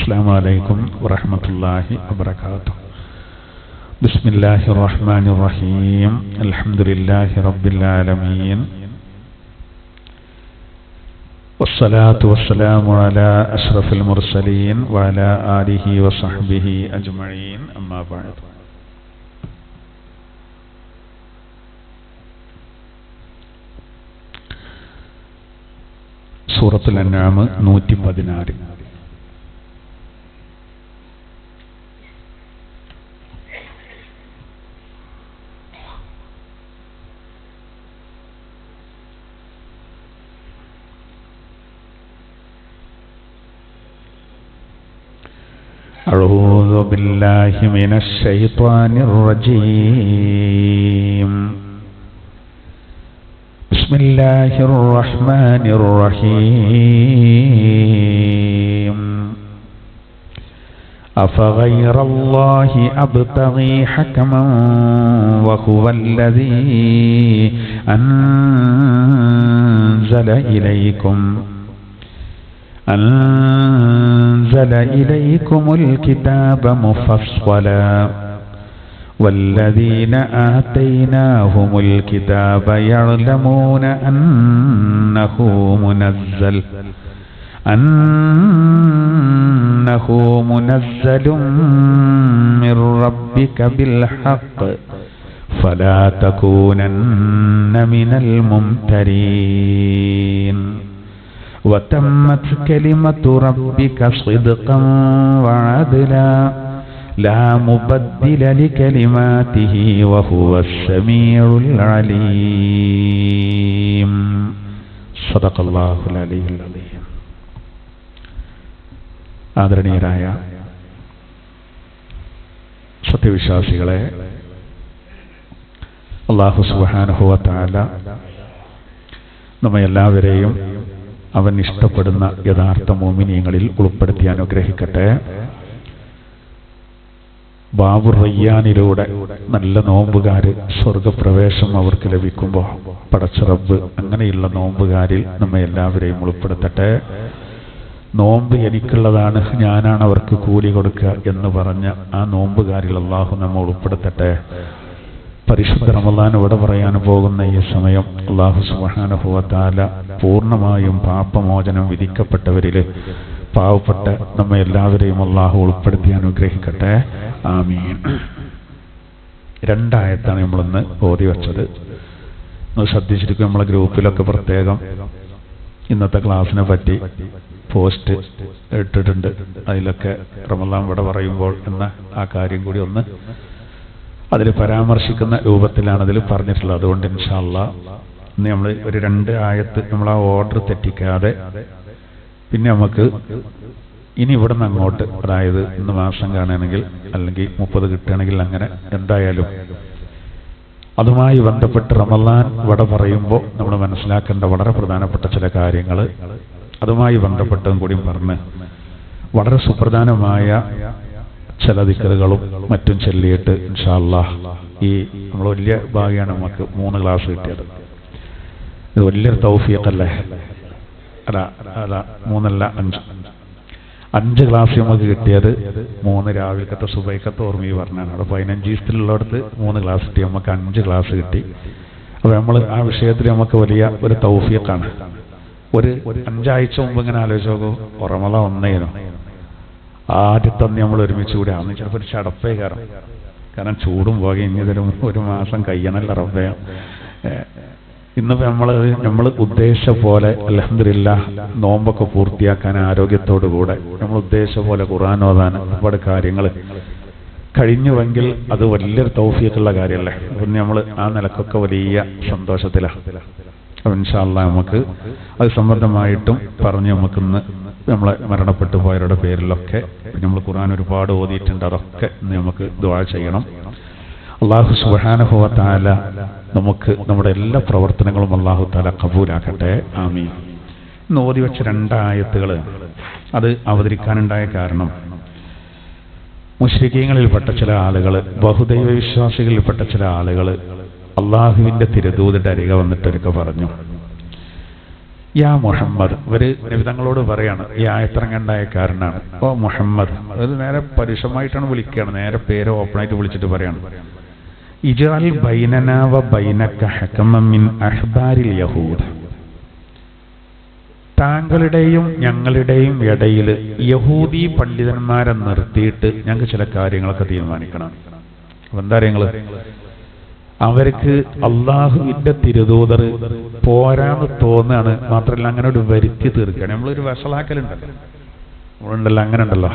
السلام عليكم ورحمة الله وبركاته. بسم الله الرحمن الرحيم. الحمد لله رب العالمين، والصلاة والسلام على أشرف المرسلين وعلى آله وصحبه أجمعين. أما بعد. സൂറത്തുൽ അൻആം 116. أعوذ بالله من الشيطان الرجيم. بسم الله الرحمن الرحيم. أفغير الله أبتغي حكما وهو الذي أنزل إليكم الكتاب مفصلا والذين آتيناهم الكتاب يعلمون أنه منزل من ربك بالحق فلا تكونن من الممترين وتمت كلمة ربك صدقا وعدلا لا مبدل لكلماته وهو السميع العليم. صدق الله العلي العظيم. ആദരണീയരായ സത്യവിശ്വാസികളെ, അല്ലാഹു സുബ്ഹാനഹു വ തആല നമ്മെ എല്ലാവരെയും അവൻ ഇഷ്ടപ്പെടുന്ന യഥാർത്ഥ മുഅ്മിനീങ്ങളിൽ ഉൾപ്പെടുത്തി അനുഗ്രഹിക്കട്ടെ. ബാബുർ റയ്യാനിലൂടെ നല്ല നോമ്പുകാര് സ്വർഗപ്രവേശം അവർക്ക് ലഭിക്കുമ്പോൾ പടച്ച റബ്ബ് അങ്ങനെയുള്ള നോമ്പുകാരിൽ നമ്മെ എല്ലാവരെയും ഉൾപ്പെടുത്തട്ടെ. നോമ്പ് എനിക്കുള്ളതാണ്, ഞാനാണ് അവർക്ക് കൂലി കൊടുക്കുക എന്ന് പറഞ്ഞ ആ നോമ്പുകാരിൽ അല്ലാഹു നമ്മെ ഉൾപ്പെടുത്തട്ടെ. പരിശുദ്ധ റമളാൻ ഇവിടെ പറയാൻ പോകുന്ന ഈ സമയം അല്ലാഹു സുബ്ഹാനഹു വ തആല പൂർണ്ണമായും പാപമോചനം വിധിക്കപ്പെട്ടവരിൽ പാവപ്പെട്ട നമ്മെ എല്ലാവരെയും അല്ലാഹു ഉൾപ്പെടുത്തി അനുഗ്രഹിക്കട്ടെ. ആമീൻ. രണ്ടായത്താണ് നമ്മളിന്ന് ഓതി വെച്ചത്. നമ്മൾ ശ്രദ്ധിച്ചിരിക്കും, നമ്മളെ ഗ്രൂപ്പിലൊക്കെ പ്രത്യേകം ഇന്നത്തെ ക്ലാസ്സിനെ പറ്റി പോസ്റ്റ് ഇട്ടിട്ടുണ്ട്. അതിലൊക്കെ റമളാൻ ഇവിടെ പറയുമ്പോൾ എന്ന ആ കാര്യം കൂടി ഒന്ന് അതിൽ പരാമർശിക്കുന്ന രൂപത്തിലാണ് അതിൽ പറഞ്ഞിട്ടുള്ളത്. അതുകൊണ്ട് ഇൻഷാ അല്ലാഹ് ഇന്ന് നമ്മൾ ഒരു 2 ആയത്ത് നമ്മൾ ആ ഓർഡർ തെറ്റിക്കാതെ പിന്നെ നമുക്ക് ഇനി ഇവിടെ നിന്ന് അങ്ങോട്ട്, അതായത് ഇന്ന് മാസം കാണുകയാണെങ്കിൽ അല്ലെങ്കിൽ 30 കിട്ടുകയാണെങ്കിൽ അങ്ങനെ എന്തായാലും അതുമായി ബന്ധപ്പെട്ട് റമളാൻ ഇവിടെ പറയുമ്പോൾ നമ്മൾ മനസ്സിലാക്കേണ്ട വളരെ പ്രധാനപ്പെട്ട ചില കാര്യങ്ങൾ അതുമായി ബന്ധപ്പെട്ടതും കൂടി പറഞ്ഞ് വളരെ സുപ്രധാനമായ ചില ദിക്റുകളും മറ്റും ചൊല്ലിയിട്ട് ഇൻഷാ അല്ലാഹ് ഈ നമ്മൾ വലിയ ഭാഗ്യമാണ് നമുക്ക് 3 ക്ലാസ് കിട്ടിയത്. ഇത് വലിയൊരു തൗഫീഖല്ലേ? അല്ല 3 അല്ല 5 ക്ലാസ് നമുക്ക് കിട്ടിയത്. 3 രാവിലത്തെ സുബൈക്കത്തെ ഓർമ്മ പറഞ്ഞാണ്. അവിടെ 15 ദിവസത്തിലുള്ളടത്ത് 3 ക്ലാസ് കിട്ടി, നമുക്ക് 5 ക്ലാസ് കിട്ടി. അപ്പോൾ നമ്മൾ ആ വിഷയത്തിൽ നമുക്ക് വലിയ ഒരു തൗഫീഖാണ്. ഒരു 5 ആഴ്ച മുമ്പ് ഇങ്ങനെ ആലോചിച്ച് നോക്കൂ, റമളാൻ 1 ആദ്യത്തെ നമ്മൾ ഒരുമിച്ച് കൂടി അന്ന് ചിലപ്പോൾ ഒരു ചടപ്പേ കാരണം ചൂടും പോകെ ഇനിതൊരു 1 മാസം കഴിയണമല്ല റബ്ബേ. ഇന്നിപ്പോൾ നമ്മൾ ഉദ്ദേശിച്ച പോലെ അൽഹംദുലില്ലാഹ് നോമ്പൊക്കെ പൂർത്തിയാക്കാൻ ആരോഗ്യത്തോടുകൂടെ നമ്മൾ ഉദ്ദേശിച്ച പോലെ ഖുർആൻ ഓതാൻ ഒരുപാട് കാര്യങ്ങൾ കഴിഞ്ഞുവെങ്കിൽ അത് വലിയൊരു തൗഫീഖുള്ള കാര്യമല്ലേ. അപ്പം നമ്മൾ ആ നിലക്കൊക്കെ വലിയ സന്തോഷത്തിലാണ്. അപ്പം ഇൻഷാ അല്ലാഹ് നമുക്ക് അത് സംബന്ധമായിട്ടും പറഞ്ഞ് നമുക്കിന്ന് നമ്മളെ മരണപ്പെട്ടു പോയവരുടെ പേരിലൊക്കെ നമ്മൾ ഖുർആൻ ഒരുപാട് ഓതിയിട്ടുണ്ട്. അതൊക്കെ ഇന്ന് നമുക്ക് ദുആ ചെയ്യണം. അല്ലാഹു സുബ്ഹാനഹു വ തആല നമുക്ക് നമ്മുടെ എല്ലാ പ്രവർത്തനങ്ങളും അല്ലാഹു തആല കബൂലാക്കട്ടെ. ആമീൻ. ഇന്ന് ഓതി വെച്ച 2 ആയത്തുകൾ അത് അവതരിക്കാനുണ്ടായ കാരണം മുശ്രിക്കീങ്ങളിൽപ്പെട്ട ചില ആളുകൾ, ബഹുദൈവ വിശ്വാസികളിൽപ്പെട്ട ചില ആളുകൾ അള്ളാഹുവിന്റെ തിരുദൂതന്റെ അരികെ വന്നിട്ടൊക്കെ പറഞ്ഞു, യാ മുഹമ്മദ്, ഇവര് നബിതങ്ങളോട് പറയാണ്, ഈ ആയത്തിറങ്ങണ്ടായ കാരണമാണ്. ഓ മുഹമ്മദ്, അത് നേരെ പരുഷമായിട്ടാണ് വിളിക്കുകയാണ്, നേരെ പേര് ഓപ്പണായിട്ട് വിളിച്ചിട്ട് പറയാണ്, ഇജ്അൽ ബൈനനാ വ ബൈനക ഹകമൻ മിൻ അഹ്ബാരിൽ യഹൂദ്, താങ്കളുടെയും ഞങ്ങളുടെയും ഇടയിൽ യഹൂദി പണ്ഡിതന്മാരെ നിർത്തിയിട്ട് ഞങ്ങൾക്ക് ചില കാര്യങ്ങളൊക്കെ തീരുമാനിക്കണം. അപ്പൊ എന്താ കാര്യങ്ങള്? അവർക്ക് അള്ളാഹുവിന്റെ തിരുദൂതർ പോരാന്ന് തോന്നുകയാണ്, മാത്രമല്ല അങ്ങനെ ഒരു വരുത്തി തീർക്കുകയാണ്. നമ്മളൊരു വഷളാക്കലുണ്ടല്ലോ, നമ്മളുണ്ടല്ലോ, അങ്ങനെ ഉണ്ടല്ലോ.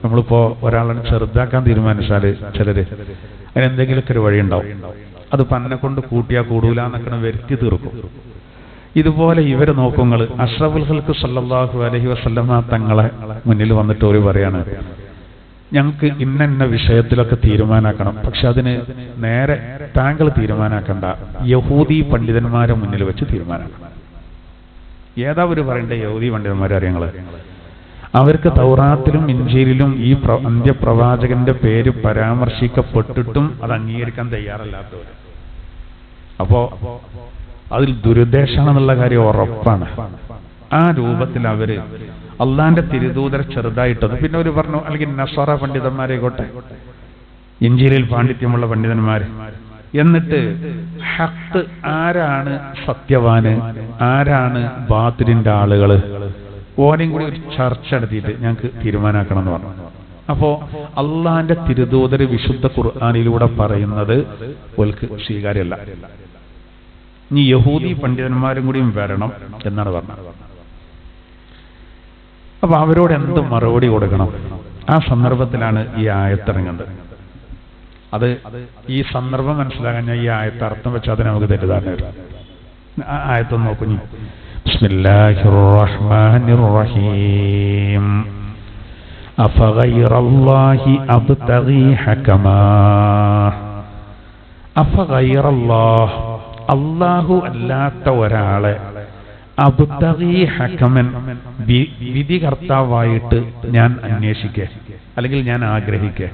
നമ്മളിപ്പോ ഒരാളെ ചെറുതാക്കാൻ തീരുമാനിച്ചാല് ചിലര് അതിനെന്തെങ്കിലുമൊക്കെ ഒരു വഴി ഉണ്ടാവും, അത് പന്നെ കൊണ്ട് കൂട്ടിയാ കൂടൂല എന്നൊക്കെ വരുത്തി തീർക്കും. ഇതുപോലെ ഇവരെ നോക്കുങ്ങൾ അഷ്റഫുൽ ഖൽഖ് സല്ലല്ലാഹു അലൈഹി വസല്ലമ തങ്ങളെ മുന്നിൽ വന്നിട്ട് ഒരു പറയാണ്, ഞങ്ങൾക്ക് ഇന്ന വിഷയത്തിലൊക്കെ തീരുമാനാക്കണം, പക്ഷെ അതിന് നേരെ താങ്കൾ തീരുമാനാക്കണ്ട, യഹൂദി പണ്ഡിതന്മാരെ മുന്നിൽ വെച്ച് തീരുമാനാക്കണം. ഏതാ ഒരു പറയേണ്ട യഹൂദി പണ്ഡിതന്മാരെ അറിയങ്ങള്? അവർക്ക് തൗറാത്തിലും ഇൻജീലിലും ഈ അന്ത്യപ്രവാചകന്റെ പേര് പരാമർശിക്കപ്പെട്ടിട്ടും അത് അംഗീകരിക്കാൻ തയ്യാറല്ലാത്തവർ. അപ്പോ അതിൽ ദുരുദ്ദേശമാണെന്നുള്ള കാര്യം ഉറപ്പാണ്. ആ രൂപത്തിൽ അവര് അള്ളാന്റെ തിരുദൂതരെ ചെറുതായിട്ടത്. പിന്നെ അവർ പറഞ്ഞു, അല്ലെങ്കിൽ നസ്വാറ പണ്ഡിതന്മാരെക്കോട്ടെ, ഇഞ്ചിലിൽ പാണ്ഡിത്യമുള്ള പണ്ഡിതന്മാര്, എന്നിട്ട് ഹഖ് ആരാണ് സത്യവാന്, ആരാണ് ബാത്തിലിന്റെ ആളുകള്, ഓനെയും കൂടി ഒരു ചർച്ച നടത്തിയിട്ട് ഞങ്ങൾക്ക് തീരുമാനാക്കണം എന്ന് പറഞ്ഞു. അപ്പോ അള്ളാന്റെ തിരുദൂതര് വിശുദ്ധ ഖുർആനിലൂടെ പറയുന്നത് ഓൽക്ക് സ്വീകാര്യമല്ല. ഇനി യഹൂദി പണ്ഡിതന്മാരും കൂടിയും വരണം എന്നാണ് പറഞ്ഞത്. അപ്പൊ അവരോട് എന്ത് മറുപടി കൊടുക്കണം? ആ സന്ദർഭത്തിലാണ് ഈ ആയത്തിറങ്ങുന്നത്. അത് ഈ സന്ദർഭം മനസ്സിലാക്കാൻ ഞാൻ ഈ ആയത്ത് അർത്ഥം വെച്ചാൽ അത് നമുക്ക് തെറ്റിദ്ധാരണ വരും. ആ ആയത്തൊന്ന് നോക്കുന്നു. ബിസ്മില്ലാഹിർ റഹ്മാനിർ റഹീം. അഫഗൈറല്ലാഹി അബ്തഗി ഹകമാ. അഫഗൈറല്ലാഹ്, അല്ലാഹു അല്ലാത്ത ഒരാളെ, അബ്തഗി ഹകമൻ, വിധികർത്താവായിട്ട് ഞാൻ അന്വേഷിക്കേ, അല്ലെങ്കിൽ ഞാൻ ആഗ്രഹിക്കേ,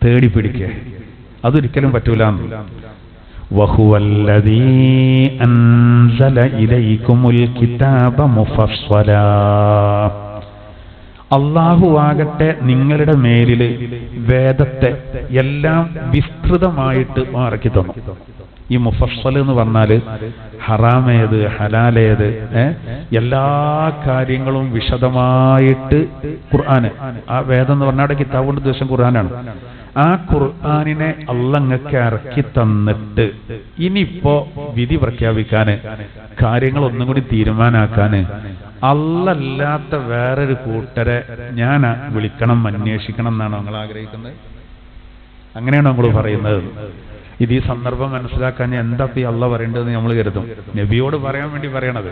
തേടിപ്പിടിക്കേ, അതൊരിക്കലും പറ്റൂല. വഹുവല്ലദീ അൻസല ഇലൈക്കുമുൽ കിതാബ മുഫസ്സലാ. അല്ലാഹു ആകട്ടെ നിങ്ങളുടെ മേലില് വേദത്തെ എല്ലാം വിസ്തൃതമായിട്ട് ഇറക്കി തന്നു. ഈ മുഫസ്സൽ എന്ന് പറഞ്ഞാല് ഹറാമേത് ഹലാലേത് എല്ലാ കാര്യങ്ങളും വിശദമായിട്ട് ഖുർആന്, ആ വേദം എന്ന് പറഞ്ഞാൽ അവിടെ കിതാബ് കൊണ്ട് ഉദ്ദേശം ഖുർആനാണ്. ആ ഖുർആനിനെ അള്ളങ്ങക്ക് ഇറക്കി തന്നിട്ട് ഇനിയിപ്പോ വിധി പ്രഖ്യാപിക്കാന്, കാര്യങ്ങൾ ഒന്നും കൂടി തീരുമാനാക്കാന് അല്ലല്ലാത്ത വേറൊരു കൂട്ടരെ ഞാൻ വിളിക്കണം, അന്വേഷിക്കണം എന്നാണോ നിങ്ങൾ ആഗ്രഹിക്കുന്നത്? അങ്ങനെയാണോ നമ്മൾ പറയുന്നത്? ഇത് ഈ സന്ദർഭം മനസ്സിലാക്കാൻ എന്താ ഈ അള്ളാഹ് പറയേണ്ടതെന്ന് നമ്മൾ കരുതും. നബിയോട് പറയാൻ വേണ്ടി പറയണത്.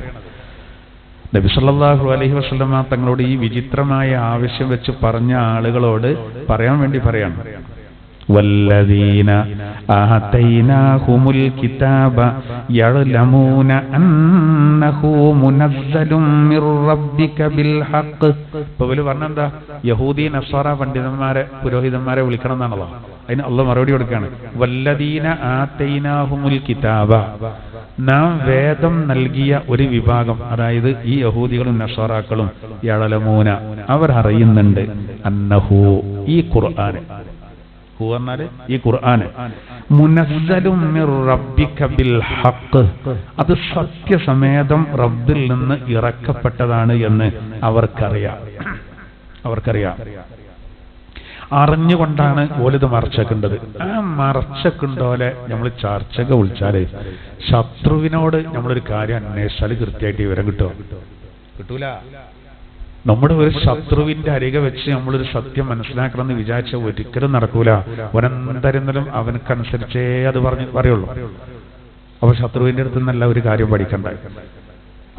നബി സല്ലല്ലാഹു അലൈഹി വസല്ലമ തങ്ങളോട് ഈ വിചിത്രമായ ആവശ്യം വെച്ച് പറഞ്ഞ ആളുകളോട് പറയാൻ വേണ്ടി പറയാണ്. വല്ലദീന ആതൈനാഹുമുൽ കിതാബ യഅലമൂന അന്നഹു മുനസ്സലും മിർ റബ്ബിക ബിൽ ഹഖ്. ഇപ്പോൾ പറഞ്ഞെന്താ? യഹൂദി നസ്വാറ പണ്ഡിതന്മാരെ, പുരോഹിതന്മാരെ വിളിക്കണം എന്നാണല്ലോ. അതിന് അള്ളാഹ് മറുപടി കൊടുക്കുകയാണ്. വല്ലദീന ആതൈനാഹുമുൽ കിതാബ, നാം വേദം നൽകിയ ഒരു വിഭാഗം, അതായത് ഈ യഹൂദികളും നസ്വാറാക്കളും, യഅലമൂന, അവർ അറിയുന്നുണ്ട്, അന്നഹു, ഈ ഖുർആന്, ഈ ഖുർആന്, മുനസ്സലും മിർ റബ്ബിക ബിൽ ഹഖ്, അത് സത്യസമേതം റബ്ബിൽ നിന്ന് ഇറക്കപ്പെട്ടതാണ് എന്ന് അവർക്കറിയാം. അറിഞ്ഞുകൊണ്ടാണ് ഓലിത് മറച്ചേക്കേണ്ടത്. ആ മറച്ചക്കുണ്ടോലെ നമ്മൾ ചർച്ചക വിളിച്ചാല്, ശത്രുവിനോട് നമ്മളൊരു കാര്യം അന്വേഷിച്ചാൽ കൃത്യമായിട്ട് വിവരം കിട്ടൂല. നമ്മുടെ ഒരു ശത്രുവിന്റെ അരികെ വെച്ച് നമ്മളൊരു സത്യം മനസ്സിലാക്കണം എന്ന് വിചാരിച്ച ഒരിക്കലും നടക്കൂല. അവനെന്തായിരുന്നാലും അവനക്കനുസരിച്ചേ അത് പറയുള്ളൂ. അപ്പൊ ശത്രുവിന്റെ അടുത്ത് നിന്നല്ല ഒരു കാര്യം പഠിക്കണ്ട.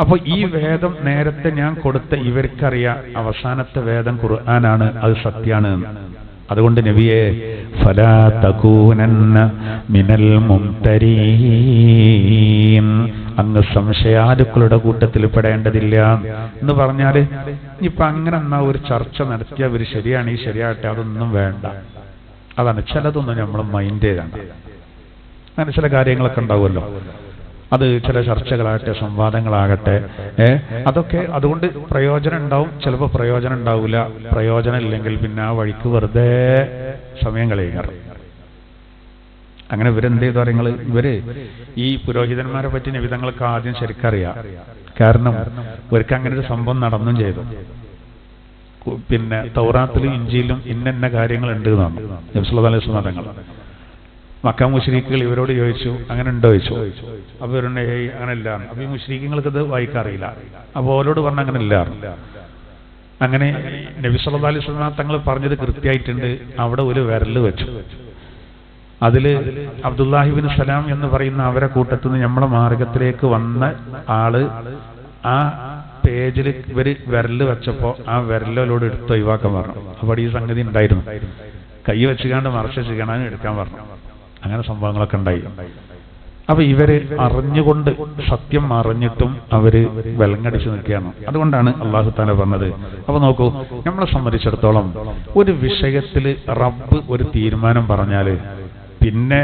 അപ്പൊ ഈ വേദം നേരത്തെ ഞാൻ കൊടുത്ത ഇവർക്കറിയാം അവസാനത്തെ വേദം ഖുർആനാണ്, അത് സത്യാണ്. അതുകൊണ്ട് നബിയെ ഫലാ തകൂനന്ന മിനൽ മുംതരീൻ, അങ്ങ് സംശയാലുക്കളുടെ കൂട്ടത്തിൽ പെടേണ്ടതില്ല എന്ന് പറഞ്ഞാല്, ഇപ്പൊ അങ്ങനെ എന്നാ ഒരു ചർച്ച നടത്തിയ അവർ ശരിയാണ്, ഈ ശരിയാട്ടെ, അതൊന്നും വേണ്ട. അതാണ് ചിലതൊന്നും നമ്മൾ മൈൻഡ് ചെയ്യണ്ട. അങ്ങനെ ചില കാര്യങ്ങളൊക്കെ ഉണ്ടാവുമല്ലോ. അത് ചില ചർച്ചകളാകട്ടെ, സംവാദങ്ങളാകട്ടെ, അതൊക്കെ അതുകൊണ്ട് പ്രയോജനം ഉണ്ടാവും, ചിലപ്പോൾ പ്രയോജനം ഉണ്ടാവില്ല. പ്രയോജനം ഇല്ലെങ്കിൽ പിന്നെ ആ വഴിക്ക് വെറുതെ സമയം കളയുക. അങ്ങനെ ഇവരെന്ത് ചെയ്തു പറയുങ്ങൾ, ഇവര് ഈ പുരോഹിതന്മാരെ പറ്റി നബിതങ്ങൾക്ക് ആദ്യം ശരിക്കറിയാം. കാരണം ഇവർക്ക് അങ്ങനെ ഒരു സംഭവം നടന്നും ചെയ്തു. പിന്നെ തൗറാത്തിലും ഇഞ്ചിയിലും ഇന്ന കാര്യങ്ങളുണ്ട് എന്നാണ് നബി സല്ലല്ലാഹു അലൈഹി വസല്ലം തങ്ങൾ. മക്ക മുശ്രിക്കുകൾ ഇവരോട് ചോദിച്ചു, അങ്ങനെ ഉണ്ടോ ചോദിച്ചു. അപ്പൊ ഇവരുടെ അങ്ങനെ ഇല്ല. അപ്പൊ ഈ മുശ്രിക്കുകൾക്ക് ഇത് വായിക്കാറിയില്ല. അപ്പൊ അവരോട് പറഞ്ഞ അങ്ങനെ ഇല്ല. അങ്ങനെ നബി സല്ലല്ലാഹു അലൈഹി വസല്ലം തങ്ങൾ പറഞ്ഞത് കൃത്യമായിട്ടുണ്ട്. അവിടെ ഒരു വിരല് വെച്ചു. അതില് അബ്ദുല്ലാഹി ഇബ്നു സലാം എന്ന് പറയുന്ന അവരെ കൂട്ടത്തിൽ നിന്ന് നമ്മുടെ മാർഗത്തിലേക്ക് വന്ന ആള് ആ പേജിൽ ഇവര് വിരല് വെച്ചപ്പോ ആ വിരലോട് എടുത്ത് ഒഴിവാക്കാൻ പറഞ്ഞു. അപ്പോൾ ഈ സംഗതി ഉണ്ടായിരുന്നു. കൈ വെച്ചുകാണ്ട് മറച്ചു വെച്ചുകാണ്ട് എടുക്കാൻ പറഞ്ഞു. അങ്ങനെ സംഭവങ്ങളൊക്കെ ഉണ്ടായി. അപ്പൊ ഇവര് അറിഞ്ഞുകൊണ്ട്, സത്യം അറിഞ്ഞിട്ടും അവര് വിലങ്ങടിച്ചു നിൽക്കുകയാണ്. അതുകൊണ്ടാണ് അല്ലാഹു തആല പറഞ്ഞത്. അപ്പൊ നോക്കൂ, നമ്മളെ സംബന്ധിച്ചിടത്തോളം ഒരു വിഷയത്തില് റബ്ബ് ഒരു തീരുമാനം പറഞ്ഞാല് പിന്നെ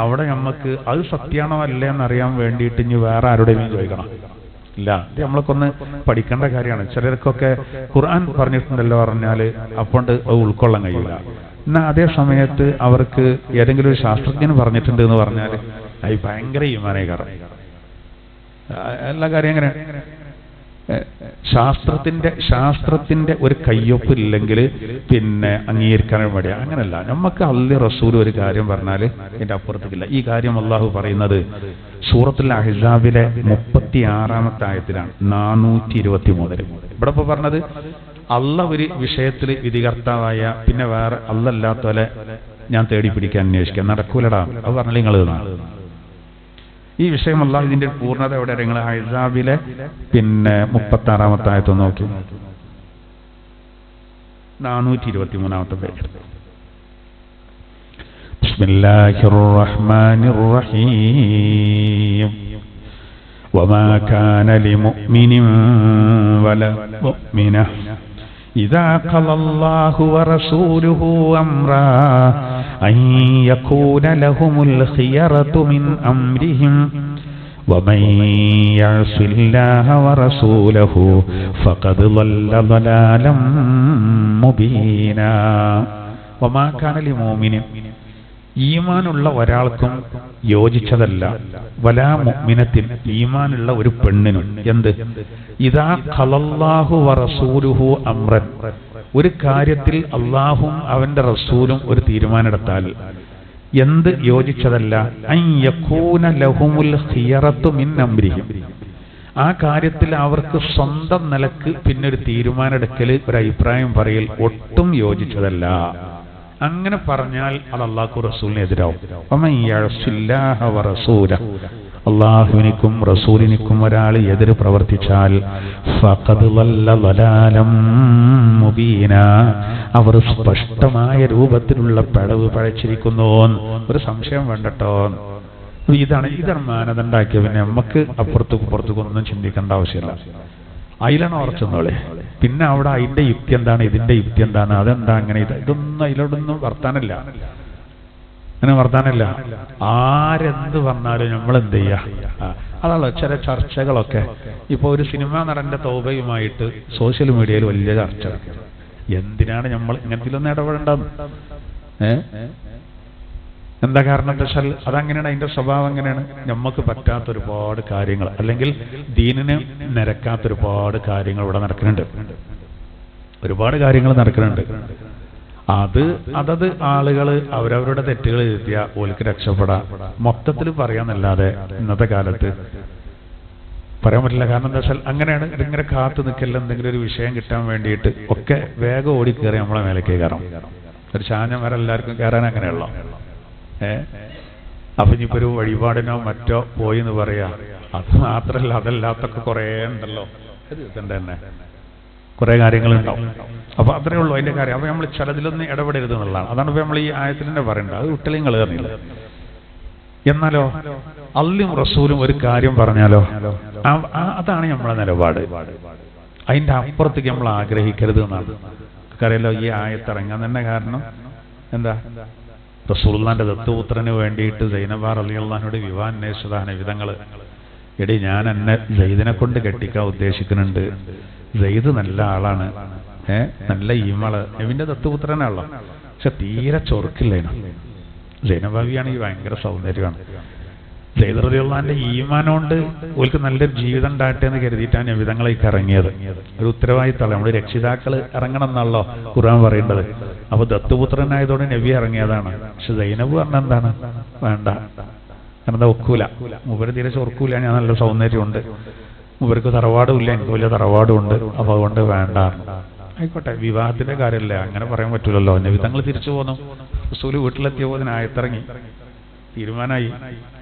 അവിടെ നമുക്ക് അത് സത്യമാണോ അല്ലേ എന്നറിയാൻ വേണ്ടിയിട്ട് ഇനി വേറെ ആരുടെയും ചോദിക്കണം ഇല്ല. ഇത് നമ്മളൊക്കൊന്ന് പഠിക്കേണ്ട കാര്യമാണ്. ചിലർക്കൊക്കെ ഖുർആൻ പറഞ്ഞിട്ടുണ്ടല്ലോ പറഞ്ഞാല് അപ്പോണ്ട് അത് ഉൾക്കൊള്ളാൻ കഴിയില്ല. എന്നാൽ അതേ സമയത്ത് അവർക്ക് ഏതെങ്കിലും ഒരു ശാസ്ത്രജ്ഞൻ പറഞ്ഞിട്ടുണ്ട് എന്ന് പറഞ്ഞാൽ അത് ഭയങ്കര ഈമാനേകാരം. എല്ലാ കാര്യം എങ്ങനെ ശാസ്ത്രത്തിന്റെ ഒരു കയ്യൊപ്പ് ഇല്ലെങ്കിൽ പിന്നെ അംഗീകരിക്കാനും മടിയാ. അങ്ങനല്ല, നമുക്ക് അള്ളാഹു റസൂൽ ഒരു കാര്യം പറഞ്ഞാല് ഇതിന്റെ അപ്പുറത്തേക്കില്ല. ഈ കാര്യം അള്ളാഹു പറയുന്നത് സൂറത്തുൽ അഹ്സാബിലെ 36-ാമത്തെ ആയത്തിലാണ്, 423. ഇവിടെ ഇപ്പൊ പറഞ്ഞത് അള്ളാഹ് ഒരു വിഷയത്തിൽ വിധികർത്താവായ പിന്നെ വേറെ അല്ലാത്തവരെ ഞാൻ തേടി പിടിക്കാൻ അന്വേഷിക്കാം, നടക്കൂലടാ. അത് പറഞ്ഞാൽ നിങ്ങൾ ഈ വിഷയം അല്ലാഹ് ഇതിന്റെ പൂർണ്ണത എവിടെ? നിങ്ങൾ അഹ്സാബിലെ പിന്നെ 36-ാമത്തെ ആയത്ത് നോക്കി, 423-ാമത്തെ പേജ്. ബിസ്മില്ലാഹിർ റഹ്മാനിർ റഹീം. വമാ കാന ലിമുഅ്മിനിൻ വലാ മുഅ്മിനഹ إذا قضى الله ورسوله أمرا أن يكون لهم الخيرة من أمرهم ومن يعص الله ورسوله فقد ضل ضلالا مبينا. وما كان لمؤمن, ഈമാനുള്ള ഒരാൾക്കും യോജിച്ചതല്ല, വലാ മുഅ്മിനത്തിൻ, ഈമാനുള്ള ഒരു പെണ്ണിനും. എന്ത്? ഇദാ ഖലല്ലാഹു വറസൂലുഹു അംറൻ, ഒരു കാര്യത്തിൽ അല്ലാഹും അവന്റെ റസൂലും ഒരു തീരുമാനമെടുത്താൽ എന്ത് യോജിച്ചതല്ല? അൻ യകൂന ലഹുമുൽ ഖിയറത്തു മിൻ അംരിഹിം, ആ കാര്യത്തിൽ അവർക്ക് സ്വന്തം നിലക്ക് പിന്നൊരു തീരുമാനമെടുക്കൽ, ഒരു അഭിപ്രായം പറയൽ ഒട്ടും യോജിച്ചതല്ല. അങ്ങനെ പറഞ്ഞാൽ അത് അല്ലാഹു റസൂലിനെതിരാവും. അള്ളാഹുവിനിക്കും റസൂലിനിക്കും ഒരാൾ എതിര് പ്രവർത്തിച്ചാൽ ഫഖദ് ളല്ല ളലാലം മുബീന, അവർ സ്പഷ്ടമായ രൂപത്തിലുള്ള പിഴവ് പഴച്ചിരിക്കുന്നു. ഒരു സംശയം വേണ്ടട്ടോ. ഇതാണ് മാനദണ്ഡാക്കിയ പിന്നെ നമുക്ക് അപ്പുറത്തേക്കും ഒന്നും ചിന്തിക്കേണ്ട ആവശ്യമില്ല. അതിലാണ് ഉറച്ചെന്നോളെ. പിന്നെ അവിടെ അതിന്റെ യുക്തി എന്താണ്, ഇതിന്റെ യുക്തി എന്താണ്, അതെന്താ അങ്ങനെ, ഇതൊന്നും അതിലോടൊന്നും വർത്താനല്ല. അങ്ങനെ വർത്താനല്ല. ആരെന്ത് പറഞ്ഞാലും നമ്മൾ എന്ത് ചെയ്യാ? അതാണല്ലോ ചില ചർച്ചകളൊക്കെ. ഇപ്പൊ ഒരു സിനിമാ നടന്റെ തൗബയുമായിട്ട് സോഷ്യൽ മീഡിയയിൽ വലിയ ചർച്ച. എന്തിനാണ് നമ്മൾ ഇങ്ങനത്തിലൊന്നും ഇടപെടേണ്ടത്? എന്താ കാരണം എന്താ വെച്ചാൽ അതങ്ങനെയാണ്, അതിന്റെ സ്വഭാവം അങ്ങനെയാണ്. നമുക്ക് പറ്റാത്ത ഒരുപാട് കാര്യങ്ങൾ, അല്ലെങ്കിൽ ദീനിന് നിരക്കാത്ത ഒരുപാട് കാര്യങ്ങൾ ഇവിടെ നടക്കുന്നുണ്ട്. ഒരുപാട് കാര്യങ്ങൾ നടക്കുന്നുണ്ട്. അതത് ആളുകൾ അവരവരുടെ തെറ്റുകൾ എഴുതിയ ഓൽക്ക് രക്ഷപ്പെടാം. മൊത്തത്തിൽ പറയാന്നല്ലാതെ ഇന്നത്തെ കാലത്ത് പറയാൻ പറ്റില്ല. കാരണം എന്താ വെച്ചാൽ അങ്ങനെയാണ്. ഇതിങ്ങനെ കാത്തു നിൽക്കല്ല, എന്തെങ്കിലും ഒരു വിഷയം കിട്ടാൻ വേണ്ടിയിട്ട് ഒക്കെ വേഗം ഓടിക്കേറി നമ്മളെ മേലേക്ക് കയറാം. ഒരു ചാഞ്ഞ മരം എല്ലാവർക്കും കയറാൻ അങ്ങനെയുള്ളൂ. അപ്പൊ ഇനിയിപ്പോ ഒരു വഴിപാടിനോ മറ്റോ പോയി എന്ന് പറയാ. അത് മാത്രല്ല, അതല്ലാത്തൊക്കെ കുറെ ഉണ്ടല്ലോ, തന്നെ കുറെ കാര്യങ്ങളുണ്ടാവും. അപ്പൊ അത്രേ ഉള്ളൂ അതിന്റെ കാര്യം. അപ്പൊ നമ്മൾ ചിലതിലൊന്നും ഇടപെടരുത് എന്നുള്ളതാണ്. അതാണ് ഇപ്പൊ നമ്മൾ ഈ ആയത്തിൽ തന്നെ പറയേണ്ടത്. അത് വിട്ടലും കളയുന്നില്ല. എന്നാലോ അള്ളയും റസൂലും ഒരു കാര്യം പറഞ്ഞാലോ അതാണ് നമ്മളെ നിലപാട്. അതിന്റെ അപ്പുറത്തേക്ക് നമ്മൾ ആഗ്രഹിക്കരുത് എന്നാണ്. അറിയാലോ ഈ ആയത്തിറങ്ങാൻ തന്നെ കാരണം എന്താ? റസൂലുള്ളാഹിന്റെ ദത്തുപുത്രന് വേണ്ടിയിട്ട് സൈനബ റളിയല്ലാഹുവിനോട് വിവാഹം അന്വേഷിച്ചതാണ് വിധങ്ങള്. എടി ഞാൻ എന്നെ സെയ്ദിനെ കൊണ്ട് കെട്ടിക്കാൻ ഉദ്ദേശിക്കുന്നുണ്ട്, സെയ്ദ് നല്ല ആളാണ്, നല്ല ഈമള്, നബിന്റെ ദത്തുപുത്രനാണല്ലോ, പക്ഷെ തീരെ ചൊറുക്കില്ലേനു. സൈനബാവിയാണെങ്കിൽ ഭയങ്കര സൗന്ദര്യമാണ്. സെയ്ദ് റളിയല്ലാഹുവിന്റെ ഈമാനോണ്ട് ഓൾക്ക് നല്ലൊരു ജീവിതം ഉണ്ടാകട്ടെ എന്ന് കരുതിയിട്ടാണ് നബിതങ്ങളേക്ക് ഇറങ്ങിയത്. ഒരു ഉത്തരവാദിത്തമാണ്, നമ്മുടെ രക്ഷിതാക്കൾ ഇറങ്ങണം എന്നാണല്ലോ ഖുർആൻ പറയേണ്ടത്. അപ്പൊ ദത്തുപുത്രനായതോടെ നബി ഇറങ്ങിയതാണ്. പക്ഷെ സൈനബ് പറഞ്ഞ എന്താണ്, വേണ്ട, കാരണം എന്താ, ഒക്കൂല, മൂപ്പര് തീരെ ചൊറുക്കൂല, ഞാൻ നല്ല സൗന്ദര്യമുണ്ട്, മൂപ്പർക്ക് തറവാടും ഇല്ല, എനിക്ക് വലിയ തറവാടും ഉണ്ട്, അപ്പൊ അതുകൊണ്ട് വേണ്ട. ആയിക്കോട്ടെ, വിവാഹത്തിന്റെ കാര്യമല്ല, അങ്ങനെ പറയാൻ പറ്റൂലല്ലോ. നബിതങ്ങൾ തിരിച്ചു പോന്നു. റസൂല് വീട്ടിലെത്തിയപ്പോൾ അതിനായത്തിറങ്ങി, തീരുമാനമായി.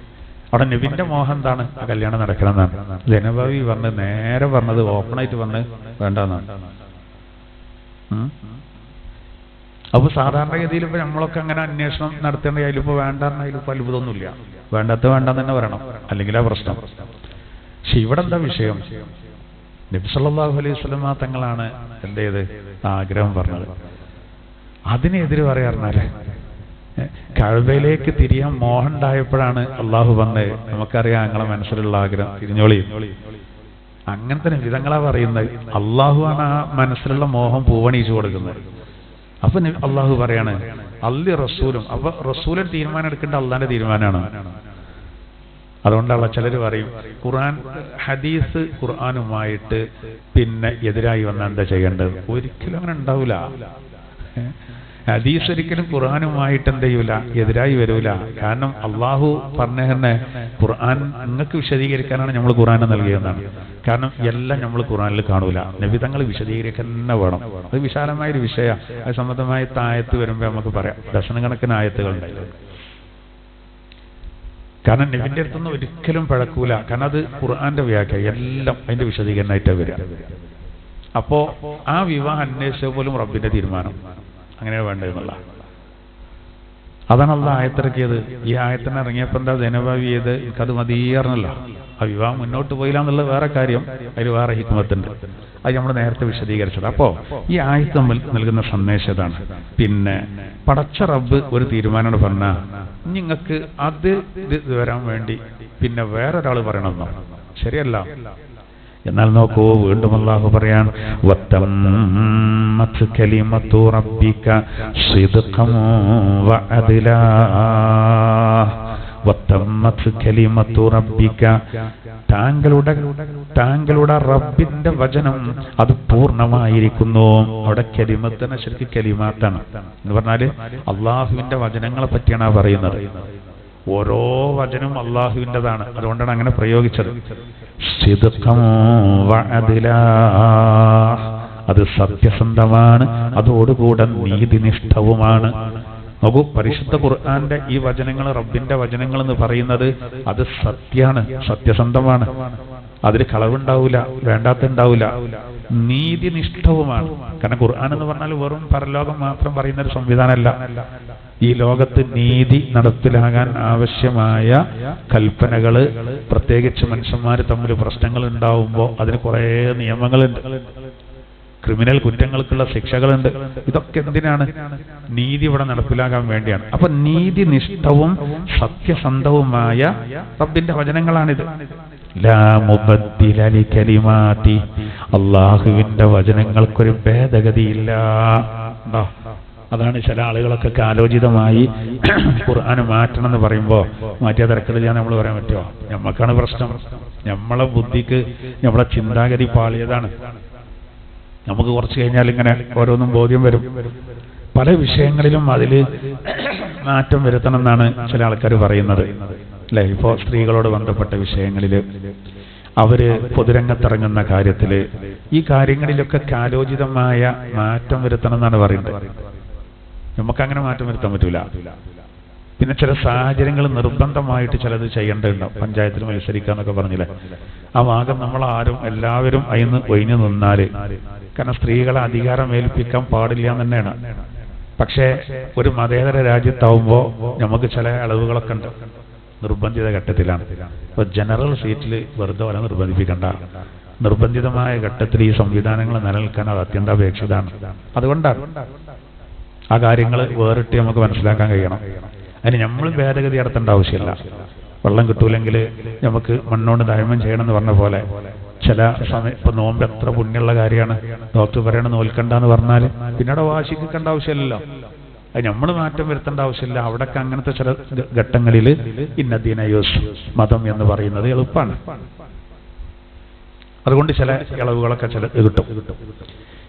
അവിടെ നബിന്റെ മോഹം എന്താണ്, ആ കല്യാണം നടക്കണമെന്നാണ്. ജനബാവി പറഞ്ഞ് നേരെ പറഞ്ഞത് ഓപ്പണായിട്ട് പറഞ്ഞ് വേണ്ടെന്നാണ്. അപ്പൊ സാധാരണഗതിയിൽ ഇപ്പൊ നമ്മളൊക്കെ അങ്ങനെ അന്വേഷണം നടത്തേണ്ട, അതിലിപ്പോ വേണ്ടെന്ന്, അതിലിപ്പോ അത്ഭുതമൊന്നുമില്ല. വേണ്ടാത്ത വേണ്ടെന്ന് തന്നെ പറയണം, അല്ലെങ്കിൽ ആ പ്രശ്നം. പക്ഷെ ഇവിടെ എന്താ വിഷയം, നബി സല്ലല്ലാഹു അലൈഹി വസല്ലം തങ്ങളാണ് എന്ത് ചെയ്ത് ആഗ്രഹം പറഞ്ഞത്. അതിനെതിരെ പറയാറുന്നാല് കഅബയിലേക്ക് തിരിയാൻ മോഹം ഉണ്ടായപ്പോഴാണ് അള്ളാഹു വന്നത്, നമുക്കറിയാം ഞങ്ങളെ മനസ്സിലുള്ള ആഗ്രഹം, തിരിഞ്ഞോളി. അങ്ങനത്തെ വിധങ്ങളാ പറയുന്നത്. അള്ളാഹു ആണ് ആ മനസ്സിലുള്ള മോഹം പൂവണിച്ചു കൊടുക്കുന്നത്. അപ്പൊ അള്ളാഹു പറയാണ് അല്ലി റസൂലും. അപ്പൊ റസൂലിന് തീരുമാനം എടുക്കേണ്ട അള്ളാന്റെ തീരുമാനമാണ്. അതുകൊണ്ടുള്ള ചിലർ പറയും ഖുർആൻ ഹദീസ് ഖുർആനുമായിട്ട് പിന്നെ എതിരായി വന്നാൽ എന്താ ചെയ്യേണ്ടത്. ഒരിക്കലും അങ്ങനെ ഉണ്ടാവില്ല. ഹദീസ് ഒരിക്കലും ഖുർആനുമായിട്ട് എന്ത് ചെയ്യൂല, എതിരായി വരൂല. കാരണം അള്ളാഹു പറഞ്ഞ തന്നെ ഖുർആൻ നിങ്ങൾക്ക് വിശദീകരിക്കാനാണ് നമ്മൾ ഖുർആനെ നൽകിയതെന്നാണ്. കാരണം എല്ലാം നമ്മൾ ഖുർആനിൽ കാണൂല, നബിതങ്ങൾ വിശദീകരിക്കാൻ തന്നെ വേണം. അത് വിശാലമായൊരു വിഷയം. അത് സംബന്ധമായ ആയത്ത് വരുമ്പോൾ നമുക്ക് പറയാം, ദശനക്കണക്കിന് ആയത്തുകൾ ഉണ്ടായിരുന്നു. കാരണം നബിന്റെ അടുത്തൊന്നും ഒരിക്കലും പിഴക്കൂല. കാരണം അത് ഖുർആന്റെ വ്യാഖ്യാനം, എല്ലാം അതിന്റെ വിശദീകരണമായിട്ടാണ് വരിക. അപ്പോ ആ വിവാഹം അന്വേഷിച്ച പോലും റബ്ബിന്റെ തീരുമാനം അങ്ങനെയാണ് വേണ്ടതെന്നുള്ള. അതാണ് അള്ളാഹ് ആയത്തിറക്കിയത്. ഈ ആയത്തിന് ഇറങ്ങിയപ്പോ എന്താ ജനബാവി ചെയ്ത്, എനിക്കത് മതിയായിരുന്നല്ലോ. ആ വിവാഹം മുന്നോട്ട് പോയില്ല എന്നുള്ളത് വേറെ കാര്യം, അതിൽ വേറെ ഹിക്മത്തുണ്ട്, അത് നമ്മൾ നേരത്തെ വിശദീകരിച്ചത്. അപ്പോ ഈ ആയത്ത് തമ്മിൽ നൽകുന്ന സന്ദേശം ഇതാണ്. പിന്നെ പടച്ച റബ്ബ് ഒരു തീരുമാനമാണ് പറഞ്ഞ, നിങ്ങൾക്ക് അത് ഇത് വരാൻ വേണ്ടി പിന്നെ വേറൊരാൾ പറയണമെന്നോ, ശരിയല്ല. എന്നാൽ നോക്കൂ, വീണ്ടും അല്ലാഹു പറയാൻ വത്തമ്മത് കലിമതു റബ്ബിക സിദ്ഖൻ വഅദ്ലാ. വത്തമ്മത് കലിമതു റബ്ബിക, താങ്കളുടെ റബ്ബിന്റെ വചനം അത് പൂർണ്ണമായിരിക്കുന്നു. അവിടെ കലിമത്തിന് ശരിക്കും കലിമാത്താണ് എന്ന് പറഞ്ഞാല് അള്ളാഹുവിന്റെ വചനങ്ങളെ പറ്റിയാണ് പറയുന്നത്. ഓരോ വചനവും അള്ളാഹുവിൻ്റെതാണ്, അതുകൊണ്ടാണ് അങ്ങനെ പ്രയോഗിച്ചത്. സിദ്ഖൻ വഅദ്ലാ, അത് സത്യസന്ധമാണ്, അതോടുകൂടെ നീതിനിഷ്ഠവുമാണ്. നോക്കൂ, പരിശുദ്ധ ഖുർആന്റെ ഈ വചനങ്ങൾ, റബ്ബിന്റെ വചനങ്ങൾ എന്ന് പറയുന്നത് അത് സത്യാണ്, സത്യസന്ധമാണ്, അതിൽ കളവുണ്ടാവില്ല, വേണ്ടാത്തുണ്ടാവില്ല, നീതിനിഷ്ഠവുമാണ്. കാരണം ഖുർആൻ എന്ന് പറഞ്ഞാൽ വെറും പരലോകം മാത്രം പറയുന്ന ഒരു സംവിധാനമല്ല. ഈ ലോകത്ത് നീതി നടപ്പിലാകാൻ ആവശ്യമായ കൽപ്പനകള്, പ്രത്യേകിച്ച് മനുഷ്യന്മാർ തമ്മിൽ പ്രശ്നങ്ങൾ ഉണ്ടാവുമ്പോൾ അതിന് കുറെ നിയമങ്ങളുണ്ട്, ക്രിമിനൽ കുറ്റങ്ങൾക്കുള്ള ശിക്ഷകളുണ്ട്. ഇതൊക്കെ എന്തിനാണ്? നീതി ഇവിടെ നടപ്പിലാകാൻ വേണ്ടിയാണ്. അപ്പൊ നീതിനിഷ്ഠവും സത്യസന്ധവുമായ റബ്ബിന്റെ വചനങ്ങളാണിത്. ലാ മുബദ്ദില ലികലിമാതി, അല്ലാഹുവിന്റെ വചനങ്ങൾക്കൊരു ഭേദഗതിയില്ല. അതാണ് ചില ആളുകളൊക്കെ കാലോചിതമായി ഖുർആൻ മാറ്റണം എന്ന് പറയുമ്പോൾ മാറ്റിയ തിരക്കില്ല നമ്മൾ പറയാൻ പറ്റുമോ? നമ്മക്കാണ് പ്രശ്നം. നമ്മളെ ബുദ്ധിക്ക്, നമ്മളെ ചിന്താഗതി പാളിയതാണ്. നമുക്ക് കുറച്ച് കഴിഞ്ഞാൽ ഇങ്ങനെ ഓരോന്നും ബോധ്യം വരും. പല വിഷയങ്ങളിലും അതിൽ മാറ്റം വരുത്തണം എന്നാണ് ചില ആൾക്കാർ പറയുന്നത്, അല്ലെ? ഇപ്പോ സ്ത്രീകളോട് ബന്ധപ്പെട്ട വിഷയങ്ങളിൽ അവര് പൊതുരംഗത്തിറങ്ങുന്ന കാര്യത്തില് ഈ കാര്യങ്ങളിലൊക്കെ കാലോചിതമായ മാറ്റം വരുത്തണം എന്നാണ് പറയുന്നത്. നമുക്കങ്ങനെ മാറ്റം വരുത്താൻ പറ്റൂല. പിന്നെ ചില സാഹചര്യങ്ങൾ നിർബന്ധമായിട്ട് ചിലത് ചെയ്യേണ്ടതുണ്ടാവും. പഞ്ചായത്തിൽ മത്സരിക്കാന്നൊക്കെ പറഞ്ഞില്ലേ, ആ ഭാഗം നമ്മളാരും എല്ലാവരും അതിന് ഒഴിഞ്ഞു നിന്നാല്, കാരണം സ്ത്രീകളെ അധികാരം ഏൽപ്പിക്കാൻ പാടില്ല എന്ന് തന്നെയാണ്. പക്ഷേ ഒരു മതേതര രാജ്യത്താവുമ്പോ നമുക്ക് ചില അളവുകളൊക്കെ ഉണ്ട്, നിർബന്ധിത ഘട്ടത്തിലാണ്. ഇപ്പൊ ജനറൽ സീറ്റിൽ വെറുതെ വരെ നിർബന്ധിപ്പിക്കണ്ട. നിർബന്ധിതമായ ഘട്ടത്തിൽ ഈ സംവിധാനങ്ങൾ നിലനിൽക്കാൻ അത് അത്യന്താപേക്ഷിതമാണ്. അതുകൊണ്ടാണ് ആ കാര്യങ്ങൾ വേറിട്ട് നമുക്ക് മനസ്സിലാക്കാൻ കഴിയണം. അതിന് നമ്മൾ ഭേദഗതി നടത്തേണ്ട ആവശ്യമില്ല. വെള്ളം കിട്ടൂലെങ്കിൽ നമുക്ക് മണ്ണോണ്ട് ദൈവം ചെയ്യണമെന്ന് പറഞ്ഞ പോലെ ചില സമയം ഇപ്പൊ നോമ്പ് എത്ര പുണ്യമുള്ള കാര്യമാണ്. ഡോക്ടർ പറയണ നോൽക്കണ്ടെന്ന് പറഞ്ഞാൽ പിന്നീട് വാശിക്കേണ്ട ആവശ്യമില്ലല്ലോ. അത് നമ്മൾ മാറ്റം വരുത്തേണ്ട ആവശ്യമില്ല. അവിടൊക്കെ അങ്ങനത്തെ ചില ഘട്ടങ്ങളിൽ ഇന്നദീന യൂസ് മതം എന്ന് പറയുന്നത് എളുപ്പമാണ്. അതുകൊണ്ട് ചില ഇളവുകളൊക്കെ ചില കിട്ടും.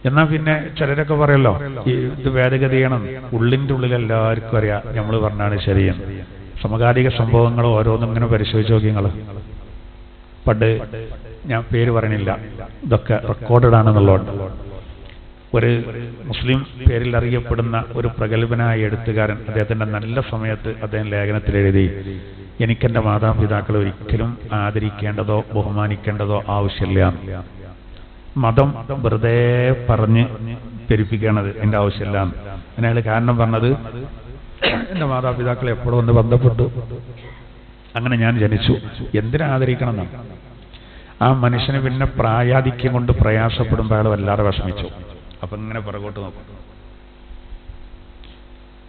എന്നാൽ പിന്നെ ചിലരൊക്കെ പറയല്ലോ ഇത് ഭേദഗതി ചെയ്യണം. ഉള്ളിൻ്റെ ഉള്ളിൽ എല്ലാവർക്കും അറിയാം നമ്മൾ പറഞ്ഞാണ് ശരിയാണ്. സമകാലിക സംഭവങ്ങൾ ഓരോന്നും ഇങ്ങനെ പരിശോധിച്ച് നോക്കി നിങ്ങൾ. പണ്ട് ഞാൻ പേര് പറയണില്ല, ഇതൊക്കെ റെക്കോർഡഡ് ആണെന്നുള്ളതുകൊണ്ട് ഒരു മുസ്ലിം പേരിൽ അറിയപ്പെടുന്ന ഒരു പ്രഗത്ഭനായ എഴുത്തുകാരൻ അദ്ദേഹത്തിന്റെ നല്ല സമയത്ത് അദ്ദേഹം ലേഖനത്തിൽ എഴുതി, എനിക്കെന്റെ മാതാപിതാക്കളെ ഒരിക്കലും ആദരിക്കേണ്ടതോ ബഹുമാനിക്കേണ്ടതോ ആവശ്യമില്ല. മതം വെറുതെ പറഞ്ഞ് പെരുപ്പിക്കണത് എൻ്റെ ആവശ്യമില്ല. അതിനയാൾ കാരണം പറഞ്ഞത് എൻ്റെ മാതാപിതാക്കളെ എപ്പോഴും ഒന്ന് ബന്ധപ്പെട്ടു, അങ്ങനെ ഞാൻ ജനിച്ചു, എന്തിനാ ആദരിക്കണം എന്നാണ്. ആ മനുഷ്യന് പിന്നെ പ്രായാധിക്യം കൊണ്ട് പ്രയാസപ്പെടുമ്പോൾ അയാൾ വല്ലാതെ വിഷമിച്ചു. അപ്പൊ ഇങ്ങനെ പുറകോട്ട് നോക്കും.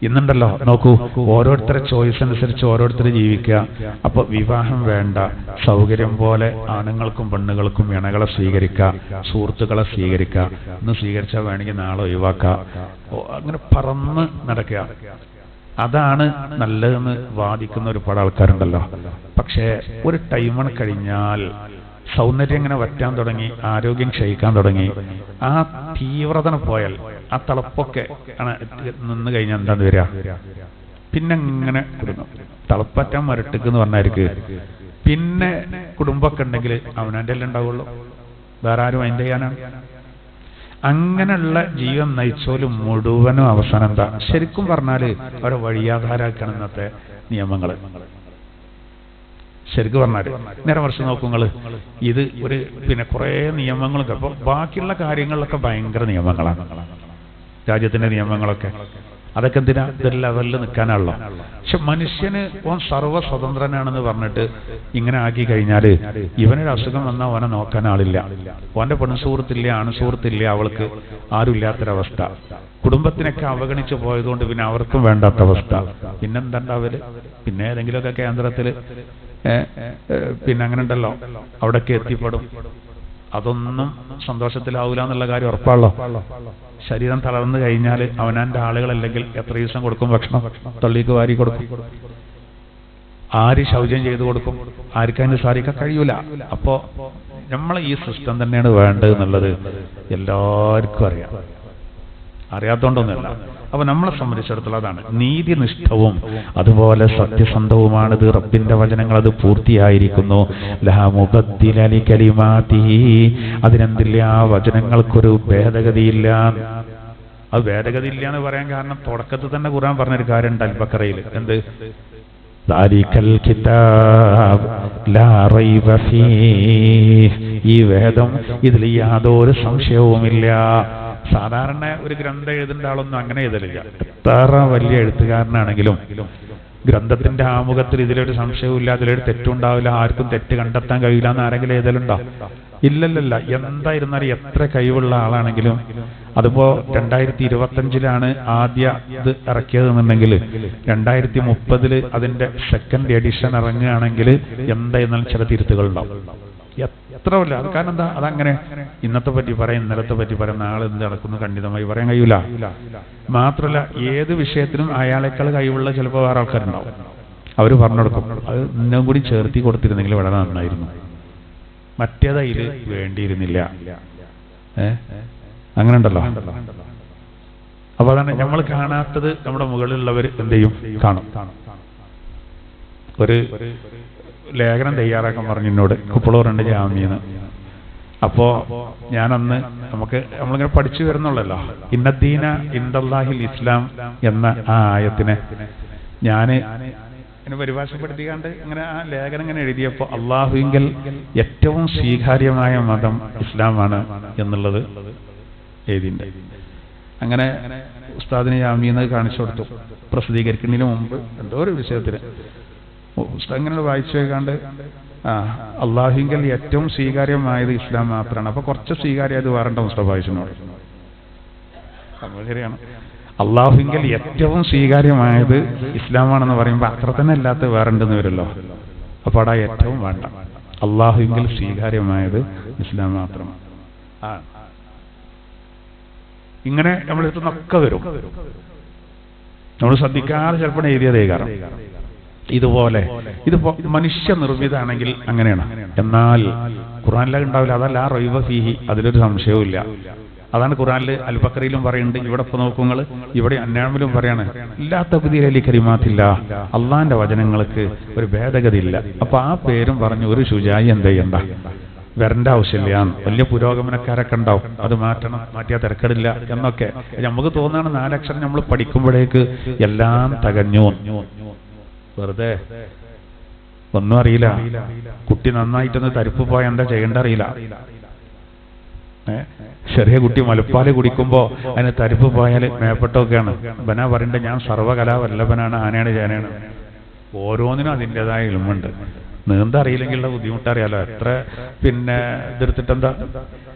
ഇന്നുണ്ടല്ലോ നോക്കൂ, ഓരോരുത്തരുടെ ചോയ്സ് അനുസരിച്ച് ഓരോരുത്തർ ജീവിക്കുക. അപ്പൊ വിവാഹം വേണ്ട, സൗകര്യം പോലെ ആണുങ്ങൾക്കും പെണ്ണുങ്ങൾക്കും ഇണകളെ സ്വീകരിക്കുക, സുഹൃത്തുക്കളെ സ്വീകരിക്കുക, ഇന്ന് സ്വീകരിച്ചാൽ വേണമെങ്കിൽ നാളെ ഒഴിവാക്കുക, അങ്ങനെ പറന്ന് നടക്കുക. അതാണ് നല്ലതെന്ന് വാദിക്കുന്ന ഒരുപാട് ആൾക്കാരുണ്ടല്ലോ. പക്ഷേ ഒരു ടൈമണ് കഴിഞ്ഞാൽ സൗന്ദര്യം ഇങ്ങനെ വറ്റാൻ തുടങ്ങി, ആരോഗ്യം ക്ഷയിക്കാൻ തുടങ്ങി. ആ തീവ്രത പോയാൽ, ആ തളപ്പൊക്കെ നിന്ന് കഴിഞ്ഞാൽ എന്താന്ന് വരിക, പിന്നെ ഇങ്ങനെ കുടുങ്ങും. തളപ്പറ്റാൻ മരട്ടിക്കെന്ന് പറഞ്ഞായിരിക്കും. പിന്നെ കുടുംബമൊക്കെ ഉണ്ടെങ്കിൽ അവനൻ്റെ എല്ലാം ഉണ്ടാവുള്ളൂ, വേറെ ആരും അതിൻ്റെ ചെയ്യാനാണ്. അങ്ങനെയുള്ള ജീവൻ നയിച്ചോലും മുഴുവനും അവസാനം എന്താ, ശരിക്കും പറഞ്ഞാല് അവരെ വഴിയാധാരാക്കണം ഇന്നത്തെ നിയമങ്ങൾ. ശരിക്കും പറഞ്ഞാല് നേരെ മറിച്ച് നോക്കുങ്ങൾ, ഇത് ഒരു പിന്നെ കുറെ നിയമങ്ങളൊക്കെ. അപ്പൊ ബാക്കിയുള്ള കാര്യങ്ങളിലൊക്കെ ഭയങ്കര നിയമങ്ങളാണ്, രാജ്യത്തിന്റെ നിയമങ്ങളൊക്കെ. അതൊക്കെ എന്തിനാ, ഇതൊരു ലെവലിൽ നിൽക്കാനാണല്ലോ. പക്ഷെ മനുഷ്യന് ഓൻ സർവ്വ സ്വതന്ത്രനാണെന്ന് പറഞ്ഞിട്ട് ഇങ്ങനെ ആക്കി കഴിഞ്ഞാല് ഇവനൊരു അസുഖം വന്നാൽ ഓനെ നോക്കാൻ ആളില്ല, ഓന്റെ പെൺസുഹൃത്തില്ല, ആൺസുഹൃത്തില്ല, അവൾക്ക് ആരുമില്ലാത്തൊരവസ്ഥ. കുടുംബത്തിനൊക്കെ അവഗണിച്ചു പോയതുകൊണ്ട് പിന്നെ അവർക്കും വേണ്ടാത്ത അവസ്ഥ. പിന്നെന്താണ്ടാവല്, പിന്നെ ഏതെങ്കിലുമൊക്കെ കേന്ദ്രത്തില് പിന്നെ അങ്ങനെ ഉണ്ടല്ലോ, അവിടേക്ക് എത്തിപ്പെടും. അതൊന്നും സന്തോഷത്തിലാവൂല എന്നുള്ള കാര്യം ഉറപ്പാണല്ലോ. ശരീരം തളർന്നു കഴിഞ്ഞാൽ അവനാന്റെ ആളുകളല്ലെങ്കിൽ എത്ര ദിവസം കൊടുക്കും ഭക്ഷണം, തള്ളിക്ക് വാരി കൊടുക്കും, ആര് ശൗചം ചെയ്തു കൊടുക്കും, ആർക്കതിന് സാധിക്കാൻ കഴിയൂല. അപ്പോ നമ്മളെ ഈ സിസ്റ്റം തന്നെയാണ് വേണ്ടത് എന്നുള്ളത് എല്ലാവർക്കും അറിയാം, അറിയാത്തോണ്ടൊന്നുമല്ല. അപ്പൊ നമ്മളെ സംബന്ധിച്ചിടത്തോളം അതാണ് നീതിനിഷ്ഠവും അതുപോലെ സത്യസന്ധവുമാണിത്. റബ്ബിന്റെ വചനങ്ങൾ അത് പൂർത്തിയായിരിക്കുന്നു. ലഹാ മുബദ്ദില ലികലിമാതിഹി, അതിനെന്തില്ല, ആ വചനങ്ങൾക്കൊരു ഭേദഗതിയില്ല. അത് ഭേദഗതി ഇല്ല എന്ന് പറയാൻ കാരണം തുടക്കത്തിൽ തന്നെ ഖുർആൻ പറഞ്ഞൊരു കാര്യമുണ്ട് അൽ ബഖറയിൽ. എന്ത്, ദാലികൽ കിതാബ് ലാ റൈബ ഫീഹ്, ഈ വേദം ഇതിൽ യാതൊരു സംശയവുമില്ല. സാധാരണ ഒരു ഗ്രന്ഥം എഴുതേണ്ട ആളൊന്നും അങ്ങനെ എഴുതലില്ല. എത്ര വലിയ എഴുത്തുകാരനാണെങ്കിലും ഗ്രന്ഥത്തിന്റെ ആമുഖത്തിൽ ഇതിലൊരു സംശയവുമില്ല, അതിലൊരു തെറ്റുണ്ടാവില്ല, ആർക്കും തെറ്റ് കണ്ടെത്താൻ കഴിയില്ല എന്ന് ആരെങ്കിലും എഴുതലുണ്ടോ? ഇല്ലല്ലല്ല. എന്തായിരുന്നാലും എത്ര കഴിവുള്ള ആളാണെങ്കിലും അതിപ്പോ 2025 ആദ്യ ഇത് ഇറക്കിയതെന്നുണ്ടെങ്കിൽ 2030 അതിന്റെ സെക്കൻഡ് എഡിഷൻ ഇറങ്ങുകയാണെങ്കിൽ എന്തായിരുന്നാലും ചില തിരുത്തുകളുണ്ടാവും. എത്ര വല്ല അത് കാരണം എന്താ, അതങ്ങനെ ഇന്നത്തെ പറ്റി പറയാം, ഇന്നലത്തെ പറ്റി പറയാം, നാളെ എന്ത് നടക്കുന്നു ഖണ്ഡിതമായി പറയാൻ കഴിയൂല. മാത്രമല്ല ഏത് വിഷയത്തിനും അയാളെക്കാൾ കഴിവുള്ള ചിലപ്പോൾ വേറെ ആൾക്കാരുണ്ടാവും, അവർ പറഞ്ഞു കൊടുക്കും. അത് ഇന്നും കൂടി ചേർത്തി കൊടുത്തിരുന്നെങ്കിൽ വളരെ നന്നായിരുന്നു, മറ്റേതതിൽ വേണ്ടിയിരുന്നില്ല. അങ്ങനെ ഉണ്ടല്ലോ. അപ്പൊ അതാണ് നമ്മൾ കാണാത്തത് നമ്മുടെ മുകളിലുള്ളവർ എന്ത് ചെയ്യും, കാണും. ഒരു ലേഖനം തയ്യാറാക്കാൻ പറഞ്ഞു എന്നോട്, കുപ്പളൂറുണ്ട് ജാമ്യന്ന്. അപ്പോ ഞാനന്ന് നമ്മളിങ്ങനെ പഠിച്ചു വരുന്നുള്ളല്ലോ, ഇന്നദ്ദീന ഇൻദല്ലാഹിൽ ഇസ്ലാം എന്ന ആ ആയത്തിനെ ഞാൻ ഇങ്ങനെ പരിഭാഷപ്പെടുത്തിക്കാണ്ട് ഇങ്ങനെ ആ ലേഖനം ഇങ്ങനെ എഴുതിയപ്പോ അള്ളാഹുവിങ്കൽ ഏറ്റവും സ്വീകാര്യമായ മതം ഇസ്ലാമാണ് എന്നുള്ളത് എഴുതിണ്ട്. അങ്ങനെ ഉസ്താദിനെ ജാമ്യന്ന് കാണിച്ചു കൊടുത്തു. പ്രസിദ്ധീകരിക്കുന്നതിന് മുമ്പ് എന്തോ ഒരു വിഷയത്തിന് അങ്ങനെ വായിച്ചു വെക്കാണ്ട് അള്ളാഹുവിങ്കൽ ഏറ്റവും സ്വീകാര്യമായത് ഇസ്ലാം മാത്രമാണ്. അപ്പൊ കുറച്ച് സ്വീകാര്യമായത് വേറെണ്ട മുസ്തഫായിസിനോട് ശരിയാണ്. അള്ളാഹുവിങ്കൽ ഏറ്റവും സ്വീകാര്യമായത് ഇസ്ലാമാണെന്ന് പറയുമ്പോൾ അത്ര തന്നെ അല്ലാത്ത വേറെണ്ടെന്ന് വരുമല്ലോ. അപ്പോൾ അവിടെ ഏറ്റവും വേണ്ട അള്ളാഹുവിൽ സ്വീകാര്യമായത് ഇസ്ലാം മാത്രമാണ്. ഇങ്ങനെ നമ്മളെടുത്തുനിന്നൊക്കെ വരും, നമ്മൾ ശ്രദ്ധിക്കാതെ ചിലപ്പോൾ എഴുതിയതേ കാരണം. ഇതുപോലെ ഇതിപ്പോ മനുഷ്യ നിർമ്മിതാണെങ്കിൽ അങ്ങനെയാണ്. എന്നാൽ ഖുർആനിലത് ഉണ്ടാവില്ല. അതല്ല റൈബ ഫീഹി, അതിലൊരു സംശയവും ഇല്ല. അതാണ് ഖുർആനിൽ അൽ ബഖറയിലും പറയുന്നുണ്ട്. ഇവിടെ ഇപ്പൊ നോക്കുങ്ങൾ ഇവിടെ അന്നാമിലും പറയാണ് ലാ തബ്ദീല ലി കലിമാത്തില്ല, അള്ളാന്റെ വചനങ്ങൾക്ക് ഒരു ഭേദഗതി ഇല്ല. അപ്പൊ ആ പേരും പറഞ്ഞു ഒരു ശുജായി എന്ത് ചെയ്യണ്ട, വരേണ്ട ആവശ്യമില്ല. വലിയ പുരോഗമനക്കാരൊക്കെ ഉണ്ടാവും, അത് മാറ്റണം, മാറ്റിയാൽ തിരക്കടില്ല എന്നൊക്കെ നമുക്ക് തോന്നുകയാണ്. 4 അക്ഷരം നമ്മൾ പഠിക്കുമ്പോഴേക്ക് എല്ലാം തകഞ്ഞു. വെറുതെ ഒന്നും അറിയില്ല. കുട്ടി നന്നായിട്ടൊന്ന് തരിപ്പ് പോയാൽ എന്താ ചെയ്യേണ്ട അറിയില്ല. ചെറിയ കുട്ടി മുലപ്പാല് കുടിക്കുമ്പോ അതിന് തരിപ്പ് പോയാൽ മേപ്പെട്ടൊക്കെയാണ്. ബനാ പറയണ്ട ഞാൻ സർവ്വകലാവല്ലഭനാണ്, ആനയാണ് ചേനയാണ്. ഓരോന്നിനും അതിൻ്റെതായ ഇൽമുണ്ട്. നീന്തറിയില്ലെങ്കിലുള്ള ബുദ്ധിമുട്ടറിയാലോ. എത്ര പിന്നെ ഇതെടുത്തിട്ടെന്താ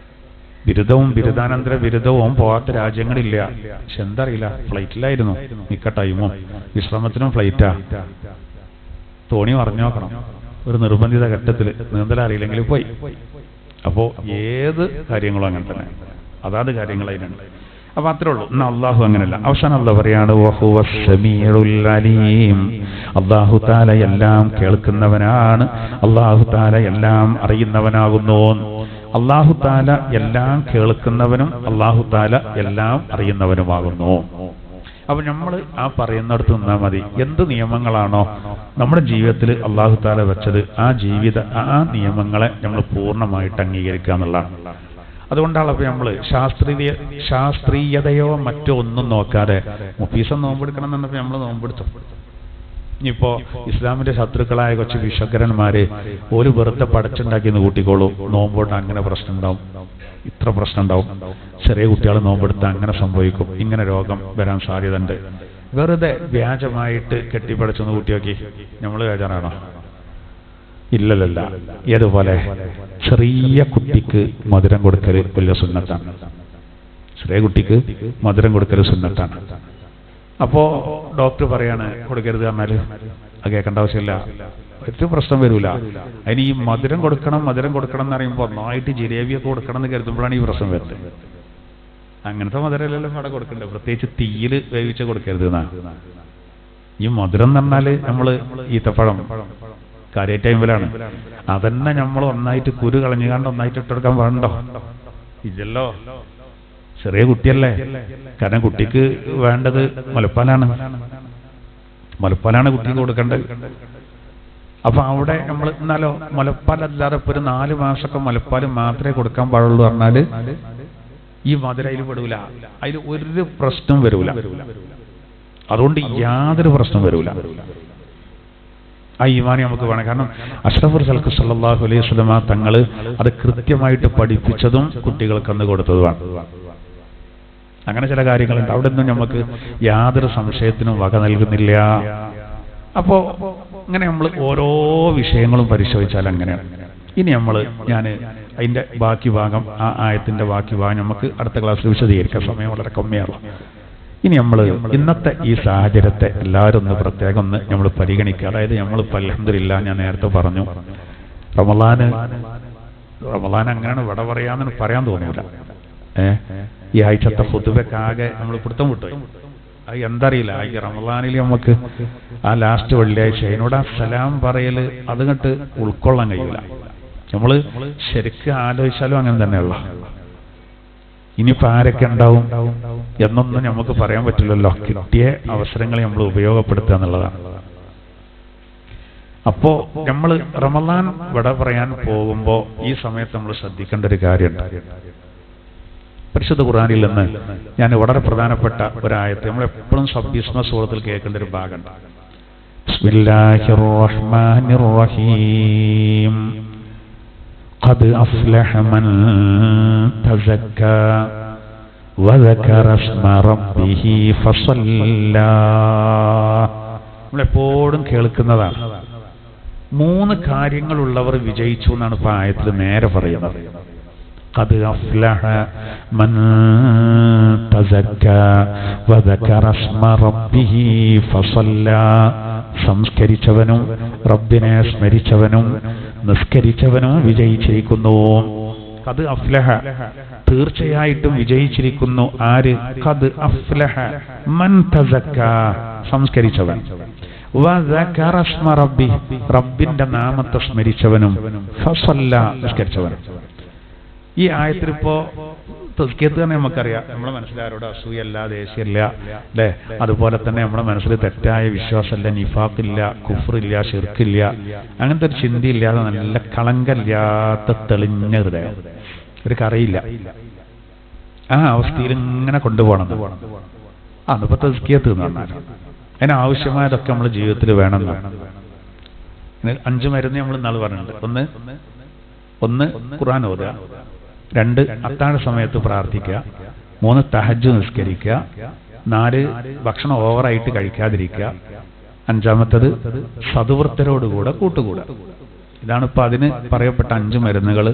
ബിരുദവും ബിരുദാനന്തര ബിരുദവും പോകാത്ത രാജ്യങ്ങളില്ല. പക്ഷെ എന്തറിയില്ല, ഫ്ലൈറ്റിലായിരുന്നു മിക്ക ടൈമും. വിശ്രമത്തിനും ഫ്ലൈറ്റാ. തോണി മറിഞ്ഞു നോക്കണം ഒരു നിർബന്ധിത ഘട്ടത്തിൽ, നീന്തലറിയില്ലെങ്കിൽ പോയി. അപ്പോ ഏത് കാര്യങ്ങളും അങ്ങനെ തന്നെ, അതാത് കാര്യങ്ങൾ അതിനുണ്ട്. അപ്പൊ അത്രേ ഉള്ളൂ. എന്നാ അള്ളാഹു അങ്ങനെയല്ല. അവസാനം അള്ളാഹു പറയാണ് വഹുവസ് സമീഉൽ അലീം, അള്ളാഹു തആല എല്ലാം കേൾക്കുന്നവനാണ്, അള്ളാഹു തആല എല്ലാം അറിയുന്നവനാകുന്നു. അള്ളാഹു തആല എല്ലാം കേൾക്കുന്നവനും അള്ളാഹു തആല എല്ലാം അറിയുന്നവനുമാകുന്നു. അപ്പൊ നമ്മൾ ആ പറയുന്നിടത്ത് നിന്നാൽ മതി. എന്ത് നിയമങ്ങളാണോ നമ്മുടെ ജീവിതത്തിൽ അള്ളാഹു തആല വെച്ചത്, ആ നിയമങ്ങളെ നമ്മൾ പൂർണ്ണമായിട്ട് അംഗീകരിക്കുക എന്നുള്ളതാണ്. അതുകൊണ്ടാണ് അപ്പൊ നമ്മൾ ശാസ്ത്രീയതയോ മറ്റോ ഒന്നും നോക്കാതെ മുഫീസം നോമ്പെടുക്കണം എന്നപ്പോ നമ്മൾ നോമ്പെടുത്തു. ഇനിയിപ്പോ ഇസ്ലാമിന്റെ ശത്രുക്കളായ കുറച്ച് വിശ്വകരന്മാര് ഒരു വെറുതെ പടച്ചുണ്ടാക്കിയെന്ന് കൂട്ടിക്കോളൂ, നോമ്പോട്ട് അങ്ങനെ പ്രശ്നം ഉണ്ടാവും, ഇത്ര പ്രശ്നം ഉണ്ടാവും. ചെറിയ കുട്ടികൾ നോമ്പെടുത്ത് അങ്ങനെ സംഭവിക്കും, ഇങ്ങനെ രോഗം വരാൻ സാധ്യതയുണ്ട്. വെറുതെ വ്യാജമായിട്ട് കെട്ടിപ്പടച്ചെന്ന് കൂട്ടിയോക്കി നമ്മൾ ബേജാറാണോ? ഇല്ലല്ല. ഏതുപോലെ ചെറിയ കുട്ടിക്ക് മധുരം കൊടുക്കൽ വലിയ സുന്നത്താണ്. ചെറിയ കുട്ടിക്ക് മധുരം കൊടുക്കൽ സുന്നത്താണ്. അപ്പോ ഡോക്ടർ പറയാണ് കൊടുക്കരുത് പറഞ്ഞാല് അത് കേൾക്കേണ്ട ആവശ്യമില്ല, ഒരു പ്രശ്നം വരൂല. അതിന് ഈ മധുരം കൊടുക്കണം എന്ന് പറയുമ്പോൾ ഒന്നായിട്ട് ജിലേബിയൊക്കെ കൊടുക്കണം എന്ന് കരുതുമ്പോഴാണ് ഈ പ്രശ്നം വരുന്നത്. അങ്ങനത്തെ മധുരമെല്ലാം അവിടെ കൊടുക്കണ്ടേ, പ്രത്യേകിച്ച് തീയിൽ വേവിച്ച് കൊടുക്കരുത് എന്നാ. ഈ മധുരം എന്ന് പറഞ്ഞാല് നമ്മള് ഈത്തപ്പഴം കാര്യായിട്ടാണ്, അതന്നെ നമ്മൾ ഒന്നായിട്ട് കുരു കളഞ്ഞുകാണ്ട് ഒന്നായിട്ട് ഇട്ടെടുക്കാൻ പാടുണ്ടോ? ഇല്ലല്ലോ. ചെറിയ കുട്ടിയല്ലേ, കാരണം കുട്ടിക്ക് വേണ്ടത് മുലപ്പാലാണ് കുട്ടിക്ക് കൊടുക്കേണ്ടത്. അപ്പൊ അവിടെ നമ്മൾ എന്നാലോ മുലപ്പാലല്ലാതെ ഇപ്പൊ ഒരു 4 മാസമൊക്കെ മുലപ്പാൽ മാത്രമേ കൊടുക്കാൻ പാടുള്ളൂ പറഞ്ഞാല് ഈ മധുര അതിൽ പെടൂല, അതിൽ ഒരു പ്രശ്നം വരൂല. അതുകൊണ്ട് യാതൊരു പ്രശ്നം വരൂല. ആ ഈമാനി നമുക്ക് വേണം. കാരണം അഷ്റഫുൽ ഖൽഖ് സല്ലല്ലാഹു അലൈഹി വസല്ലമ തങ്ങൾ അത് കൃത്യമായിട്ട് പഠിപ്പിച്ചതും കുട്ടികൾക്ക് അന്ന് കൊടുത്തതുമാണ്. അങ്ങനെ ചില കാര്യങ്ങളുണ്ട്, അവിടെ നിന്നും നമുക്ക് യാതൊരു സംശയത്തിനും വക നൽകുന്നില്ല. അപ്പോ ഇങ്ങനെ നമ്മൾ ഓരോ വിഷയങ്ങളും പരിശോധിച്ചാൽ അങ്ങനെയാണ്. ഇനി ഞാൻ അതിന്റെ ബാക്കി ഭാഗം, ആ ആയത്തിന്റെ ബാക്കി ഭാഗം നമുക്ക് അടുത്ത ക്ലാസ്സിൽ വിശദീകരിക്കാം, സമയം വളരെ കമ്മിയാണ്. ഇനി നമ്മൾ ഇന്നത്തെ ഈ സാഹചര്യത്തെ എല്ലാവരും ഒന്ന് പ്രത്യേകം നമ്മൾ പരിഗണിക്കുക. അതായത് നമ്മളിപ്പോൾ അൽഹംദുലില്ലാ, ഞാൻ നേരത്തെ പറഞ്ഞു, റമളാൻ അങ്ങനെയാണ് വിട പറയാമെന്ന് പറയാൻ തോന്നൂല. ഈ ആഴ്ചത്തെ ഖുതുബക്കാകെ നമ്മൾ പിടുത്തം വിട്ടുപോയി. അത് എന്തറിയില്ല, ഈ റമളാനിൽ നമുക്ക് ആ ലാസ്റ്റ് വെള്ളിയാഴ്ച അതിനോട് ആ സലാം പറയല് അതങ്ങോട്ട് ഉൾക്കൊള്ളാൻ കഴിയില്ല. നമ്മൾ ശരിക്കും ആലോചിച്ചാലും അങ്ങനെ തന്നെയുള്ള. ഇനിയിപ്പോൾ ആരൊക്കെ ഉണ്ടാവും എന്നൊന്നും നമുക്ക് പറയാൻ പറ്റില്ലല്ലോ. കിട്ടിയ അവസരങ്ങളെ നമ്മൾ ഉപയോഗപ്പെടുത്തുക എന്നുള്ളതാണ്. അപ്പോ നമ്മൾ റമളാൻ വിട പറയാൻ പോകുമ്പോ ഈ സമയത്ത് നമ്മൾ ശ്രദ്ധിക്കേണ്ട ഒരു കാര്യമുണ്ട്. പരിശുദ്ധ ഖുർആനിൽ നിന്ന് ഞാൻ വളരെ പ്രധാനപ്പെട്ട ഒരായത്ത് നമ്മൾ എപ്പോഴും സബ്ബിസ്മ സൂറത്തിൽ കേൾക്കേണ്ട ഒരു ഭാഗമുണ്ട്. ബിസ്മില്ലാഹിർ റഹ്മാനിർ റഹീം ഖദ് അഫ്ലഹ മൻ തസക്ക വദകറ ഇസ്മ റബ്ബിഹി ഫസല്ലാ. നമ്മളെപ്പോഴും കേൾക്കുന്നതാണ്. 3 കാര്യങ്ങളുള്ളവർ വിജയിച്ചു എന്നാണ് ഇപ്പൊ ആയത്തിൽ നേരെ പറയുന്നത്. ഖദ് അഫ്ലഹ മൻ തസക്ക വദകറ ഇസ്മ റബ്ബിഹി ഫസല്ലാ. സംസ്കരിച്ചവനും റബ്ബിനെ സ്മരിച്ചവനും നിസ്കരിച്ചവനും വിജയിച്ചിരിക്കുന്നു. ഖദ് അഫ്ലഹ, തീർച്ചയായിട്ടും വിജയിച്ചിരിക്കുന്നു. ആര്? ഖദ് അഫ്ലഹ മൻ തസക്ക, സംസ്കരിച്ചവൻ. വദകറ സ്മ റബ്ബി, റബ്ബിന്റെ നാമത്തെ സ്മരിച്ചവനും. ഫസല്ല, നിസ്കരിച്ചവനും. ഈ ആയത്തിലിപ്പോ തസ്കിയത്ത് തന്നെ നമുക്കറിയാം. നമ്മുടെ മനസ്സിലാരോട് അസൂയല്ല, ദേഷ്യമില്ല, അല്ലെ? അതുപോലെ തന്നെ നമ്മുടെ മനസ്സിൽ തെറ്റായ വിശ്വാസമില്ല, നിഫാഖില്ല, കുഫ്റില്ല, ശിർക്കില്ല, അങ്ങനത്തെ ഒരു ചിന്തയില്ലാതെ നല്ല കളങ്കല്ലാത്ത തെളിഞ്ഞ ഹൃദയം, ഒരു കറയില്ല. ആ അവസ്ഥയിൽ ഇങ്ങനെ കൊണ്ടുപോകണം. അതിപ്പോ തസ്കിയത്ത് എന്ന് പറഞ്ഞാൽ അതിനാവശ്യമായതൊക്കെ നമ്മൾ ജീവിതത്തിൽ വേണമെന്നാണ്. 5 മരുന്ന് നമ്മൾ ഇന്നാൾ പറഞ്ഞിട്ടുണ്ട്. ഒന്ന് ഖുർആൻ ഓതുക, 2 അത്താഴ സമയത്ത് പ്രാർത്ഥിക്കുക, 3 തഹജ്ജുദ് നിസ്കരിക്കുക, 4 ഭക്ഷണം ഓവറായിട്ട് കഴിക്കാതിരിക്കുക, 5-മത്തേത് സദ്വൃത്തരോടുകൂടെ കൂട്ടുകൂടുക. ഇതാണ് ഇപ്പൊ അതിന് പറയപ്പെട്ട 5 മരുന്നുകൾ.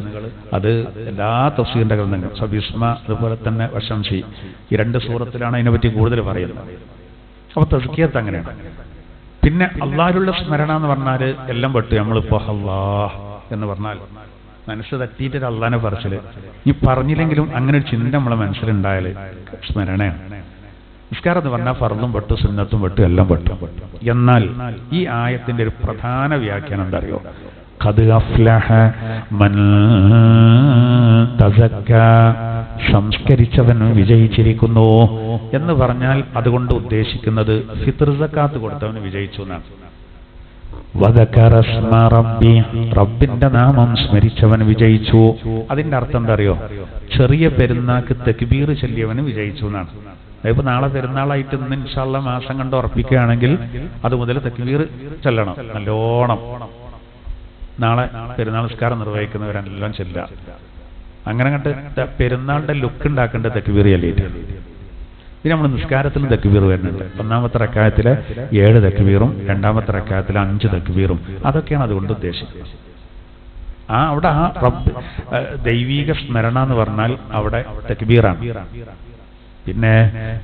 അത് എല്ലാ തഫ്സീറിന്റെ ഗ്രന്ഥങ്ങളും സബിസ്മ, അതുപോലെ തന്നെ വശംശി, ഈ 2 സൂറത്തിലാണ് അതിനെപ്പറ്റി കൂടുതൽ പറയുന്നത്. അപ്പൊ തസ്കിയത്ത് അങ്ങനെയാണ്. പിന്നെ അള്ളാഹുള്ള സ്മരണ എന്ന് പറഞ്ഞാൽ എല്ലാം പെട്ടു. നമ്മളിപ്പോ അല്ലാഹ് എന്ന് പറഞ്ഞാൽ മനസ്സ് തട്ടിയിട്ട് അള്ളാനെ പറച്ചില്, ഈ പറഞ്ഞില്ലെങ്കിലും അങ്ങനെ ഒരു ചിന്ത നമ്മളെ മനസ്സിലുണ്ടായാൽ സ്മരണയാണ്. നിസ്കാരം എന്ന് പറഞ്ഞാൽ ഫർളും പെട്ടു, സുന്നത്തും പെട്ടു, എല്ലാം പെട്ടു. എന്നാൽ ഈ ആയത്തിന്റെ ഒരു പ്രധാന വ്യാഖ്യാനം എന്താ അറിയോ? ഖദ് അഫ്ലഹ മൻ തസക്ക, സംസ്കരിച്ചവൻ വിജയിച്ചിരിക്കുന്നു എന്ന് പറഞ്ഞാൽ അതുകൊണ്ട് ഉദ്ദേശിക്കുന്നത് ഫിത്ർ സക്കാത്ത് കൊടുത്തവന് വിജയിച്ചു എന്നാണ്. വദകറ സ്മ റബ്ബി, റബ്ബിന്റെ നാമം സ്മരിച്ചവൻ വിജയിച്ചു. അതിന്റെ അർത്ഥം എന്താ അറിയോ? ചെറിയ പെരുന്നാൾക്ക് തക്ബീർ ചൊല്ലിയവന് വിജയിച്ചു എന്നാണ്. അതിപ്പോ നാളെ പെരുന്നാളായിട്ട് ഇന്ന് ഇൻഷാ അല്ലാഹ് മാസം കണ്ട് ഉറപ്പിക്കുകയാണെങ്കിൽ അത് മുതൽ തക്ബീർ ചൊല്ലണം നല്ലോണം. നാളെ പെരുന്നാൾ നിസ്കാരം നിർവഹിക്കുന്നവരെല്ലാം ചെല്ലുക. അങ്ങനെ കണ്ട് പെരുന്നാളിന്റെ ലുക്ക് ഉണ്ടാക്കേണ്ട തക്ബീർ ചൊല്ലിയിട്ട്. പിന്നെ നമ്മൾ നിസ്കാരത്തിൽ തക്ബീർ വരുന്നുണ്ട്. 1-ാമത്തെ റക്അത്തിലെ 7 തക്ബീറും 2-ാമത്തെ റക്അത്തിലെ 5 തക്ബീറും, അതൊക്കെയാണ് അതുകൊണ്ട് ഉദ്ദേശിക്കുന്നത്. അവിടെ ആ റബ്ബ് ദൈവീക സ്മരണ എന്ന് പറഞ്ഞാൽ അവിടെ തക്ബീറാണ്. പിന്നെ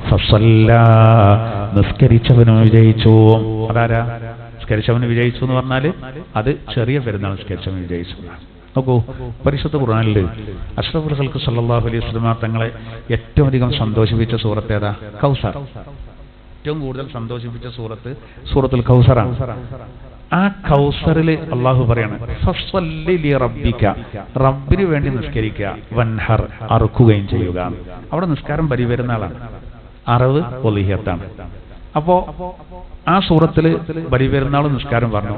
ഫസല്ല, നിസ്കരിച്ചവനും വിജയിച്ചു. അതാരാ? നിസ്കരിച്ചവന് വിജയിച്ചു എന്ന് പറഞ്ഞാൽ അത് ചെറിയ പെരുന്നാൾ നിസ്കരിച്ചവന് വിജയിച്ചു. നോക്കൂ, പരിശുദ്ധ ഖുർആനിൽ അഷ്റഫുൽ ഖൽഖ് സല്ലല്ലാഹു അലൈഹി വസല്ലം തങ്ങളെ ഏറ്റവും അധികം സന്തോഷിപ്പിച്ച സൂറത്ത് ഏതാ? കൗസർ. ഏറ്റവും കൂടുതൽ സന്തോഷിപ്പിച്ച സൂറത്തുൽ കൗസറാണ്. ആ കൗസറിൽ അള്ളാഹു പറയാണ് ഫസ്വല്ലി ലി റബ്ബിക, റബ്ബിന് വേണ്ടി നിസ്കരിക്കുക, വൻഹർ, അറുക്കുകയും ചെയ്യുക. അവിടെ നിസ്കാരം ബലിപെരുന്നാളാണ്, അറവ് ഒളിഹിയത്താണ്. അപ്പോ ആ സൂറത്തിൽ ബലിപെരുന്നാളും നിസ്കാരം പറഞ്ഞു,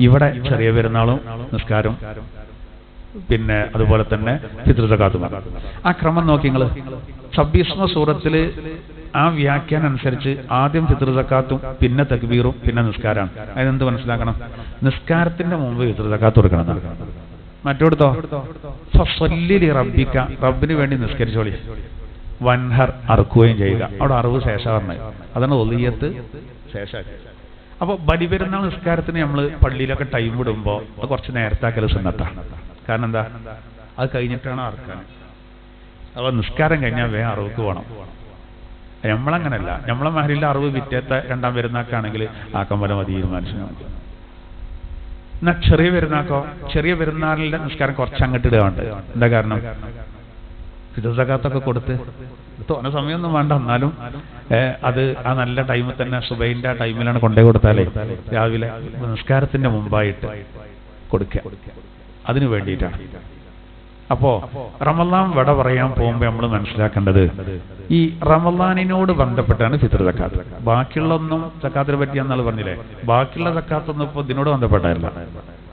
ഇവിടെ ചെറിയ പെരുന്നാളും നിസ്കാരം, പിന്നെ അതുപോലെ തന്നെ ഫിത്ർ സക്കാത്തും. ആ ക്രമം നോക്കി നിങ്ങൾ. സബ്ബിസ്മ സൂറത്തിൽ ആ വ്യാഖ്യാനം അനുസരിച്ച് ആദ്യം ഫിത്ർ സക്കാത്തും പിന്നെ തക്ബീറും പിന്നെ നിസ്കാരമാണ്. അതിനെന്ത് മനസ്സിലാക്കണം? നിസ്കാരത്തിന്റെ മുമ്പ് ഫിത്ർ സക്കാത്ത് കൊടുക്കണം. മറ്റോടത്തോ ഫസ്വല്ലി ലി റബ്ബിക, റബ്ബിന് വേണ്ടി നിസ്കരിച്ചോളി, വൻഹർ, അറുക്കുകയും ചെയ്യുക. അവിടെ അറിവ് ശേഷമാണ്. അതാണ് ഒളിയത്ത് ശേഷമാക്കി. അപ്പോൾ ബലിപെരുന്നാൾ നിസ്കാരത്തിന് നമ്മൾ പള്ളിയിലൊക്കെ ടൈം വിടുമ്പോൾ അത് കുറച്ച് നേരത്താക്കൽ സുന്നത്താണ്. കാരണം എന്താ? അത് കഴിഞ്ഞിട്ടാണ് അറക്കാൻ. അപ്പോൾ നിസ്കാരം കഴിഞ്ഞാൽ വേഗം അറിവുക്ക് പോകണം. നമ്മളങ്ങനല്ല. നമ്മളെ മഹലിലെ അറിവ് പിറ്റേത്തെ 2-ാം പെരുന്നാക്കാണെങ്കിൽ ആക്കം പോലെ മതി തീരുമാനിച്ചു. എന്നാൽ ചെറിയ പെരുന്നാക്കോ? ചെറിയ പെരുന്നാളിന്റെ നിസ്കാരം കുറച്ച് അങ്ങോട്ട് ഇടുകയുണ്ട്. എന്താ കാരണം? ഫിത്ർ സക്കാത്തൊക്കെ കൊടുത്ത് തോന്ന സമയമൊന്നും വേണ്ട, എന്നാലും അത് ആ നല്ല ടൈമിൽ തന്നെ സുബൈന്റെ ആ ടൈമിലാണ് കൊണ്ടേ കൊടുത്താലേ രാവിലെ നിസ്കാരത്തിന്റെ മുമ്പായിട്ട് കൊടുക്കുക. അതിനു വേണ്ടിയിട്ടാണ്. അപ്പോ റമളാൻ വിട പറയാൻ പോകുമ്പോൾ നമ്മൾ മനസ്സിലാക്കേണ്ടത് ഈ റമളാനിനോട് ബന്ധപ്പെട്ടാണ് ഫിത്ർ സക്കാത്ത്. ബാക്കിയുള്ളൊന്നും സക്കാത്തിനെ പറ്റി എന്നാൾ പറഞ്ഞില്ലേ, ബാക്കിയുള്ള സക്കാത്തൊന്നും ഇപ്പോൾ ഇതിനോട് ബന്ധപ്പെട്ടല്ല.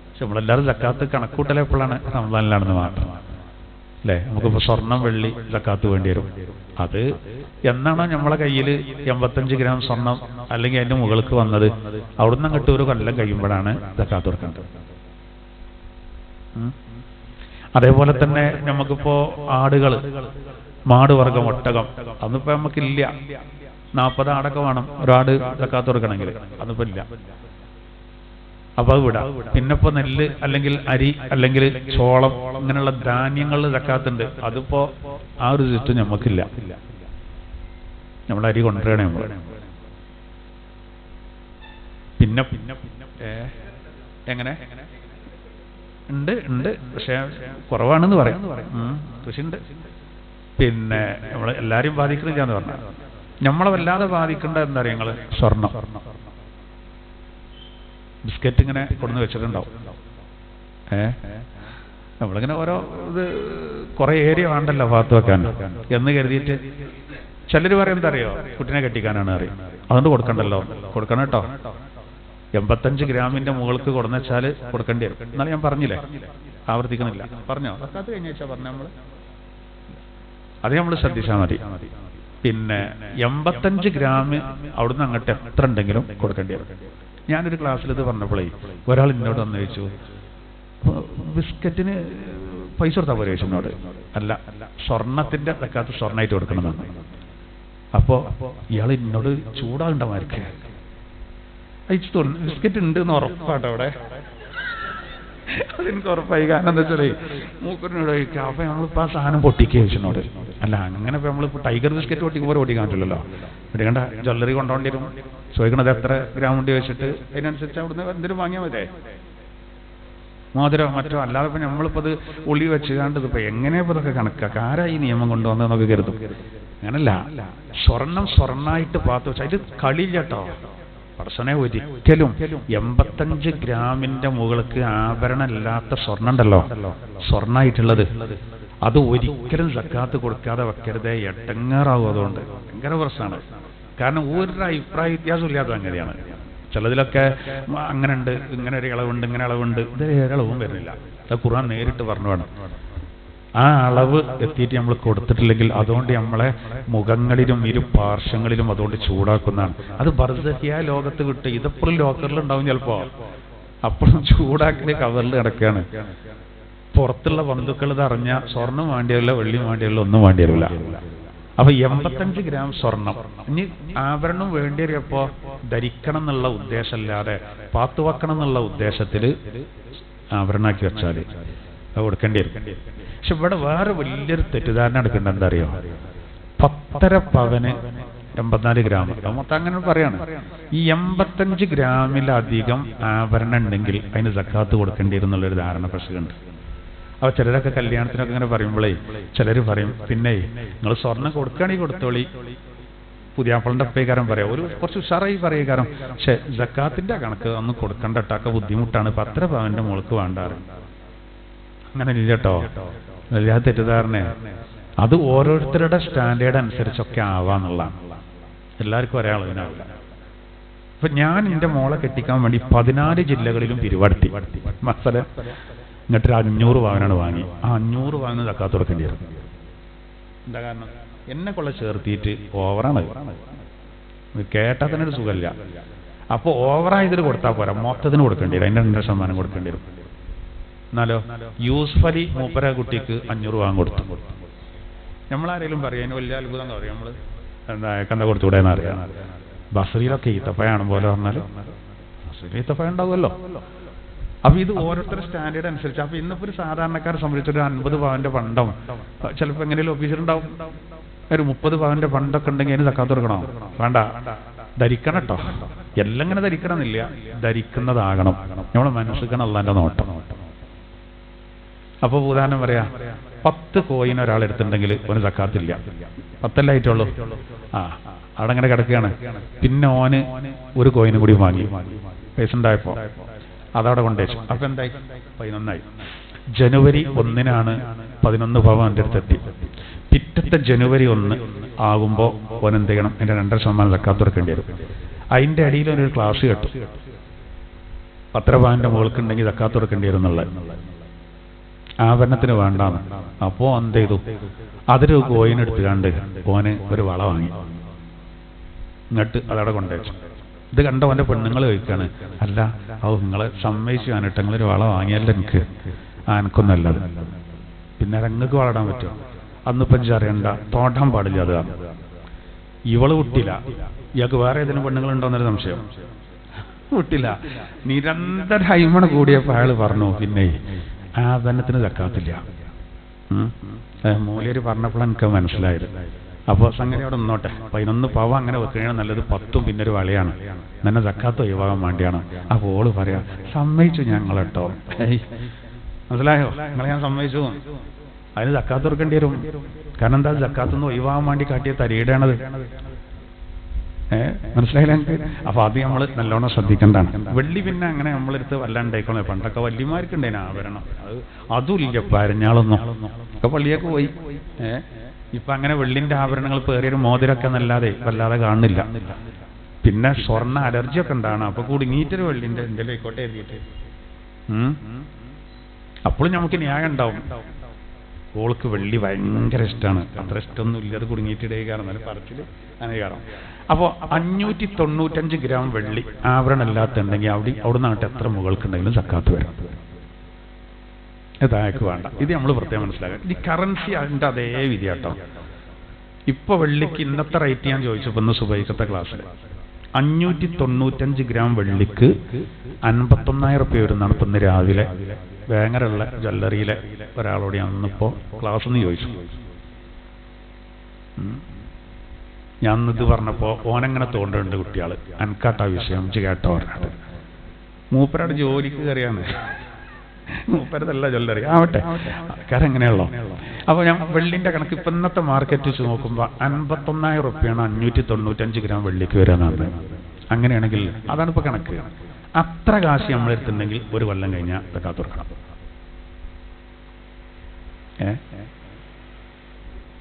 പക്ഷെ നമ്മളെല്ലാവരും സക്കാത്ത് കണക്കൂട്ടൽ എപ്പോഴാണ്? റമളാനിലാണെന്ന് മാത്രം അല്ലേ? നമുക്കിപ്പോൾ സ്വർണം വെള്ളി സക്കാത്ത് വേണ്ടി വരും. അത് എന്നാണോ നമ്മളെ കയ്യിൽ 85 ഗ്രാം സ്വർണം അല്ലെങ്കിൽ അതിന്റെ മുകൾക്ക് വന്നത്, അവിടുന്ന് അങ്ങോട്ട് ഒരു കൊല്ലം കഴിയുമ്പോഴാണ് സക്കാത്ത് കൊടുക്കേണ്ടത്. അതേപോലെ തന്നെ നമുക്കിപ്പോ ആടുകൾ, മാടുവർഗം, ഒട്ടകം, അന്നിപ്പോ നമുക്കില്ല. 40 ആടൊക്കെ വേണം ഒരാട് സക്കാത്ത് കൊടുക്കണമെങ്കിൽ, അന്നിപ്പോ ഇല്ല. അപ്പൊ അത് വിടാം. പിന്നെ ഇപ്പൊ നെല്ല് അല്ലെങ്കിൽ അരി അല്ലെങ്കിൽ ചോളം ഇങ്ങനെയുള്ള ധാന്യങ്ങളിൽ സക്കാത്തുണ്ട്. അതിപ്പോ ആ ഒരു ചുറ്റും നമുക്കില്ല. നമ്മൾ അരി കൊണ്ടുവരണേ നമ്മൾ. പിന്നെ എങ്ങനെ ഉണ്ട് ഉണ്ട്, പക്ഷെ കുറവാണെന്ന് പറയാം. കൃഷിയുണ്ട്. പിന്നെ നമ്മൾ എല്ലാവരും ബാധിക്കുന്നില്ല എന്ന് പറഞ്ഞാൽ നമ്മളെ വല്ലാതെ ബാധിക്കേണ്ട എന്താ പറയുക, നിങ്ങൾ സ്വർണം ബിസ്ക്കറ്റ് ഇങ്ങനെ കൊണ്ടുവന്ന് വെച്ചിട്ടുണ്ടാവും. നമ്മളിങ്ങനെ ഓരോ ഇത് കുറേ ഏരിയ വേണ്ടല്ലോ ഭാഗത്ത് വെക്കാൻ എന്ന് കരുതിയിട്ട് ചിലർ പറയും എന്താ അറിയോ, കുട്ടിനെ കെട്ടിക്കാനാണ് അറിയും, അതുകൊണ്ട് കൊടുക്കണ്ടല്ലോ. കൊടുക്കണം കേട്ടോ. 85 ഗ്രാമിന്റെ മുകൾക്ക് കൊടുന്നെച്ചാൽ കൊടുക്കേണ്ടി വരും. എന്നാലും ഞാൻ പറഞ്ഞില്ലേ, ആവർത്തിക്കണില്ല. പറഞ്ഞോ, അതൊക്കെ കഴിഞ്ഞ ആഴ്ച പറഞ്ഞ നമ്മൾ അത് നമ്മൾ ശ്രദ്ധിച്ചാൽ മതി. പിന്നെ 85 ഗ്രാം അവിടുന്ന് അങ്ങോട്ട് എത്ര ഉണ്ടെങ്കിലും കൊടുക്കേണ്ടി വരും. ഞാനൊരു ക്ലാസ്സിൽ ഇത് പറഞ്ഞപ്പോഴേ ഒരാൾ എന്നോട് വന്ന് ചോദിച്ചു, ബിസ്ക്കറ്റിന് പൈസ കൊടുത്താൽ പോരെ ചോദിച്ചെന്നോട്. അല്ല, സ്വർണത്തിന്റെ വെക്കാത്ത സ്വർണ്ണമായിട്ട് കൊടുക്കണമെന്നാണ്. അപ്പോ ഇയാൾ എന്നോട് ചൂടാകണ്ടമാർക്ക് ബിസ്ക്കറ്റ് ഉണ്ട് എന്ന് ഉറപ്പാട്ടോ അവിടെ. അതെനിക്ക് ഉറപ്പായി. കാരണം എന്താ വെച്ചാൽ മൂക്കറിനോട് ചോദിക്കുക, അപ്പൊ നമ്മളിപ്പോ ആ സാധനം പൊട്ടിക്കുക ചോദിച്ചോട്. അല്ല, അങ്ങനെ ഇപ്പൊ നമ്മളിപ്പോ ടൈഗർ ബിസ്ക്കറ്റ് പൊട്ടിക്കുമ്പോൾ പൊട്ടിക്കാൻ പറ്റില്ലല്ലോ. പൊട്ടിക്കണ്ട, ജ്വല്ലറി കൊണ്ടുപോകേണ്ടി വരും. ചോദിക്കണത് എത്ര ഗ്രാം ഉണ്ട് ചോദിച്ചിട്ട് അതിനനുസരിച്ച് അവിടുന്ന് എന്തെങ്കിലും വാങ്ങിയാൽ മതിയേ, മോതിരോ മറ്റോ. അല്ലാതെ ഇപ്പൊ നമ്മളിപ്പോ അത് ഉള്ളി വെച്ച് കണ്ടത് ഇപ്പൊ എങ്ങനെയാ ഇതൊക്കെ കണക്കാക്കുക, ആരായി നിയമം കൊണ്ടുവന്നതെന്നൊക്കെ കരുതും. അങ്ങനല്ല, സ്വർണ്ണായിട്ട് പാത്ത് വെച്ചാൽ ഇത് കളിയില്ല കേട്ടോ. പടച്ചോനെ, ഒരിക്കലും 85 ഗ്രാമിന്റെ മുകൾക്ക് ആഭരണമില്ലാത്ത സ്വർണ്ണം ഉണ്ടല്ലോ, സ്വർണ്ണായിട്ടുള്ളത്, അത് ഒരിക്കലും സക്കാത്ത് കൊടുക്കാതെ വെക്കരുതേ. എട്ടങ്ങാറാവും. അതുകൊണ്ട് ഭയങ്കര പ്രശ്നമാണ്. കാരണം ഒരു അഭിപ്രായ വ്യത്യാസം ഇല്ലാത്ത സംഗതിയാണ്. ചിലതിലൊക്കെ അങ്ങനെ ഉണ്ട്, ഇങ്ങനെ ഒരു ഇളവുണ്ട്, ഇങ്ങനെ ഇളവുണ്ട്. ഇത് ഒരളവും വരുന്നില്ല. അത് ഖുർആൻ നേരിട്ട് പറഞ്ഞു വേണം. ആ അളവ് എത്തിയിട്ട് നമ്മൾ കൊടുത്തിട്ടില്ലെങ്കിൽ അതുകൊണ്ട് നമ്മളെ മുഖങ്ങളിലും ഇരു പാർശ്വങ്ങളിലും അതുകൊണ്ട് ചൂടാക്കുന്നതാണ്. അത് ബർസഖിയ ലോകത്ത് കിട്ടും. ഇതെപ്പോഴും ലോക്കറിൽ ഉണ്ടാവും ചിലപ്പോ. അപ്പോഴും ചൂടാക്കല് കവറിൽ കിടക്കുകയാണ്. പുറത്തുള്ള ബന്ധുക്കൾ ഇത് അറിഞ്ഞ സ്വർണം വേണ്ടിയല്ല, വെള്ളിയും വേണ്ടിയല്ല, ഒന്നും വേണ്ടിയല്ല. അപ്പൊ 85 ഗ്രാം സ്വർണം ഇനി ആഭരണം വേണ്ടിയപ്പോ ധരിക്കണം എന്നുള്ള ഉദ്ദേശമല്ലാതെ പാത്തുവെക്കണം എന്നുള്ള ഉദ്ദേശത്തില് ആഭരണമാക്കി വെച്ചാല് അത് കൊടുക്കേണ്ടി വരും. പക്ഷെ ഇവിടെ വേറെ വലിയൊരു തെറ്റിദ്ധാരണ എടുക്കേണ്ട എന്താ അറിയോ, 10.5 പവന് 84 ഗ്രാം മൊത്തം അങ്ങനെ പറയാണ്. ഈ 85 ഗ്രാമിലധികം ആഭരണം ഉണ്ടെങ്കിൽ അതിന് സക്കാത്ത് കൊടുക്കേണ്ടി വരും എന്നുള്ളൊരു ധാരണ പ്രശ്നമുണ്ട്. അപ്പൊ ചിലരൊക്കെ കല്യാണത്തിനൊക്കെ ഇങ്ങനെ പറയുമ്പോഴേ ചിലർ പറയും, പിന്നെ നിങ്ങൾ സ്വർണം കൊടുക്കുകയാണെങ്കിൽ കൊടുത്തോളി, പുതിയാപ്പളിന്റെ അപ്പേക്കാരൻ പറയാം, ഒരു കുറച്ച് ഉഷാറായി പറയുകാരം. പക്ഷെ സക്കാത്തിന്റെ കണക്ക് ഒന്നും കൊടുക്കണ്ടൊക്കെ ബുദ്ധിമുട്ടാണ്, 10 പവന്റെ മുകൾക്ക് വേണ്ടാറ്. അങ്ങനെ ഇല്ല കേട്ടോ, വലിയ തെറ്റിദ്ധാരണ. അത് ഓരോരുത്തരുടെ സ്റ്റാൻഡേർഡ് അനുസരിച്ചൊക്കെ ആവാന്നുള്ളതാണ്. എല്ലാവർക്കും ഒരേ അളവിനാവില്ല. അപ്പൊ ഞാൻ എന്റെ മോളെ കെട്ടിക്കാൻ വേണ്ടി 14 ജില്ലകളിലും പിരിവടത്തി. മസല എന്നിട്ട് 500 പവനാണ് വാങ്ങി. ആ 500 പവന് സക്കാത്ത് കൊടുക്കേണ്ടി വരും. എന്താ കാരണം, എന്നെ കൊള്ള ചേർത്തിയിട്ട് ഓവറാണ്. കേട്ടാൽ തന്നെ ഒരു സുഖമില്ല. അപ്പൊ ഓവറായതിൽ കൊടുത്താൽ പോരാ, മൊത്തത്തിന് കൊടുക്കേണ്ടി വരും. അതിന്റെ 2% കൊടുക്കേണ്ടി വരും. എന്നാലോ യൂസുഫ് അലി മൂപ്പര കുട്ടിക്ക് 500 വാങ്ങി കൊടുത്തു. നമ്മളാരെങ്കിലും പറയും അതിന് വലിയ അത്ഭുതം എന്താ പറയുക, നമ്മള് എന്താ കൊടുത്തുകൂടെയെന്ന് അറിയാം. ബസറിയിലൊക്കെ ഈത്തപ്പഴാണ് പോലെ പറഞ്ഞാല് ബസറിയിൽ ഈത്തപ്പഴം ഉണ്ടാവുമല്ലോ. അപ്പൊ ഇത് ഓരോരുത്തരുടെ സ്റ്റാൻഡേർഡ് അനുസരിച്ച്. അപ്പൊ ഇന്നിപ്പോ ഒരു സാധാരണക്കാരെ സംബന്ധിച്ചൊരു 50 പവന്റെ പണ്ടം ചിലപ്പോൾ എങ്ങനെയും ഓഫീസിലുണ്ടാവും. ഒരു 30 പവന്റെ പണ്ടൊക്കെ ഉണ്ടെങ്കിൽ അതിന് സക്കാത്ത് കൊടുക്കണോ? വേണ്ട, ധരിക്കണം കേട്ടോ. എല്ലാം ഇങ്ങനെ ധരിക്കണം എന്നില്ല, ധരിക്കുന്നതാകണം. നമ്മുടെ മനസ്സിലാണ് അള്ളാന്റെ നോട്ടം. അപ്പൊ ഉദാഹരണം പറയാ, 10 കോയിൻ ഒരാളെടുത്തിട്ടുണ്ടെങ്കിൽ ഓന് സക്കാത്തില്ല, 10 ആയിട്ടുള്ളൂ. അവിടെ അങ്ങനെ കിടക്കുകയാണ്. പിന്നെ ഓന് ഒരു കോയിനും കൂടി വാങ്ങി, പൈസ ഉണ്ടായപ്പോ അതവിടെ കൊണ്ടുവച്ചു. അപ്പൊ എന്തായി? 11 ജനുവരി 1-നാണ് 11 പവൻ എൻ്റെ അടുത്തെത്തി. പിറ്റത്തെ ജനുവരി 1 ആകുമ്പോ ഓൻ എന്ത് ചെയ്യണം? അതിന്റെ 2% സക്കാത്ത് കൊടുക്കേണ്ടി വരും. അതിന്റെ അടിയിൽ ഒരു ക്ലാസ് കേട്ടു, 10 പവന്റെ മുകൾക്ക് ഉണ്ടെങ്കിൽ സക്കാത്ത് കൊടുക്കേണ്ടി വരും എന്നുള്ളത്. ആഭരണത്തിന് വേണ്ടാന്ന്. അപ്പോ എന്ത് ചെയ്തു? അതൊരു കോയിൻ എടുത്തുകാണ്ട് ഓന് ഒരു വള വാങ്ങി. എന്നിട്ട് അതവിടെ കൊണ്ടുവച്ചു. ഇത് കണ്ട ഓന്റെ പെണ്ണുങ്ങൾ ചോദിക്കാണ്, അല്ല നിങ്ങളെ സമ്മതിച്ചു കാണിട്ട് നിങ്ങളൊരു വള വാങ്ങിയല്ലോ എനിക്ക്, എനിക്കൊന്നല്ലത്, പിന്നെ നിങ്ങൾക്ക് വളടാൻ പറ്റുമോ? അന്നിപ്പം അറിയണ്ട, തോട്ടാൻ പാടില്ല. അത് ഇവള് വിട്ടില്ല. ഇയാൾക്ക് വേറെ ഏതെങ്കിലും പെണ്ണുങ്ങളുണ്ടോന്നൊരു സംശയം. വിട്ടില്ല. നിരന്തര ഹൈമണ കൂടിയപ്പോൾ അയാൾ പറഞ്ഞു, പിന്നെ ആഭരണത്തിന് സക്കാത്തില്ല. മൂല്യര് പറഞ്ഞപ്പോൾ എനിക്ക് മനസ്സിലായത്. അപ്പോൾ സംഗതി അവിടെ നിന്നോട്ടെ, 11 പവൻ അങ്ങനെ വെക്കുകയാണ് നല്ലത്, 10 പിന്നെ ഒരു വളയാണ്, തന്നെ സക്കാത്ത് ഒഴിവാകാൻ വേണ്ടിയാണ്. അപ്പോൾ ഓള് പറയാ സമ്മതിച്ചു ഞങ്ങളട്ടോ. മനസ്സിലായോ? നിങ്ങളെ ഞാൻ സമ്മതിച്ചു, അതിന് സക്കാത്ത് കൊടുക്കേണ്ടി വരും. കാരണം എന്താ, സക്കാത്തൊന്നും ഒഴിവാകാൻ വേണ്ടി കാട്ടിയ തരീടാണത്. മനസ്സിലായില്ല എനിക്ക്? അപ്പൊ അത് നമ്മൾ നല്ലോണം ശ്രദ്ധിക്കേണ്ടതാണ്. വെള്ളി പിന്നെ അങ്ങനെ നമ്മളെടുത്ത് വല്ലാണ്ടായിക്കോളെ. പണ്ടൊക്കെ വല്യമാർക്കുണ്ടേനെ ആഭരണം, അതും ഇല്ല, പരഞ്ഞാളൊന്നും ഒക്കെ പള്ളിയൊക്കെ പോയി. ഇപ്പൊ അങ്ങനെ വെള്ളിന്റെ ആഭരണങ്ങൾ പേറിയൊരു മോതിരൊക്കെ നല്ലാതെ വല്ലാതെ കാണുന്നില്ല. പിന്നെ സ്വർണ്ണ അലർജിയൊക്കെ ഉണ്ടാണ്, അപ്പൊ കുടുങ്ങിയിട്ടൊരു വെള്ളിന്റെ എന്തെങ്കിലും ആയിക്കോട്ടെ എഴുതിയിട്ട് അപ്പോഴും നമുക്ക് ന്യായം ഉണ്ടാവും. ഓൾക്ക് വെള്ളി ഭയങ്കര ഇഷ്ടമാണ്, അത്ര ഇഷ്ടമൊന്നും ഇല്ല, അത് കുടുങ്ങിയിട്ടിടേ കാരണം പറച്ചില് അങ്ങനെ കാരണം. അപ്പോൾ 595 ഗ്രാം വെള്ളി ആഭരണം അല്ലാത്തുണ്ടെങ്കിൽ അവിടെ നിന്നിട്ട് എത്ര മുകൾക്കുണ്ടെങ്കിലും സക്കാത്ത് വരും. ഇതാൾക്ക് വേണ്ട. ഇത് നമ്മൾ പ്രത്യേകം മനസ്സിലാക്കാം. ഈ കറൻസി അതിൻ്റെ അതേ വിധിയാട്ടോ. ഇപ്പൊ വെള്ളിക്ക് ഇന്നത്തെ റേറ്റ് ഞാൻ ചോദിച്ചപ്പോൾ ഇന്ന് സുബൈക്കത്തെ ക്ലാസ്സിൽ 595 ഗ്രാം വെള്ളിക്ക് 51,000 രൂപ വരുന്നതാണ്. ഇപ്പൊ ഇന്ന് രാവിലെ വേങ്ങരയുള്ള ജ്വല്ലറിയിലെ ഒരാളോട് ഞാൻ ഇന്നിപ്പോ ക്ലാസ് ഒന്ന് ചോദിച്ചു. ഞാൻ ഇത് പറഞ്ഞപ്പോ ഓനങ്ങനെ തോണ്ടുന്നുണ്ട് കുട്ടികൾ, അനക്കാട്ടാ വിഷയം കേട്ടോ പറഞ്ഞിട്ട്. മൂപ്പരാട് ജോലിക്ക് കയറിയാണ്, മൂപ്പരതല്ല ജ്വല്ലറി ആവട്ടെ, കാരണം എങ്ങനെയുള്ളോ. അപ്പൊ ഞാൻ വെള്ളിന്റെ കണക്ക് ഇപ്പൊ ഇന്നത്തെ മാർക്കറ്റ് വെച്ച് നോക്കുമ്പോ 51,000 രൂപയാണ് 595 ഗ്രാം വെള്ളിക്ക് വരാനാണ്. അങ്ങനെയാണെങ്കിൽ അതാണ് ഇപ്പൊ കണക്ക്. അത്ര കാശ് നമ്മളെടുത്തുണ്ടെങ്കിൽ ഒരു കൊല്ലം കഴിഞ്ഞാൽ സക്കാത്ത് കൊടുക്കണം.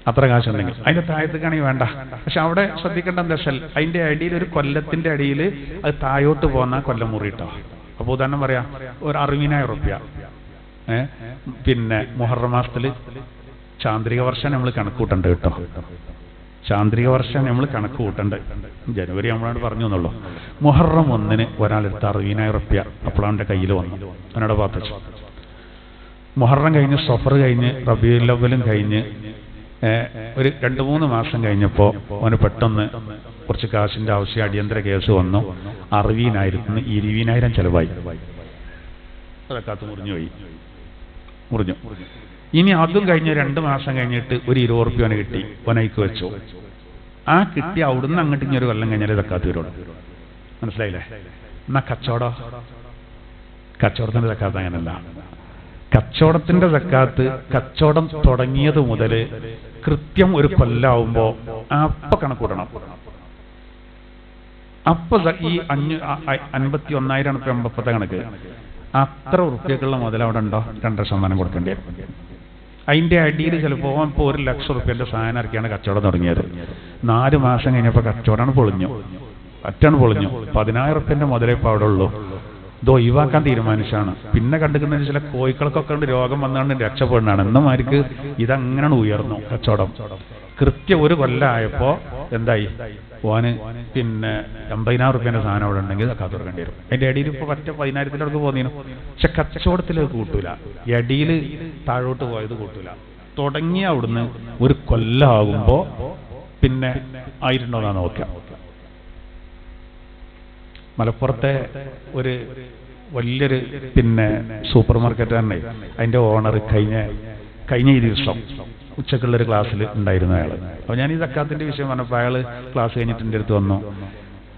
അത്ര കാശുണ്ടെങ്കിൽ. അതിന്റെ താഴത്തേക്കാണെങ്കിൽ വേണ്ട. പക്ഷെ അവിടെ ശ്രദ്ധിക്കേണ്ട എന്താ വെച്ചാൽ അതിന്റെ അടിയിൽ ഒരു കൊല്ലത്തിന്റെ അടിയിൽ അത് താഴോട്ട് പോകുന്ന കൊല്ലം മുറിയിട്ടോ. അപ്പൊ ഉദാഹരണം പറയാ, ഒരു 60,000 രൂപ പിന്നെ മുഹറം മാസത്തില് ചാന്ദ്രിക വർഷം നമ്മൾ കണക്ക് കൂട്ടണ്ട് കേട്ടോ. ചാന്ദ്രിക വർഷം നമ്മൾ കണക്ക് കൂട്ടണ്ട്. ജനുവരി നമ്മളോട് പറഞ്ഞു എന്നുള്ളൂ. മുഹറം 1-ന് ഒരാളെടുത്ത് 60,000 രൂപ അപ്പോഴവൻ്റെ കയ്യിൽ വന്നു, അവനോട് പാത്തിച്ചു. മുഹറം കഴിഞ്ഞ് സഫർ കഴിഞ്ഞ് റബീഉൽ അവ്വലും കഴിഞ്ഞ് ഒരു 2-3 മാസം കഴിഞ്ഞപ്പോൾ അവന് പെട്ടെന്ന് കുറച്ച് കാശിന്റെ ആവശ്യം, അടിയന്തര കേസ് വന്നു. 60,000 20,000 ചെലവായി. അതൊക്കെ മുറിഞ്ഞു. ഇനി അതും കഴിഞ്ഞ് 2 മാസം കഴിഞ്ഞിട്ട് ഒരു 20 രൂപ അവന് കിട്ടി, ഒനൈക്ക് വെച്ചു. ആ കിട്ടി അവിടുന്ന് അങ്ങോട്ട് ഇനി ഒരു കൊല്ലം കഴിഞ്ഞാൽ സക്കാത്ത് വരും. മനസ്സിലായില്ലേ? എന്നാ കച്ചവടത്തിന്റെ സക്കാത്ത് അങ്ങനല്ല. കച്ചവടത്തിന്റെ സക്കാത്ത് കച്ചവടം തുടങ്ങിയത് മുതൽ കൃത്യം ഒരു കൊല്ലാവുമ്പോ അപ്പൊ കണക്കൂടണം. അപ്പൊ ഈ 51,000 രൂപ എമ്പത്തെ കണക്ക്, അത്ര ഉറുപ്പ്യക്കുള്ള മുതൽ അവിടെ ഉണ്ടോ 2% കൊടുക്കേണ്ടി വരും. അതിന്റെ അടിയിൽ ചിലപ്പോൾ ഇപ്പോൾ 1,00,000 രൂപയുടെ സാധനം ഇറക്കിയാണ് കച്ചവടം തുടങ്ങിയത്. 4 മാസം കഴിഞ്ഞപ്പോൾ കച്ചവടമാണ് പൊളിഞ്ഞു. 10,000 രൂപന്റെ മുതലേ ഇപ്പോൾ അവിടെ ഉള്ളൂ. ഇത് ഒഴിവാക്കാൻ തീരുമാനിച്ചാണ്. പിന്നെ കണ്ടുക്കുന്ന ചില കോഴികൾക്കൊക്കെ ഉണ്ട് രോഗം വന്നാണ് രക്ഷപ്പെടുന്നതാണ്. എന്നമാർക്ക് ഇതങ്ങനെ ഉയർന്നു കച്ചവടം. കൃത്യം ഒരു കൊല്ലമായപ്പോ എന്തായി, ഓന് പിന്നെ 80,000 രൂപേന്റെ സാധനം അവിടെ ഉണ്ടെങ്കിൽ സക്കാത്ത് കൊടുക്കേണ്ടി വരും. അതിന്റെ അടിയിൽ ഇപ്പൊ പറ്റ 10,000-ന്റെ അടുത്ത് പോന്നീനു. പക്ഷെ കച്ചവടത്തിലേക്ക് കൂട്ടൂല, അടിയിൽ താഴോട്ട് പോയത് കൂട്ടൂല. തുടങ്ങിയ അവിടുന്ന് ഒരു കൊല്ലമാകുമ്പോ പിന്നെ ആയിട്ടുണ്ടോന്നാ നോക്കാം. മലപ്പുറത്തെ ഒരു വലിയൊരു പിന്നെ സൂപ്പർ മാർക്കറ്റ് തന്നെ, അതിന്റെ ഓണർ കഴിഞ്ഞ ഈ ദിവസം ഉച്ചക്കുള്ളൊരു ക്ലാസ്സിൽ ഉണ്ടായിരുന്ന അയാൾ. അപ്പോൾ ഞാൻ ഈ സക്കാത്തിന്റെ വിഷയം പറഞ്ഞപ്പോൾ അയാൾ ക്ലാസ് കഴിഞ്ഞിട്ട് എൻ്റെ അടുത്ത് വന്നു.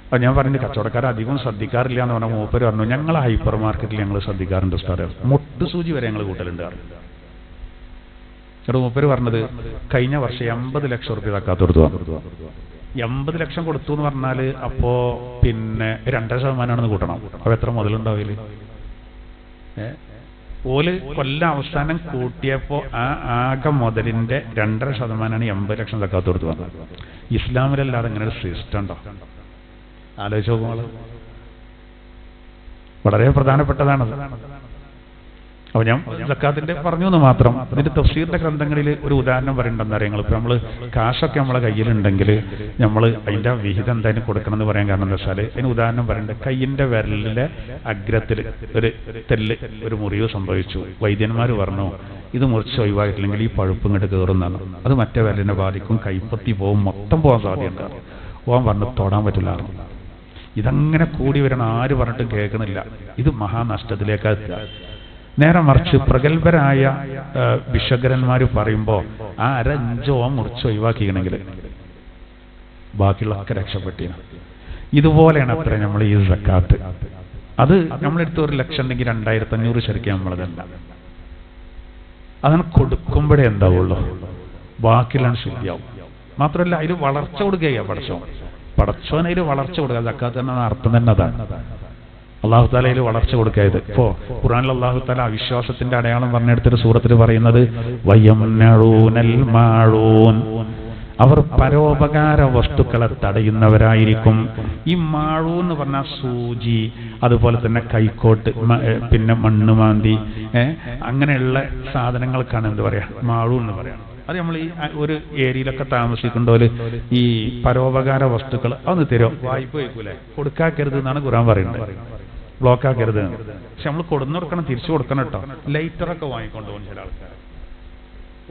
അപ്പോൾ ഞാൻ പറഞ്ഞു കച്ചവടക്കാർ അധികം ശ്രദ്ധിക്കാറില്ല എന്ന് പറഞ്ഞാൽ മൂപ്പര് പറഞ്ഞു, ഞങ്ങൾ ഹൈപ്പർ മാർക്കറ്റിൽ ഞങ്ങൾ ശ്രദ്ധിക്കാറുണ്ട് ഉസ്താദേ, മുട്ട് സൂചി വരെ ഞങ്ങൾ കൂട്ടലുണ്ട്. എന്നിട്ട് മൂപ്പര് പറഞ്ഞത് കഴിഞ്ഞ വർഷം 80 ലക്ഷം രൂപ സക്കാത്ത് കൊടുത്തു. 80 ലക്ഷം കൊടുത്തു എന്ന് പറഞ്ഞാൽ അപ്പോ പിന്നെ 2% കൂട്ടണം. അപ്പൊ എത്ര മുതലുണ്ടാവില്ല? ഓല് കൊല്ലം അവസാനം കൂട്ടിയപ്പോ ആ ആകെ മുതലിന്റെ 2.5% 80 ലക്ഷം സക്കാത്ത് കൊടുത്തു വന്നത്. ഇസ്ലാമിലല്ലാതെ ഇങ്ങനെ ഒരു സിസ്റ്റം ഉണ്ടോ? ആലോചിച്ച് നോക്കുമ്പോൾ വളരെ പ്രധാനപ്പെട്ടതാണ്. അപ്പോൾ ഞാൻ സക്കാത്തിന്റെ പറഞ്ഞു എന്ന് മാത്രം. ഇതിന്റെ തഫ്സീറിന്റെ ഗ്രന്ഥങ്ങളിൽ ഒരു ഉദാഹരണം പറയുന്നുണ്ടെന്ന് അറിയാം. ഇപ്പൊ നമ്മൾ കാശൊക്കെ നമ്മളെ കയ്യിലുണ്ടെങ്കിൽ നമ്മൾ അതിന്റെ വിഹിതം എന്തായാലും കൊടുക്കണം എന്ന് പറയാൻ കാരണം എന്താ വെച്ചാൽ അതിന് ഉദാഹരണം പറയുന്നുണ്ട്. കയ്യിന്റെ വിരലിലെ അഗ്രത്തിൽ ഒരു തെല്ല് ഒരു മുറിവ് സംഭവിച്ചു. വൈദ്യന്മാർ പറഞ്ഞു ഇത് മുറിച്ച് ഒഴിവാക്കിയില്ലെങ്കിൽ ഈ പഴുപ്പ് ഇങ്ങോട്ട് കയറുന്നതാണ്, അത് മറ്റേ വിരലിനെ ബാധിക്കും, കൈപ്പത്തി പോവും, മൊത്തം പോകാൻ സാധ്യതയുണ്ട്. പോകാൻ പറഞ്ഞു തൊടാൻ പറ്റില്ല. ഇതങ്ങനെ കൂടി വരണം, ആര് പറഞ്ഞിട്ടും കേൾക്കണില്ല. ഇത് മഹാനഷ്ടത്തിലേക്കാ എത്തുക. നേരെ മറിച്ച് പ്രഗത്ഭരായ വിശകരന്മാർ പറയുമ്പോൾ ആ 1/5 മുറിച്ച് ഒഴിവാക്കിക്കണമെങ്കിൽ ബാക്കിയുള്ളൊക്കെ രക്ഷപ്പെട്ടിന്. ഇതുപോലെയാണ് അത്ര നമ്മൾ ഈ സക്കാത്ത്. അത് നമ്മളെടുത്ത് 1 ലക്ഷം ഉണ്ടെങ്കിൽ 2500 ശരിക്കും നമ്മളതല്ല. അതിന് കൊടുക്കുമ്പോഴേ എന്താവുള്ളൂ, ബാക്കിയുള്ള ശുദ്ധിയാവും. മാത്രമല്ല അതിൽ വളർച്ച കൊടുക്കുകയാണ് പടച്ചോൻ അതിൽ വളർച്ച കൊടുക്കുക. സക്കാത്ത് എന്ന അർത്ഥം തന്നെ അതാണ്. അള്ളാഹു താല അതിൽ വളർച്ച കൊടുക്കായത്. ഇപ്പോ ഖുർആനിൽ അള്ളാഹു താല അവിശ്വാസത്തിന്റെ അടയാളം പറഞ്ഞെടുത്തൊരു സൂറത്തിൽ പറയുന്നത് വയംനഊനൽ മാഊൻ, അവർ പരോപകാര വസ്തുക്കളെ തടയുന്നവരായിരിക്കും. ഈ മാഴു എന്ന് പറഞ്ഞാൽ സൂചി, അതുപോലെ തന്നെ കൈക്കോട്ട്, പിന്നെ മണ്ണുമാന്തി, അങ്ങനെയുള്ള സാധനങ്ങൾക്കാണ് എന്ത് പറയാ മാഴു എന്ന് പറയാം. അത് നമ്മൾ ഈ ഒരു ഏരിയയിലൊക്കെ താമസിക്കുന്നവര് ഈ പരോപകാര വസ്തുക്കൾ അതൊന്ന് തരും, വായ്പ വയ്ക്കൂലേ, കൊടുക്കാക്കരുത് എന്നാണ് ഖുർആൻ പറയുന്നത്. ബ്ലോക്ക് ആക്കരുത്. പക്ഷെ നമ്മൾ കൊടുന്നു കൊടുക്കണം, തിരിച്ചു കൊടുക്കണം കേട്ടോ. ലൈറ്ററൊക്കെ വാങ്ങിക്കൊണ്ടുപോകും ചില ആൾക്കാർ.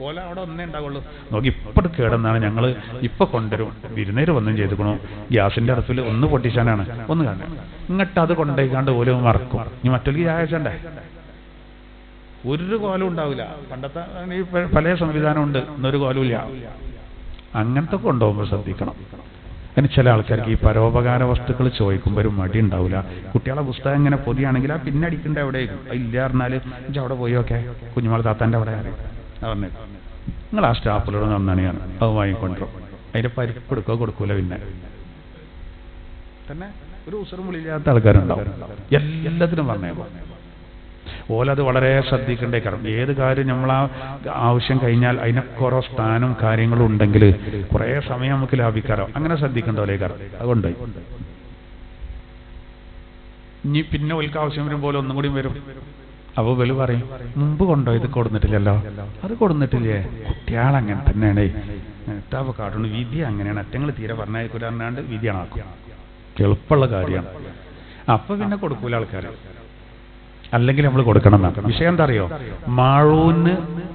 ഓല അവിടെ ഒന്നേ ഉണ്ടാവുള്ളൂ. നോക്കി ഇപ്പോഴും കേടെന്നാണ്, ഞങ്ങൾ ഇപ്പൊ കൊണ്ടുവരും, വിരുന്നേര് വന്നും ചെയ്തുക്കണു, ഗ്യാസിന്റെ അടുപ്പിൽ ഒന്ന് പൊട്ടിച്ചാനാണ്, ഒന്ന് കാണാൻ ഇങ്ങോട്ട് അത് കൊണ്ടുപോയിക്കാണ്ട് ഓലും മറക്കും. ഇനി മറ്റൊരു ചായച്ചണ്ടേ, ഒരു കോലും ഉണ്ടാവില്ല. പണ്ടത്തെ ഈ പല സംവിധാനമുണ്ട്, ഇന്നൊരു കോലും ഇല്ല. അങ്ങനത്തെ കൊണ്ടുപോകുമ്പോൾ ശ്രദ്ധിക്കണം. അതിന് ചില ആൾക്കാർക്ക് ഈ പരോപകാര വസ്തുക്കൾ ചോദിക്കുമ്പോൾ ഒരു മടി ഉണ്ടാവില്ല. കുട്ടികളെ പുസ്തകം ഇങ്ങനെ പൊതിയാണെങ്കിൽ ആ പിന്നെ അടിക്കേണ്ട എവിടെ ഇല്ല പറഞ്ഞാൽ അവിടെ പോയൊക്കെ കുഞ്ഞുമാൾ താത്താൻ്റെ അവിടെ പറഞ്ഞേ നിങ്ങൾ ആ സ്റ്റാഫിലൂടെ നന്നാണ് അത് വാങ്ങിക്കൊണ്ടിരും. അതിന്റെ പരിപ്പ് എടുക്കുക കൊടുക്കൂല. പിന്നെ തന്നെ ഒരു ഉസറും വിളിയില്ലാത്ത ആൾക്കാരുണ്ടാവും. എല്ലാത്തിനും പറഞ്ഞേക്കോ ഓലത് വളരെ ശ്രദ്ധിക്കേണ്ടേ. കാരണം ഏത് കാര്യം നമ്മൾ ആ ആവശ്യം കഴിഞ്ഞാൽ അതിനൊക്കെ ഓരോ സ്ഥാനം കാര്യങ്ങളും ഉണ്ടെങ്കിൽ കുറേ സമയം നമുക്ക് ലാഭിക്കാറോ. അങ്ങനെ ശ്രദ്ധിക്കണ്ടോലേ കാരണം. അതുകൊണ്ട് ഇനി പിന്നെ ഒൽക്ക് ആവശ്യം വരുമ്പോൾ ഒന്നും കൂടി വരും. അപ്പോൾ വെളി പറയും മുമ്പ് കൊണ്ടോ ഇത് കൊടുന്നിട്ടില്ലല്ലോ, അത് കൊടുന്നിട്ടില്ലേ. കുട്ടികളങ്ങനെ തന്നെയാണ്. എത്താപ്പോൾ കാട്ടുകൊണ്ട് വിധി അങ്ങനെയാണ്. അറ്റങ്ങൾ തീരെ പറഞ്ഞാൽ പറഞ്ഞാണ്ട് വിധിയാണ് ആക്കും. എളുപ്പമുള്ള കാര്യമാണ്. അപ്പൊ പിന്നെ കൊടുക്കൂല ആൾക്കാർ. അല്ലെങ്കിൽ നമ്മൾ കൊടുക്കണം എന്നാണ് വിഷയം. എന്താ അറിയോ, മാഴൂന്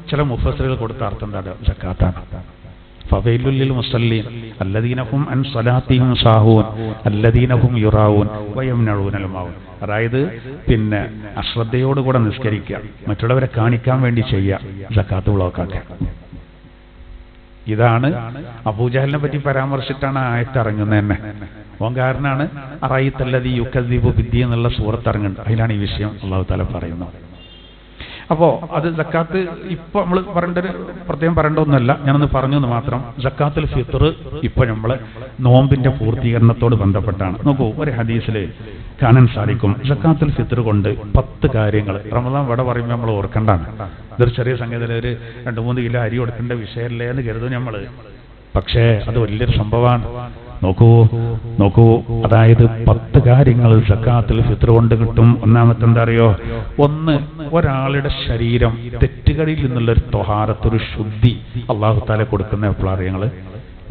ചില മുഫസ്സിറുകൾ കൊടുത്ത അർത്ഥം എന്താ, സക്കാത്താണ്. ഫവൈലുൽ മുസല്ലീൻ അല്ലദീനഹും അൻ സ്വലാത്തിഹിം സാഹൂൻ അല്ലദീനഹും യുറാഊൻ വയംനഊനൽ മാഊൻ. അതായത് പിന്നെ അശ്രദ്ധയോടുകൂടെ നിസ്കരിക്കുക, മറ്റുള്ളവരെ കാണിക്കാൻ വേണ്ടി ചെയ്യുക, സക്കാത്ത് ബ്ലോക്കാക്കുക. ഇതാണ് അബൂജഹലിനെ പറ്റി പരാമർശിച്ചിട്ടാണ് ആയത്ത് ഇറങ്ങുന്നത് തന്നെ. ഓൻ കാരനാണ് അറൈത്തല്ലദീ യുകദ്ദിബു ബിദ്ദീൻ എന്നുള്ള സൂറത്ത് ഇറങ്ങുന്നത്. അതിലാണ് ഈ വിഷയം അല്ലാഹു തആല പറയുന്നത്. അപ്പോൾ അത് സക്കാത്ത് ഇപ്പൊ നമ്മൾ പ്രത്യേകം പറയേണ്ട ഒന്നുമല്ല, ഞാനൊന്ന് പറഞ്ഞു എന്ന് മാത്രം. സക്കാത്തുൽ ഫിത്ർ ഇപ്പൊ നമ്മൾ നോമ്പിന്റെ പൂർത്തീകരണത്തോട് ബന്ധപ്പെട്ടാണ്. നോക്കൂ, ഒരു ഹദീസിൽ കാണാൻ സാധിക്കും സക്കാത്തുൽ ഫിത്ർ കൊണ്ട് 10 കാര്യങ്ങൾ. റമദാൻ ഇവിടെ പറയുമ്പോൾ നമ്മൾ ഓർക്കേണ്ടാണ്. ഇതൊരു ചെറിയ സംഗതിയിൽ ഒരു 2-3 കിലോ അരി കൊടുക്കേണ്ട വിഷയമല്ലേ എന്ന് കരുതും നമ്മൾ. പക്ഷേ അത് വലിയൊരു സംഭവമാണ്. നോക്കൂ, അതായത് 10 കാര്യങ്ങൾ സക്കാത്തുൽ ഫിത്ർ കൊണ്ട് കിട്ടും. ഒന്നാമത്തെ എന്താ അറിയോ, ഒന്ന് ഒരാളുടെ ശരീരം തെറ്റുകളിൽ നിന്നുള്ളൊരു ത്വഹാറത്തൊരു ശുദ്ധി അല്ലാഹു തആല കൊടുക്കുന്ന എപ്പോഴാണ് ഞങ്ങൾ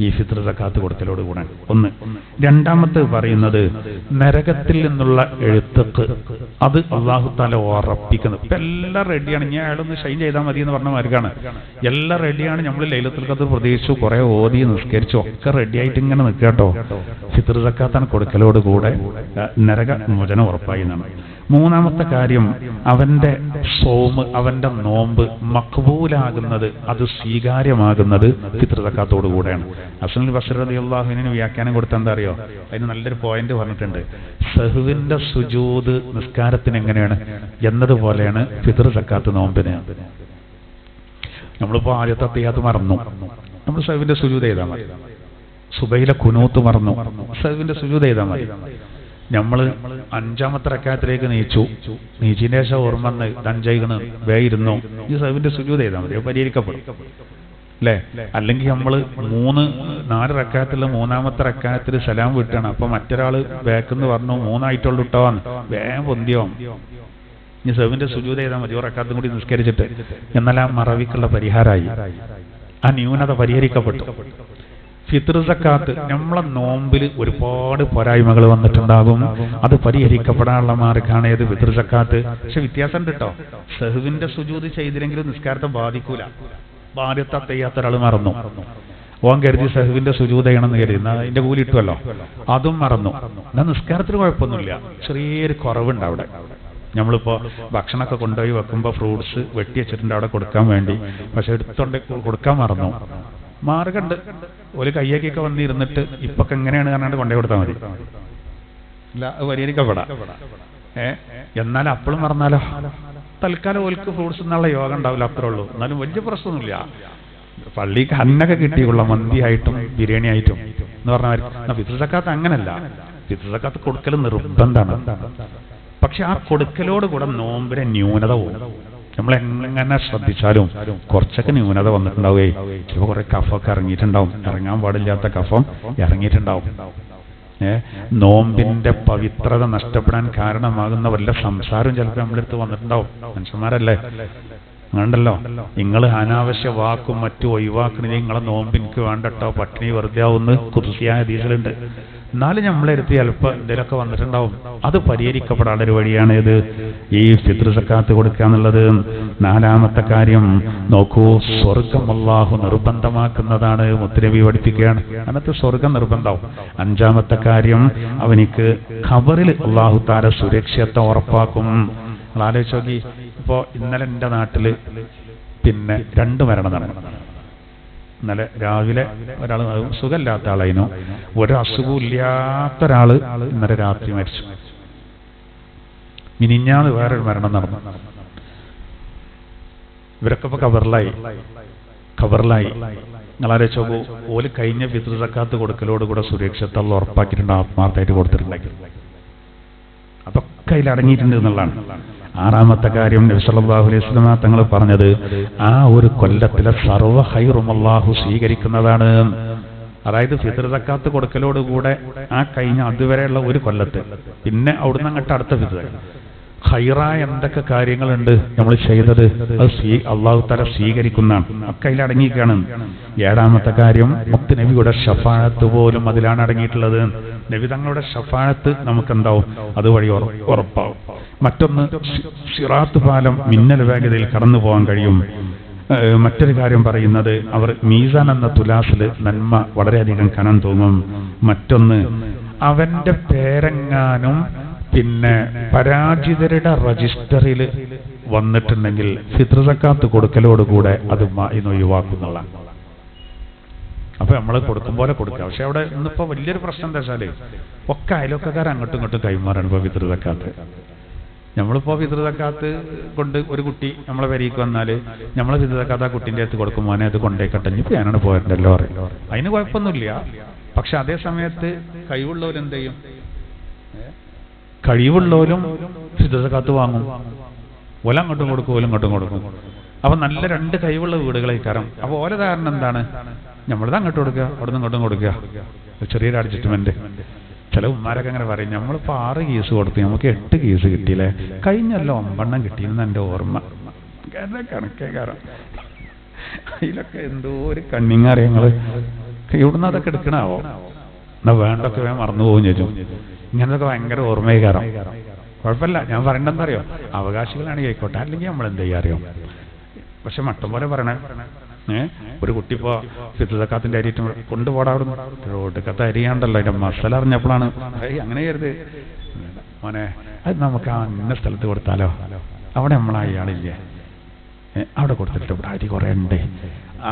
ഈ ഫിത്ർ സക്കാത്ത് കൊടുക്കലോട് കൂടെ. ഒന്ന്. രണ്ടാമത്തെ പറയുന്നത് നരകത്തിൽ നിന്നുള്ള എഴുത്തക്ക്, അത് അല്ലാഹു തആല ഉറപ്പിക്കുന്നത്. ഇപ്പൊ എല്ലാം റെഡിയാണ്, ഞാൻ അയാളൊന്ന് ഷൈൻ ചെയ്താൽ മതി എന്ന് പറഞ്ഞ മാർഗാണ്. എല്ലാം റെഡിയാണ്. നമ്മൾ ലൈലത്തുൽ ഖദ്ർ പ്രതീക്ഷിച്ചു, കുറെ ഓതി നിസ്കരിച്ചു, ഒക്കെ റെഡി ആയിട്ട് ഇങ്ങനെ നിൽക്കാട്ടോ. ഫിത്ർ സക്കാത്താണ് കൊടുക്കലോട് കൂടെ നരക മോചനം ഉറപ്പായി എന്നാണ്. മൂന്നാമത്തെ കാര്യം, അവന്റെ സൗമ്, അവന്റെ നോമ്പ് മഖ്ബൂലാകുന്നത്, അത് സ്വീകാര്യമാകുന്നത് ഫിത്ർ സക്കാത്തോടു കൂടെയാണ്. ഹസനുൽ ബസ്രി റളിയല്ലാഹു അൻഹു വ്യാഖ്യാനം കൊടുത്ത എന്താ അറിയോ, അതിന് നല്ലൊരു പോയിന്റ് പറഞ്ഞിട്ടുണ്ട്. സഹ്വിന്റെ സുജൂദ് നിസ്കാരത്തിന് എങ്ങനെയാണ് എന്നതുപോലെയാണ് ഫിത്ർ സക്കാത്ത് നോമ്പിന്. നമ്മളിപ്പോ ആദ്യത്തെ തയ്യാത്ത് മറന്നു, നമ്മൾ സഹ്വിന്റെ സുജൂദ് ചെയ്താൽ മതി. സുബൈലെ കുനൂത്ത് മറന്നു, സഹ്വിന്റെ സുജൂദ് ചെയ്താൽ മതി. നമ്മൾ 5ാമത്തെ റക്അത്തിലേക്ക് നീച്ചിന്റെ ശേഷം ഓർമ്മ ദഞ്ചൈകണ് വേയിരുന്നു, ഈ സഹ്വിന്റെ സുജൂദ് ചെയ്താൽ മതി, പരിഹരിക്കപ്പെടും അല്ലേ. അല്ലെങ്കിൽ നമ്മൾ 3-4 റക്അത്തിൽ 3ാമത്തെ റക്അത്തിൽ സലാം വിട്ടാണ്, അപ്പൊ മറ്റൊരാൾ ബാക്കെന്ന് പറഞ്ഞു 3 ഇട്ടോന്ന് വേഗം പൊന്തിയോ, ഇനി സഹ്വിന്റെ സുജൂദ് ചെയ്താൽ മതി, റക്അത്തും കൂടി നിസ്കരിച്ചിട്ട്. എന്നാൽ ആ മറവിക്കുള്ള പരിഹാരമായി, ആ ന്യൂനത പരിഹരിക്കപ്പെട്ടു. ഫിത്ർ സക്കാത്ത് നമ്മളെ നോമ്പിൽ ഒരുപാട് പോരായ്മകൾ വന്നിട്ടുണ്ടാകും, അത് പരിഹരിക്കപ്പെടാനുള്ള മാർഗമാണ് ഏത് ഫിത്ർ സക്കാത്ത്. പക്ഷെ വ്യത്യാസം ഉണ്ട് കേട്ടോ. സഹ്വിന്റെ സുജൂദ് ചെയ്തില്ലെങ്കിലും നിസ്കാരത്തെ ബാധിക്കൂല. ആദ്യത്തെ തയ്യാത്ത ഒരാൾ മറന്നു, ഓൻ കരുതി സഹ്വിന്റെ സുജൂദ് ചെയ്യണമെന്ന് കരുതി, അതിന്റെ കൂലി ഇട്ടുമല്ലോ, അതും മറന്നു. എന്നാൽ നിസ്കാരത്തിന് കുഴപ്പമൊന്നുമില്ല, ചെറിയൊരു കുറവുണ്ട് അവിടെ. നമ്മളിപ്പോ ഭക്ഷണമൊക്കെ കൊണ്ടുപോയി വെക്കുമ്പോൾ ഫ്രൂട്ട്സ് വെട്ടി വെച്ചിട്ടുണ്ട് അവിടെ കൊടുക്കാൻ വേണ്ടി, പക്ഷെ എടുത്തോണ്ട് കൊടുക്കാൻ മറന്നു. മാർഗമുണ്ട്. ഒരു കയ്യേക്കൊക്കെ വന്നിരുന്നിട്ട് ഇപ്പൊക്കെ എങ്ങനെയാണ് പറഞ്ഞാണ്ട് കൊണ്ടേ കൊടുത്താൽ മതി, ഇല്ല പരിഹരിക്കപ്പെടാം. എന്നാൽ അപ്പോഴും പറഞ്ഞാലോ തൽക്കാലം ഓൽക്ക് ഫ്രൂട്ട്സ് എന്നുള്ള യോഗം ഉണ്ടാവില്ല, അത്രേ ഉള്ളൂ. എന്നാലും വലിയ പ്രശ്നമൊന്നുമില്ല. പള്ളിക്ക് അന്നൊക്കെ കിട്ടിയുള്ള മന്തിയായിട്ടും ബിരിയാണി ആയിട്ടും എന്ന് പറഞ്ഞാൽ ഫിത്ർ സക്കാത്ത് അങ്ങനല്ല. ഫിത്ർ സക്കാത്ത് കൊടുക്കൽ നിർബന്ധമാണ്. പക്ഷെ ആ കൊടുക്കലോട് കൂടെ നോമ്പിനെ ന്യൂനത പോകും. നമ്മൾ എങ്ങനെ ശ്രദ്ധിച്ചാലും കുറച്ചൊക്കെ ന്യൂനത വന്നിട്ടുണ്ടാവേ. ചിലപ്പോൾ കുറെ കഫമൊക്കെ ഇറങ്ങിയിട്ടുണ്ടാവും, ഇറങ്ങാൻ പാടില്ലാത്ത കഫം ഇറങ്ങിയിട്ടുണ്ടാവും. നോമ്പിന്റെ പവിത്രത നഷ്ടപ്പെടാൻ കാരണമാകുന്ന വല്ല സംസാരം ചിലപ്പോൾ നമ്മളെടുത്ത് വന്നിട്ടുണ്ടാവും. മനുഷ്യന്മാരല്ലേ, അങ്ങനെയുണ്ടല്ലോ. നിങ്ങൾ അനാവശ്യ വാക്കും മറ്റും ഒഴിവാക്കണത് നിങ്ങളെ നോമ്പ് എനിക്ക് വേണ്ടട്ടോ, പട്ടിണി വെറുതെ ആവുന്ന കുർസിയായ ഹദീസിലുണ്ട്. എന്നാലും നമ്മളെടുത്ത് ചിലപ്പോൾ എന്തെങ്കിലുമൊക്കെ വന്നിട്ടുണ്ടാവും. അത് പരിഹരിക്കപ്പെടാനുള്ള ഒരു വഴിയാണ് ഇത് ഈ ഫിത്ർ സക്കാത്ത് കൊടുക്കുക എന്നുള്ളത്. നാലാമത്തെ കാര്യം നോക്കൂ, സ്വർഗം അല്ലാഹു നിർബന്ധമാക്കുന്നതാണ്. മുത്തുനബി പഠിപ്പിക്കുകയാണ്, അതിനകത്ത് സ്വർഗം നിർബന്ധമാവും. അഞ്ചാമത്തെ കാര്യം, അവനിക്ക് ഖബറിൽ അല്ലാഹു തആല സുരക്ഷിതത്വം ഉറപ്പാക്കും. ആലോചിച്ച് നോക്കി, ഇപ്പോ ഇന്നലെ എൻ്റെ നാട്ടില് പിന്നെ 2 മരണം നടന്നു. ഇന്നലെ രാവിലെ ഒരാൾ സുഖമില്ലാത്ത ആളായിരുന്നു, ഒരു അസുഖവും ഇല്ലാത്തൊരാള് ഇന്നലെ രാത്രി മരിച്ചു. മിനിഞ്ഞാന്ന് വേറൊരു മരണം നടന്നു. ഇവരൊക്കെ ഇപ്പൊ ഖബറിലായി. നിങ്ങളാലോചിച്ച് നോക്കൂ, ഓല് കഴിഞ്ഞ ഫിത്ർ സക്കാത്ത് കൊടുക്കലോടുകൂടെ സുരക്ഷിതത്വം ഉറപ്പാക്കിയിട്ടുണ്ട്, ആത്മാർത്ഥമായിട്ട് കൊടുത്തിട്ടുണ്ടെങ്കിൽ. അതൊക്കെ അതിൽ അടങ്ങിയിട്ടുണ്ട് എന്നുള്ളതാണ്. ആറാമത്തെ കാര്യം, നബി സല്ലല്ലാഹു അലൈഹി വസല്ലം തങ്ങൾ പറഞ്ഞത്, ആ ഒരു കൊല്ലത്തിലെ സർവ്വ ഖൈറും അല്ലാഹു സ്വീകരിക്കുന്നതാണ്. അതായത് ഫിത്ർ സക്കാത്ത് കൊടുക്കലോടുകൂടെ ആ കഴിഞ്ഞ അതുവരെയുള്ള ഒരു കൊല്ലത്ത്, പിന്നെ അവിടുന്ന് അങ്ങോട്ട് അടുത്ത ഫിത്ർ ഖൈറായ എന്തൊക്കെ കാര്യങ്ങളുണ്ട് നമ്മൾ ചെയ്തത്, അത് അല്ലാഹു തആല സ്വീകരിക്കുന്നതാണ്. ഒക്കെ അതിൽ അടങ്ങിയിരിക്കുകയാണ്. ഏഴാമത്തെ കാര്യം, മുത്ത് നബിയുടെ ശഫാഅത്ത് പോലും അതിലാണ് അടങ്ങിയിട്ടുള്ളത്. നബി തങ്ങളുടെ ശഫാഅത്ത് നമുക്കെന്താവും, അതുവഴി ഉറപ്പാവും. മറ്റൊന്ന്, സിറാത്ത് പാലം മിന്നൽ വേഗതയിൽ കടന്നു പോകാൻ കഴിയും. മറ്റൊരു കാര്യം പറയുന്നത്, അവർ മീസാൻ എന്ന തുലാസിൽ നന്മ വളരെയധികം കനം തൂങ്ങും. മറ്റൊന്ന്, അവന്റെ പേരെങ്ങാനും പിന്നെ പരാജിതരുടെ രജിസ്റ്ററിൽ വന്നിട്ടുണ്ടെങ്കിൽ ഫിത്ർ സക്കാത്ത് കൊടുക്കലോടുകൂടെ അത് ഇന്ന് ഒഴിവാക്കുന്നതാണ്. അപ്പൊ നമ്മൾ കൊടുക്കും പോലെ കൊടുക്കുക. പക്ഷെ അവിടെ ഇന്നിപ്പോ വലിയൊരു പ്രശ്നം എന്താ വെച്ചാല്, ഒക്കെ അയൽവക്കക്കാർ അങ്ങോട്ടും ഇങ്ങോട്ടും കൈമാറാണ് ഇപ്പൊ ഫിത്ർ സക്കാത്ത്. നമ്മളിപ്പോ ഫിത്ർ സക്കാത്ത് കൊണ്ട് ഒരു കുട്ടി നമ്മളെ വരിക്ക് വന്നാല് നമ്മളെ ഫിത്ർ സക്കാത്ത് ആ കുട്ടിന്റെ അടുത്ത് കൊടുക്കും, മോനെ അത് കൊണ്ടേക്കട്ടെ, ഇപ്പൊ ഞാനാണ് പോയിട്ടുണ്ടല്ലോ പറയും. അതിന് കുഴപ്പമൊന്നുമില്ല. പക്ഷെ അതേ സമയത്ത് കഴിവുള്ളവരെന്ത് ചെയ്യും, കഴിവുള്ളവരും ഫിത്ർ സക്കാത്ത് വാങ്ങും. ഓല അങ്ങോട്ടും കൊടുക്കും, ഓലും ഇങ്ങോട്ടും കൊടുക്കും. അപ്പൊ നല്ല 2 കഴിവുള്ള വീടുകളെ കയറും. അപ്പൊ ഓല ധാരണ എന്താണ്, നമ്മളത് അങ്ങോട്ട് കൊടുക്കുക, അവിടുന്ന് ഇങ്ങോട്ടും കൊടുക്കുക. ചെറിയൊരു അഡ്ജസ്റ്റ്മെന്റ്. ചില ഉമ്മാരൊക്കെ അങ്ങനെ പറയും, നമ്മളിപ്പോ 6 കേസ് കൊടുത്തു, നമുക്ക് 8 കേസ് കിട്ടിയില്ലേ, കഴിഞ്ഞല്ലോ 9 കിട്ടിയെന്ന് എൻ്റെ ഓർമ്മ. കണക്കേ കയറാം. അതിലൊക്കെ എന്തോ ഒരു കണ്ണിങ്ങറിയങ്ങള് ഇവിടുന്ന് അതൊക്കെ എടുക്കണാവോ, എന്നാ വേണ്ടൊക്കെ വേഗം മറന്നു പോകും ചോദിച്ചു. ഇങ്ങനത്തൊക്കെ ഭയങ്കര ഓർമ്മയെ കയറാം. കുഴപ്പമില്ല, ഞാൻ പറയണ്ടെന്താ അറിയോ, അവകാശികളാണ് കേൾക്കോട്ടെ, അല്ലെങ്കിൽ നമ്മൾ എന്ത് ചെയ്യാ അറിയോ. പക്ഷെ മട്ടം പോലെ പറയണേ, ഒരു കുട്ടി ഇപ്പോ ഫിത്ർ സക്കാത്തിന്റെ അരിയിട്ട് കൊണ്ടുപോടാ, അവിടുന്ന് റോഡൊക്കത്തെ അരിയാണ്ടല്ലോ, അതിന്റെ മസാല അറിഞ്ഞപ്പോഴാണ് അങ്ങനെ കരുത് മോനെ, അത് നമുക്ക് ആ ഇന്ന സ്ഥലത്ത് കൊടുത്താലോ, അവിടെ നമ്മളാ ഇയാളില്ലേ, അവിടെ കൊടുത്തിട്ട് ഇവിടെ അരി കുറെ ഉണ്ട്.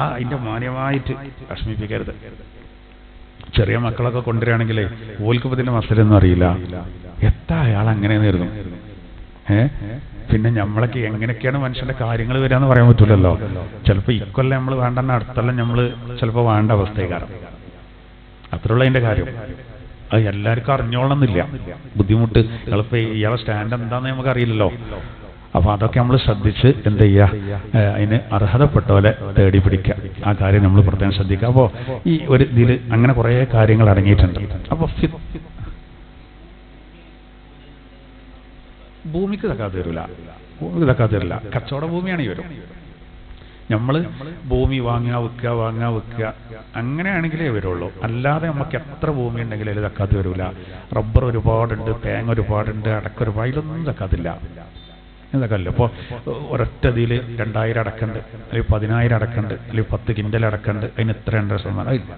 അതിന്റെ മാന്യമായിട്ട് വിഷമിപ്പിക്കരുത്. ചെറിയ മക്കളൊക്കെ കൊണ്ടുവരികയാണെങ്കിലേ ഓൽക്ക് ഇതിന്റെ മസാലൊന്നും അറിയില്ല, എത്ര അയാൾ അങ്ങനെ നേരുന്നു. പിന്നെ നമ്മളൊക്കെ എങ്ങനെയൊക്കെയാണ് മനുഷ്യന്റെ കാര്യങ്ങൾ വരാന്ന് പറയാൻ പറ്റൂലല്ലോ. ചിലപ്പോൾ ഇക്കൊല്ലം നമ്മൾ വേണ്ടെന്ന അടുത്തെല്ലാം നമ്മൾ ചിലപ്പോൾ വേണ്ട അവസ്ഥയാകാരം. അത്രയുള്ള അതിന്റെ കാര്യം. അത് എല്ലാവർക്കും അറിഞ്ഞോളണമെന്നില്ല, ബുദ്ധിമുട്ട്. ചിലപ്പോൾ ഇയാളെ സ്റ്റാൻഡ് എന്താന്ന് നമുക്ക് അറിയില്ലല്ലോ. അപ്പൊ അതൊക്കെ നമ്മൾ ശ്രദ്ധിച്ച് എന്ത് ചെയ്യുക, അതിന് അർഹതപ്പെട്ടവരെ തേടി പിടിക്കുക. ആ കാര്യം നമ്മൾ പ്രത്യേകം ശ്രദ്ധിക്കുക. അപ്പോൾ ഈ ഒരു ഇതിൽ അങ്ങനെ കുറേ കാര്യങ്ങൾ അടങ്ങിയിട്ടുണ്ട്. അപ്പൊ ഭൂമിക്ക് സക്കാത്ത് തരില്ല, ഭൂമിക്ക് സക്കാത്ത് തരില്ല. കച്ചവട ഭൂമിയാണ് ഈ വരും. നമ്മൾ ഭൂമി വാങ്ങുക വിൽക്കുക അങ്ങനെയാണെങ്കിലേ വരുള്ളൂ. അല്ലാതെ നമുക്ക് എത്ര ഭൂമി ഉണ്ടെങ്കിലും അതിൽ സക്കാത്ത് വരില്ല. റബ്ബർ ഒരുപാടുണ്ട്, തേങ്ങ ഒരുപാടുണ്ട്, അടക്ക ഒരുപാട്, ഇതിലൊന്നും സക്കാത്തില്ല. ഇതൊക്കെയല്ല. ഇപ്പോൾ ഒരൊറ്റ ഇതിൽ 2000 അടക്കണ്ട്, അല്ലെങ്കിൽ 10000 അടക്കണ്ട്, അല്ലെങ്കിൽ 10 കിൻഡൽ അടക്കണ്ട്, അതിന് എത്ര 2% ഇല്ല.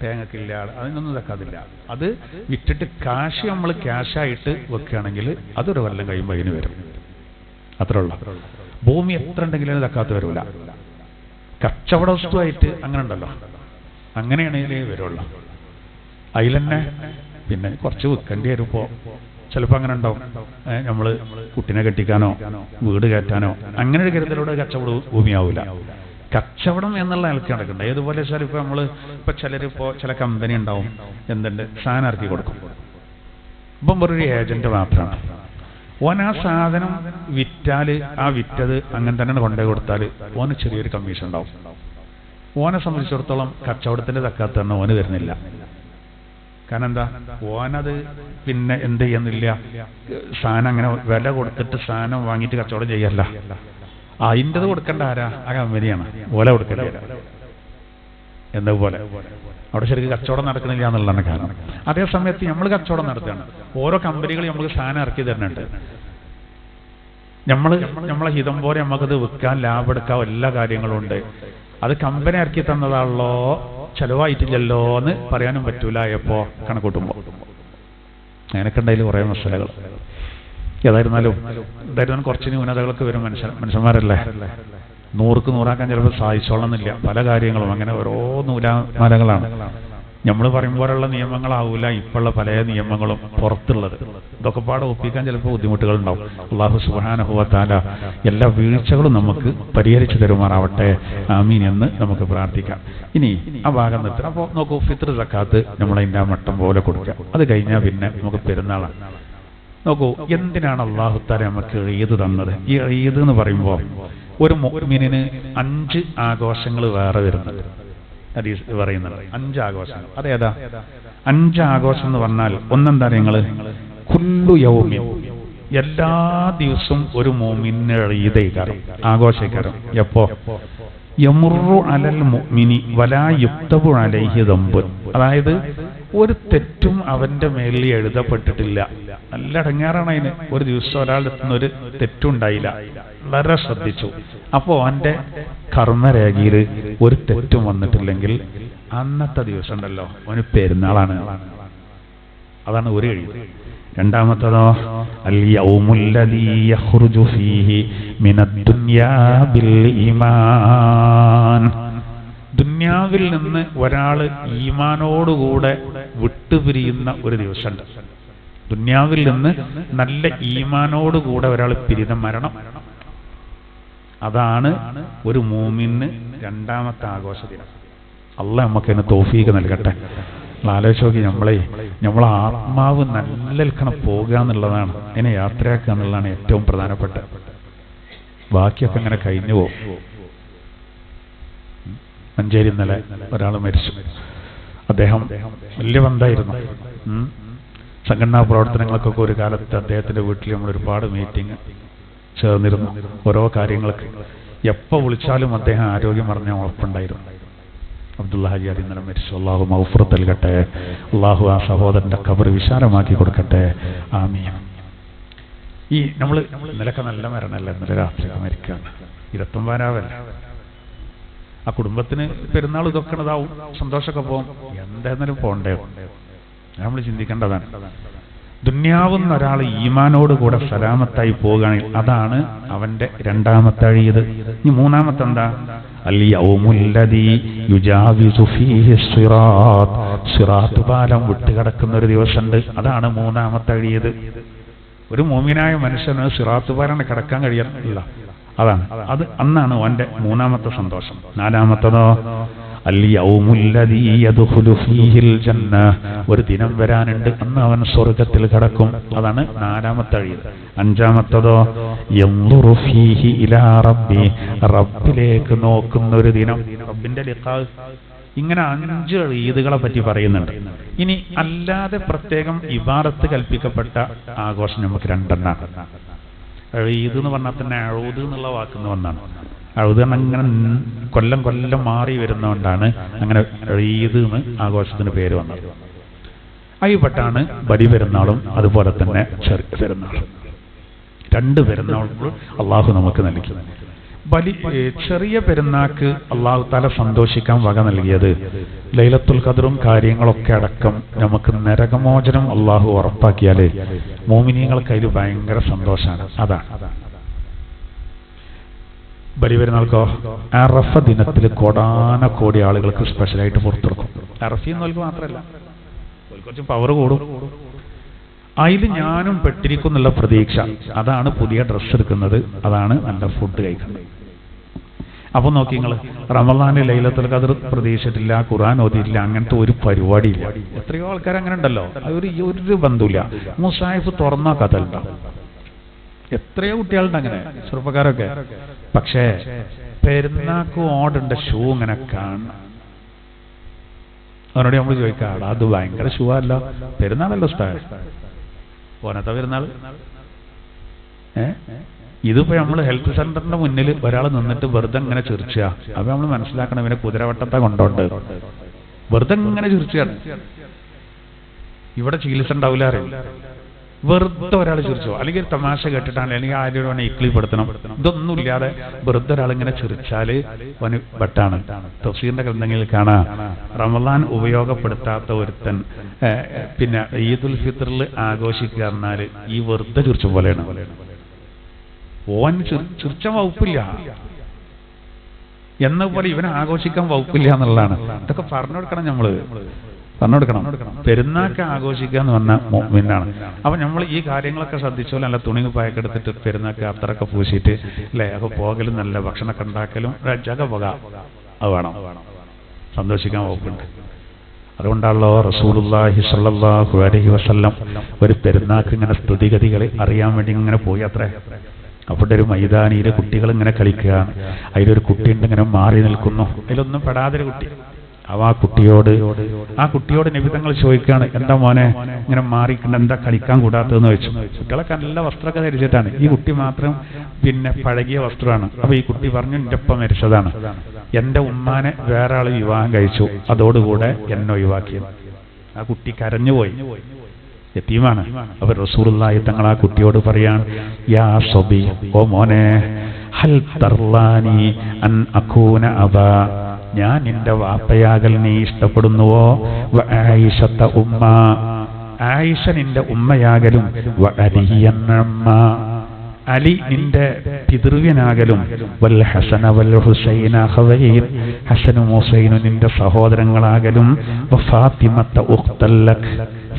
തേങ്ങക്കില്ല, അതിനൊന്നും സക്കാത്തില്ല. അത് വിറ്റിട്ട് കാശ് നമ്മൾ ക്യാഷായിട്ട് വെക്കുകയാണെങ്കിൽ അതൊരു കൊല്ലം കഴിയുമ്പോൾ അതിന് വരും. അത്രേ ഉള്ളൂ. ഭൂമി എത്ര ഉണ്ടെങ്കിലും സക്കാത്ത് വരില്ല. കച്ചവട വസ്തുവായിട്ട് അങ്ങനെ ഉണ്ടല്ലോ, അങ്ങനെയാണെങ്കിലേ വരുള്ളൂ. അതിൽ തന്നെ പിന്നെ കുറച്ച് വിൽക്കേണ്ടി വരുമ്പോൾ ചിലപ്പോൾ അങ്ങനെ ഉണ്ടാവും. നമ്മൾ കുട്ടിനെ കെട്ടിക്കാനോ വീട് കയറ്റാനോ അങ്ങനെ ഒരു കരുതലോടെ കച്ചവട ഭൂമിയാവില്ല. കച്ചവടം എന്നുള്ള നിലയ്ക്ക് നടക്കണ്ട. ഏതുപോലെ വെച്ചാൽ ഇപ്പോൾ നമ്മൾ ഇപ്പോൾ ചിലരിപ്പോൾ ചില കമ്പനി ഉണ്ടാവും, എന്തുണ്ട് സാധനം ഇറക്കി കൊടുക്കും. ഇപ്പം വേറൊരു ഏജന്റ് മാത്രമാണ്. ഓൻ ആ സാധനം വിറ്റാൽ ആ വിറ്റത് അങ്ങനെ തന്നെ കൊണ്ടുപോയി കൊടുത്താൽ ഓന് ചെറിയൊരു കമ്മീഷൻ ഉണ്ടാവും. ഓനെ സംബന്ധിച്ചിടത്തോളം കച്ചവടത്തിന്റെ തക്കാത്ത തന്നെ ഓന് തരുന്നില്ല. കാരണം എന്താ, ഓനത് പിന്നെ എന്ത് ചെയ്യുന്നില്ല, സാധനം അങ്ങനെ വില കൊടുത്തിട്ട് സാധനം വാങ്ങിയിട്ട് കച്ചവടം ചെയ്യല്ല. അതിൻ്റെത് കൊടുക്കേണ്ട ആരാ? ആ കമ്പനിയാണ്. ഓല കൊടുക്കേണ്ട എന്നതുപോലെ അവിടെ ശരിക്കും കച്ചവടം നടക്കുന്നില്ല എന്നുള്ളതാണ് കാരണം. അതേ സമയത്ത് നമ്മൾ കച്ചവടം നടത്തുകയാണ്. ഓരോ കമ്പനികൾ നമുക്ക് സാധനം ഇറക്കി തരുന്നുണ്ട്. നമ്മളെ ഹിതം പോലെ നമുക്കത് വിൽക്കാൻ ലാഭം എടുക്കാം, എല്ലാ കാര്യങ്ങളും ഉണ്ട്. അത് കമ്പനി ഇറക്കി തന്നതാണല്ലോ, ചെലവായിട്ടില്ലല്ലോ എന്ന് പറയാനും പറ്റൂല എപ്പോ കണക്കൂട്ടുമ്പോൾ. അങ്ങനെയൊക്കെ ഉണ്ടായാലും കുറേ മസാലകൾ. ഏതായിരുന്നാലും കുറച്ച് ന്യൂനതകളൊക്കെ വരും. മനുഷ്യന്മാരല്ലേ, 100ക്ക് 100ആക്കാൻ ചിലപ്പോൾ സാധിച്ചോളന്നില്ല. പല കാര്യങ്ങളും അങ്ങനെ ഓരോ നൂലാമലകളാണ്. നമ്മൾ പറയുമ്പോഴുള്ള നിയമങ്ങളാവൂല ഇപ്പോഴുള്ള പല നിയമങ്ങളും പുറത്തുള്ളത്. ഇതൊക്കെ പാടെ ഒപ്പിക്കാൻ ചിലപ്പോൾ ബുദ്ധിമുട്ടുകൾ ഉണ്ടാവും. അല്ലാഹു സുബ്ഹാനഹു വ തആല എല്ലാ വീഴ്ചകളും നമുക്ക് പരിഹരിച്ചു തരുമാറാവട്ടെ, ആമീൻ എന്ന് നമുക്ക് പ്രാർത്ഥിക്കാം. ഇനി ആ ഭാഗം നിർത്തണം. അപ്പോൾ നോക്കൂ, ഫിത്ർ സക്കാത്ത് നമ്മളതിൻ്റെ ആ മട്ടം പോലെ കൊടുക്കുക. അത് കഴിഞ്ഞാൽ പിന്നെ നമുക്ക് പെരുന്നാളാണ്. നോക്കൂ, എന്തിനാണ് അല്ലാഹു തആല നമുക്ക് ഈദ് തന്നത്? ഈ ഈദ് എന്ന് പറയുമ്പോൾ ഒരു മുഅ്മിനിന് 5 ആഘോഷങ്ങൾ വേറെ വരുന്നത് ഹദീസ് പറയുന്നത്. 5 ആഘോഷങ്ങൾ. അതേതാ 5 ആഘോഷം എന്ന് പറഞ്ഞാൽ? ഒന്നെന്താ നിങ്ങൾ, കുല്ലു യൗമിൻ, എല്ലാ ദിവസവും ഒരു മുഅ്മിനിന് ഈദൈകാരം, ആഘോഷിക്കാരം. എപ്പോ? യമുറു അലൽ മുഅ്മിനി വലാ യുക്തബു അലൈഹി ദംബുൻ, അതായത് ഒരു തെറ്റും അവന്റെ മേലിൽ എഴുതപ്പെട്ടിട്ടില്ല. നല്ല ഇടങ്ങേറാണ് അതിന്. ഒരു ദിവസം ഒരാളുടെ അടുത്തുനിന്ന് ഒരു തെറ്റുണ്ടായില്ല, വളരെ ശ്രദ്ധിച്ചു. അപ്പോൾ അവന്റെ കർമ്മരേഖയിൽ ഒരു തെറ്റും വന്നിട്ടില്ലെങ്കിൽ അന്നത്തെ ദിവസം ഉണ്ടല്ലോ അവന് പെരുന്നാളാണ്. അതാണ് ഒരു കഴിവ്. രണ്ടാമത്തതോ, അൽ യൗമുല്ലദീ യഖ്റുജു ഫീഹി മിനദ്ദുനിയാ ബിൽ ഈമാൻ, ദുന്യാവിൽ നിന്ന് ഒരാൾ ഈമാനോടുകൂടെ വിട്ടുപിരിയുന്ന ഒരു ദിവസമുണ്ട്. ദുന്യാവിൽ നിന്ന് നല്ല ഈമാനോടുകൂടെ ഒരാൾ പിരിയുന്ന മരണം. അതാണ് ഒരു മൂമിന് രണ്ടാമത്തെ ആഘോഷ ദിനം. അള്ളാഹ് നമുക്കതിന് തൗഫീഖ് നൽകട്ടെ. ആലോചിച്ച് നോക്കി, നമ്മളെ ആത്മാവ് നല്ലൽക്കണം പോകുക എന്നുള്ളതാണ്, അതിനെ യാത്രയാക്കുക എന്നുള്ളതാണ് ഏറ്റവും പ്രധാനപ്പെട്ട. ബാക്കിയൊക്കെ ഇങ്ങനെ കഴിഞ്ഞു പോകും. മഞ്ചേരി ഇന്നലെ ഒരാൾ മരിച്ചു. അദ്ദേഹം വലിയ ബന്ധമായിരുന്നു. സംഘടനാ പ്രവർത്തനങ്ങൾക്കൊക്കെ ഒരു കാലത്ത് അദ്ദേഹത്തിന്റെ വീട്ടിൽ നമ്മൾ ഒരുപാട് മീറ്റിംഗ് ചേർന്നിരുന്നു. ഓരോ കാര്യങ്ങൾക്ക് എപ്പോൾ വിളിച്ചാലും അദ്ദേഹം ആരോഗ്യം പറഞ്ഞ ഉറപ്പുണ്ടായിരുന്നു. അബ്ദുള്ള ഹാജിയാർ ഇന്നലെ മരിച്ചു. അള്ളാഹു മഗ്ഫിറത്ത് നൽകട്ടെ. അള്ളാഹു ആ സഹോദരന്റെ ഖബർ വിശാലമാക്കി കൊടുക്കട്ടെ, ആമീൻ. ഈ നമ്മൾ ഇന്നലൊക്കെ നല്ല മരണമല്ല, ഇന്നലെ രാത്രിയൊക്കെ മരിക്കുകയാണ്. 29 ആ കുടുംബത്തിന് പെരുന്നാൾ ഇതൊക്കെ ഇതാവും, സന്തോഷമൊക്കെ പോകും. എന്തായാലും പോണ്ടേ, നമ്മൾ ചിന്തിക്കേണ്ടതാണ്. ദുന്യാവുന്ന ഒരാൾ ഈമാനോട് കൂടെ സലാമത്തായി പോവുകയാണെങ്കിൽ അതാണ് അവന്റെ രണ്ടാമത്തെ ഈദ്. ഇനി മൂന്നാമത്തെ എന്താ? അൽ യൗമുല്ലദീ യുജാവിസു ഫീഹി സിറാത്ത്, സിറാത്ത് പാലം വിട്ടുകിടക്കുന്ന ഒരു ദിവസമുണ്ട്. അതാണ് മൂന്നാമത്തെ ഈദ്. ഒരു മുഅ്മിനായ മനുഷ്യന് സിറാത്ത് പാലം കിടക്കാൻ കഴിയില്ല. അതാണ് അത്. അന്നാണ് അവന്റെ മൂന്നാമത്തെ സന്തോഷം. നാലാമത്തതോ, അൽ യൗമുല്ലദീ യദ്ഖുലു ഫീഹിൽ ജന്ന, ഒരു ദിനം വരാനുണ്ട് അന്ന് അവൻ സ്വർഗ്ഗത്തിൽ കടക്കും. അതാണ് നാലാമത്തെ ഈദ്. അഞ്ചാമത്തതോ, യൻദുറു ഫീഹി ഇലാ റബ്ബി, റബ്ബിലേക്ക് നോക്കുന്ന ഒരു ദിനം, റബ്ബിന്റെ ലിഖാ. ഇങ്ങനെ 5 ഈദുകളെ പറ്റി പറയുന്നുണ്ട്. ഇനി അല്ലാതെ പ്രത്യേകം ഇബാദത്ത് കൽപ്പിക്കപ്പെട്ട ആഘോഷം നമുക്ക് 2 എണ്ണമാണ്. ഈദ് എന്ന് പറഞ്ഞാൽ തന്നെ അഊദ് എന്നുള്ള വാക്കിന്ന് വന്നാണ്. അഊദ് അങ്ങനെ കൊല്ലം മാറി വരുന്നതുകൊണ്ടാണ് അങ്ങനെ ഈദ് എന്ന് ആഘോഷത്തിന് പേര് വന്നത്. അതിൽപ്പെട്ടാണ് ബലി പെരുന്നാളും അതുപോലെ തന്നെ ചെറിയ പെരുന്നാളും. 2 പെരുന്നാളുകൾ അള്ളാഹു നമുക്ക് നൽകി. ചെറിയ പെരുന്നാൾക്ക് അള്ളാഹു തആല സന്തോഷിക്കാൻ വക നൽകിയത് ലൈലത്തുൽ ഖദ്റും കാര്യങ്ങളൊക്കെ അടക്കം നമുക്ക് നരകമോചനം അള്ളാഹു ഉറപ്പാക്കിയാൽ മുഅ്മിനീങ്ങൾക്ക് അതിൽ ഭയങ്കര സന്തോഷമാണ്. അതാണ് ബലി പെരുന്നാൾക്കോ അറഫ ദിനത്തിൽ കോടാനക്കോടി ആളുകൾക്ക് സ്പെഷ്യലായിട്ട് പുറത്തെടുക്കും. അറഫി എന്നവർക്ക് മാത്രമല്ല, കുറച്ച് പവർ കൂടും. അതിൽ ഞാനും പെട്ടിരിക്കുന്നുള്ള പ്രതീക്ഷ. അതാണ് പുതിയ ഡ്രസ്സ് എടുക്കുന്നത്, അതാണ് നല്ല ഫുഡ് കഴിക്കുന്നത്. അപ്പൊ നോക്കി നിങ്ങൾ, റമളാനിൽ ലൈലത്തുൽ ഖദ്ർ പ്രതീക്ഷിച്ചിട്ടില്ല, ഖുർആൻ ഓതിയിട്ടില്ല, അങ്ങനത്തെ ഒരു പരിപാടിയില്ല. എത്രയോ ആൾക്കാർ അങ്ങനെ ഉണ്ടല്ലോ, ഒരു ബന്ധമില്ല. മുസാഹിഫ് തുറന്നാ കഥലുണ്ടാവും. എത്രയോ കുട്ടികളുണ്ട് അങ്ങനെ, ചെറുപ്പക്കാരൊക്കെ. പക്ഷേ പെരുന്നാക്ക് ഓടുണ്ട ഷൂ ഇങ്ങനെ കാണണം. അവനോട് നമ്മൾ ചോദിക്കാം, അത് ഭയങ്കര ഷൂ അല്ല, പെരുന്നാളല്ലോ ഉസ്താദ്, പോനത്തെ പെരുന്നാൾ. ഇതിപ്പോ നമ്മൾ ഹെൽത്ത് സെന്ററിന്റെ മുന്നിൽ ഒരാൾ നിന്നിട്ട് വെറുതെ ഇങ്ങനെ ചിരിച്ചുക. അപ്പൊ നമ്മൾ മനസ്സിലാക്കണം, ഇവനെ കുതിരവട്ടത്തെ കൊണ്ടോണ്ട് വെറുതെ ഇങ്ങനെ ചിരിച്ചാണ്. ഇവിടെ ചികിത്സ ഉണ്ടാവില്ല അറിയില്ല. വെറുതെ ഒരാൾ ചിരിച്ചോ, അല്ലെങ്കിൽ ഒരു തമാശ കേട്ടിട്ടാണ്, അല്ലെങ്കിൽ ആരും ഇക്ലിപ്പെടുത്തണം, ഇതൊന്നുമില്ലാതെ വെറുതെ ഒരാൾ ഇങ്ങനെ ചിരിച്ചാല് അവന് വട്ടാണ്. തഫ്സീറിന്റെ ഗ്രന്ഥങ്ങളിൽ കാണാം, റമളാൻ ഉപയോഗപ്പെടുത്താത്ത ഒരുത്തൻ പിന്നെ ഈദുൽ ഫിത്റിൽ ആഘോഷിക്കുക പറഞ്ഞാല് ഈ വെറുതെ ചിരിച്ച പോലെയാണ്. ഓൻ ചിരിച്ച വകുപ്പില്ല എന്ന പോലെ ഇവനെ ആഘോഷിക്കാൻ വകുപ്പില്ല എന്നുള്ളതാണ്. ഇതൊക്കെ പറഞ്ഞു കൊടുക്കണം, നമ്മള് പറഞ്ഞു കൊടുക്കണം. പെരുന്നാക്ക് ആഘോഷിക്കുക എന്ന് പറഞ്ഞാൽ മുഅ്മിനാണ്. അപ്പൊ നമ്മൾ ഈ കാര്യങ്ങളൊക്കെ ശ്രദ്ധിച്ചോലെ, നല്ല തുണി പായക്കെടുത്തിട്ട് പെരുന്നാക്ക് അത്രയൊക്കെ പൂശിയിട്ട് അല്ലെ, അപ്പൊ പോകലും നല്ല ഭക്ഷണമൊക്കെ ഉണ്ടാക്കലും ജഗ പോക അത് വേണം, സന്തോഷിക്കാൻ വകുപ്പുണ്ട്. അതുകൊണ്ടാണല്ലോ റസൂലുള്ളാഹി സ്വല്ലല്ലാഹു അലൈഹി വസല്ലം ഒരു പെരുന്നാക്ക് ഇങ്ങനെ സ്തുതിഗതികൾ അറിയാൻ വേണ്ടി ഇങ്ങനെ പോയി അത്രേ. അവിടെ ഒരു മൈതാനിയിലെ കുട്ടികൾ ഇങ്ങനെ കളിക്കുക, അതിലൊരു കുട്ടിയുണ്ട് ഇങ്ങനെ മാറി നിൽക്കുന്നു, അതിലൊന്നും പെടാതൊരു കുട്ടി. അവ ആ കുട്ടിയോട് നബി തങ്ങൾ ചോദിക്കുകയാണ്, എന്താ മോനെ ഇങ്ങനെ മാറിക്കണ്ട, എന്താ കളിക്കാൻ കൂടാത്തതെന്ന് വെച്ചു. കുട്ടികളൊക്കെ നല്ല വസ്ത്രമൊക്കെ ധരിച്ചിട്ടാണ്, ഈ കുട്ടി മാത്രം പിന്നെ പഴകിയ വസ്ത്രമാണ്. അപ്പൊ ഈ കുട്ടി പറഞ്ഞു, എൻ്റെ ഒപ്പം മരിച്ചതാണ്, എന്റെ ഉമ്മാനെ വേറെ ആൾ വിവാഹം കഴിച്ചു, അതോടുകൂടെ എന്നെ ഒഴിവാക്കിയത്. ആ കുട്ടി കരഞ്ഞുപോയി, യതീമാണ്. അവർ റസൂലുള്ളാഹി തങ്ങൾ ആ കുട്ടിയോട് പറയാൻ, യാ സബി, ഓ മോനെ, ഹൽ തർലാനി അൻ അകൂന അബാ, ഞാൻ നിന്റെ വാപ്പയാകൽ നീ ഇഷ്ടപ്പെടുന്നുവോ? വആയിഷത ഉമ്മ, ആയിഷ നിന്റെ ഉമ്മയാകലും, വഅലിയന്നമ്മ, അലി നിന്റെ പിതൃവ്യനാകലും, വൽ ഹസന വൽ ഹുസൈന ഖവൈൻ, ഹസനും ഹുസൈനും നിന്റെ സഹോദരങ്ങളാകലും, വഫാത്തിമത ഉഖ്തല്ലക്,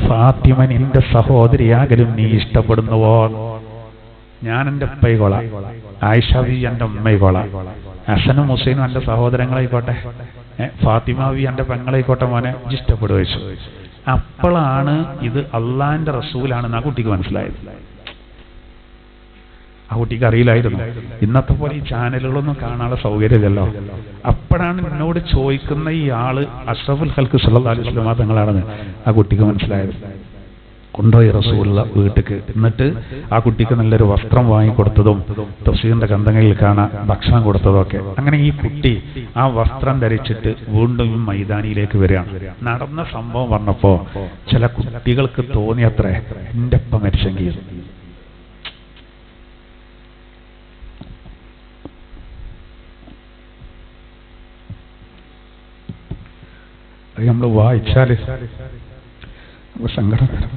ഫാത്തിമ നിന്റെ സഹോദരിയാകലും നീ ഇഷ്ടപ്പെടുന്നുവോ? ഞാൻ എൻ്റെ ഉപ്പൈകൊള, ആയിഷാവി എൻ്റെ ഉമ്മൈകൊള, ഹസനും ഹുസൈനും എൻ്റെ സഹോദരങ്ങളായിക്കോട്ടെ, ഫാത്തിമാവി എൻ്റെ പെങ്ങളായിക്കോട്ടെ, മോനെ ഇഷ്ടപ്പെടുക വെച്ചു. അപ്പോഴാണ് ഇത് അള്ളാന്റെ റസൂലാണെന്ന് ആ കുട്ടിക്ക് മനസ്സിലായത്. ആ കുട്ടിക്ക് അറിയില്ലായിരുന്നു. ഇന്നത്തെ പോലെ ഈ ചാനലുകളൊന്നും കാണാനുള്ള സൗകര്യമില്ലല്ലോ. അപ്പോഴാണ് എന്നോട് ചോദിക്കുന്ന ഈ ആള് അഷ്റഫുൽ ഖൽഖ് സല്ലല്ലാഹു അലൈഹി വസല്ലം തങ്ങളാണെന്ന് ആ കുട്ടിക്ക് മനസ്സിലായത്. കൊണ്ടുപോയി റസൂലുള്ള വീട്ടിക്ക്, എന്നിട്ട് ആ കുട്ടിക്ക് നല്ലൊരു വസ്ത്രം വാങ്ങിക്കൊടുത്തതും തഫ്സീറിന്റെ ഗ്രന്ഥങ്ങളിൽ കാണാൻ ഭക്ഷണം കൊടുത്തതും ഒക്കെ. അങ്ങനെ ഈ കുട്ടി ആ വസ്ത്രം ധരിച്ചിട്ട് വീണ്ടും മൈതാനിയിലേക്ക് വരികയാണ്. നടന്ന സംഭവം പറഞ്ഞപ്പോ ചില കുട്ടികൾക്ക് തോന്നിയത്രേ, എൻ്റെ ഒപ്പം മരിച്ചെങ്കിൽ. അത് നമ്മൾ വായിച്ചാല് സങ്കടം വരും.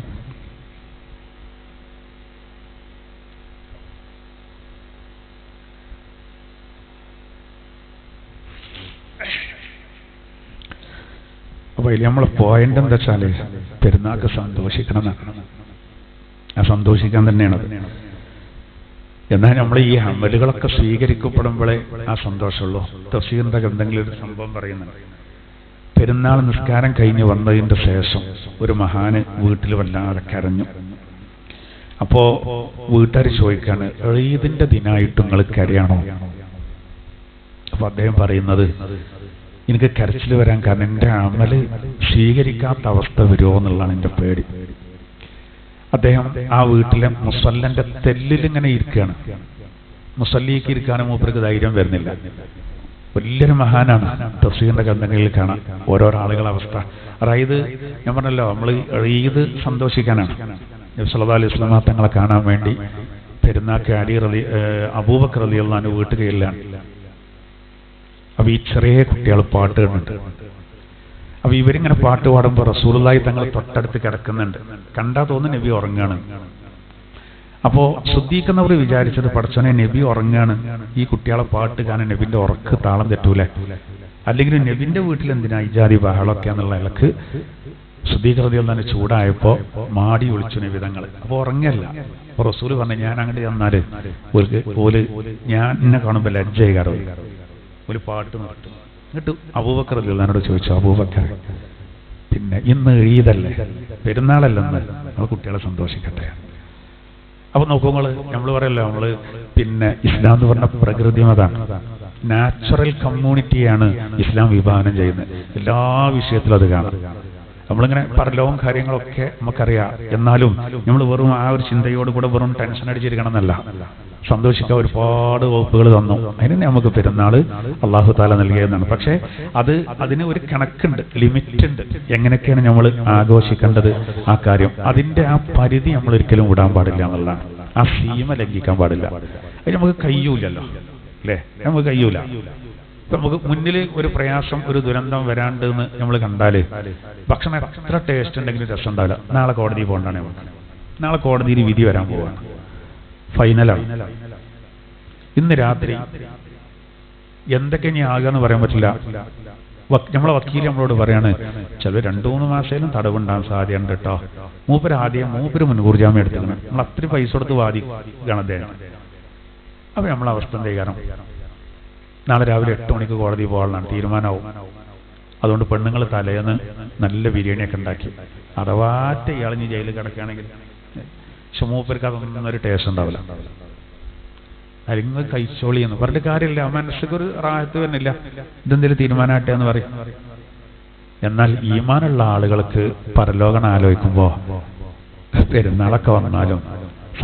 അപ്പൊ അതിൽ നമ്മൾ പോയിന്റ് എന്താ വെച്ചാല്, പെരുന്നാൾക്ക് സന്തോഷിക്കണം എന്നാണ്. ആ സന്തോഷിക്കാൻ തന്നെയാണത്. എന്നാൽ നമ്മൾ ഈ അമലുകളൊക്കെ സ്വീകരിക്കപ്പെടുമ്പോഴേ ആ സന്തോഷമുള്ളൂ. തഫ്സീറിന്റെ ഗ്രന്ഥങ്ങളിൽ ഒരു സംഭവം പറയുന്നുണ്ട്. പെരുന്നാൾ നിസ്കാരം കഴിഞ്ഞ് വന്നതിന്റെ ശേഷം ഒരു മഹാന് വീട്ടിൽ വല്ലാതെ കരഞ്ഞു. അപ്പോ വീട്ടുകാർ ചോദിക്കാണ്, ഈദിന്റെ ദിനായിട്ട് നിങ്ങൾ കരയാണോ? അപ്പൊ അദ്ദേഹം പറയുന്നത്, എനിക്ക് കരച്ചിൽ വരാൻ കാരണം എൻ്റെ അമല് സ്വീകരിക്കാത്ത അവസ്ഥ വരുമോ എന്നുള്ളതാണ് എൻ്റെ പേടി. അദ്ദേഹം ആ വീട്ടിലെ മുസല്ലന്റെ തെല്ലിലിങ്ങനെ ഇരിക്കുകയാണ്. മുസല്ലിക്ക് ഇരിക്കാനും മൂപ്പർക്ക് ധൈര്യം വരുന്നില്ല. വലിയൊരു മഹാനാണ്. തഫ്സീറിന്റെ ഗ്രന്ഥങ്ങളിൽ കാണാം ഓരോരോ ആളുകളുടെ അവസ്ഥ. അതായത് ഞാൻ പറഞ്ഞല്ലോ, നമ്മൾ ഈദ് സന്തോഷിക്കാനാണ്. നബി സല്ലല്ലാഹു അലൈഹി വസല്ലം തങ്ങളെ കാണാൻ വേണ്ടി പെരുന്നാൾക്ക് അബൂബക്കർ റളിയല്ലാഹു അൻഹു വീട്ടുകയിലാണ്. അപ്പൊ ഈ ചെറിയ കുട്ടികൾ പാട്ട് കേട്ടിട്ടുണ്ട്. അപ്പൊ ഇവരിങ്ങനെ പാട്ട് പാടുമ്പോൾ റസൂലുള്ളാഹി തങ്ങൾ തൊട്ടടുത്ത് കിടക്കുന്നുണ്ട്. കണ്ടാ തോന്നുന്നു നബി ഉറങ്ങാണ്. അപ്പോൾ ശ്രദ്ധിക്കുന്നവർ വിചാരിച്ചത് പടച്ചോനെ നബി ഉറങ്ങാണ്, ഈ കുട്ടികളെ പാട്ട് കാരണം നബിന്റെ ഉറക്ക് താളം തെറ്റൂലേ, അല്ലെങ്കിൽ നബിന്റെ വീട്ടിൽ എന്തിനാ ഇജാതി ബഹളമൊക്കെ എന്നുള്ള ഇലക്ക് ശുദ്ധീകൃതിയിൽ തന്നെ ചൂടായപ്പോ മാടി ഒളിച്ചു നബിതങ്ങൾ. അപ്പോൾ ഉറങ്ങല്ല. അപ്പോൾ റസൂല് പറഞ്ഞു, ഞാൻ അങ്ങോട്ട് ചെന്നാല് ഓല് ഞാൻ എന്നെ കാണുമ്പോൾ ലജ്ജയാകാറോ ഒരു പാട്ട് നിർത്തും. എന്നിട്ട് അബൂബക്കർ റളിയല്ലാഹു അൻഹു ചോദിച്ചു, അബൂബക്കർ പിന്നെ ഇന്ന് ഈദല്ലേ, പെരുന്നാളല്ലെന്ന് നമ്മൾ കുട്ടികളെ സന്തോഷിക്കട്ടെ. അപ്പൊ നോക്കുമ്പോൾ നമ്മൾ പറയല്ലോ, നമ്മള് പിന്നെ ഇസ്ലാം എന്ന് പറഞ്ഞ പ്രകൃതി മതാണ്, നാച്ചുറൽ കമ്മ്യൂണിറ്റിയാണ് ഇസ്ലാം വിഭാവനം ചെയ്യുന്നത്. എല്ലാ വിഷയത്തിലും അത് കാണാം. നമ്മളിങ്ങനെ പരലോകം കാര്യങ്ങളൊക്കെ നമുക്കറിയാം, എന്നാലും നമ്മൾ വെറും ആ ഒരു ചിന്തയോടുകൂടെ വെറും ടെൻഷൻ അടിച്ചിരിക്കണം എന്നല്ല, സന്തോഷിക്കാൻ ഒരുപാട് വകുപ്പുകൾ തന്നു. അതിന് നമുക്ക് പെരുന്നാൾ അള്ളാഹു താല നൽകിയതെന്നാണ്. പക്ഷേ അതിന് ഒരു കണക്കുണ്ട്, ലിമിറ്റ് ഉണ്ട്, എങ്ങനെയൊക്കെയാണ് നമ്മൾ ആഘോഷിക്കേണ്ടത് ആ കാര്യം. അതിന്റെ ആ പരിധി നമ്മൾ ഒരിക്കലും വിടാൻ പാടില്ല എന്നുള്ളതാണ്. ആ സീമ ലംഘിക്കാൻ പാടില്ല. അത് നമുക്ക് കഴിയൂലല്ലോ, അല്ലേ? നമുക്ക് കഴിയൂല. ഇപ്പൊ നമുക്ക് മുന്നിൽ ഒരു പ്രയാസം, ഒരു ദുരന്തം വരാണ്ട് എന്ന് നമ്മൾ കണ്ടാല് ഭക്ഷണം എത്ര ടേസ്റ്റ് ഉണ്ടെങ്കിലും രസം ഉണ്ടാവില്ല. നാളെ കോടതി പോകണ്ടാണ് നമുക്ക്. നാളെ കോടതിയിൽ വിധി വരാൻ പോവാണ്, ഫൈനലാണ്. ഇന്ന് രാത്രി എന്തൊക്കെ ഇനി ആകാന്ന് പറയാൻ പറ്റില്ല. നമ്മളെ വക്കീൽ നമ്മളോട് പറയാണ്, ചില 2-3 മാസേലും തടവുണ്ടാകാൻ സാധ്യതയുണ്ട് കേട്ടോ. മൂപ്പര് മുൻകൂർ ജാമ്യം എടുത്തിരിക്കണം. നമ്മൾ അത്രയും പൈസ കൊടുത്ത് വാദിക്കണം അദ്ദേഹം. അപ്പൊ നമ്മളെ അവസ്ഥ എന്തേ? കാരണം നാളെ രാവിലെ 8 മണിക്ക് കോടതി പോകാനാണ് തീരുമാനമാവും. അതുകൊണ്ട് പെണ്ണുങ്ങൾ തലേന്ന് നല്ല ബിരിയാണിയൊക്കെ ഉണ്ടാക്കി, അഥവാറ്റ ഇയാളിഞ്ഞ് ജയിലിൽ കിടക്കുകയാണെങ്കിൽ പക്ഷെ മൂപ്പർക്ക് അതൊന്നും ഒരു ടേസ്റ്റ് ഉണ്ടാവില്ല. അല്ലെങ്കിൽ കഴിച്ചോളി എന്ന് പറഞ്ഞിട്ട് കാര്യമില്ല, മനസ്സിക്ക് ഒരു റാഹത്ത് വരുന്നില്ല. ഇതെന്തെങ്കിലും തീരുമാനമാട്ടെ എന്ന് പറയും. എന്നാൽ ഈമാനുള്ള ആളുകൾക്ക് പരലോകം ആലോചിക്കുമ്പോ പെരുന്നാളൊക്കെ വന്നാലും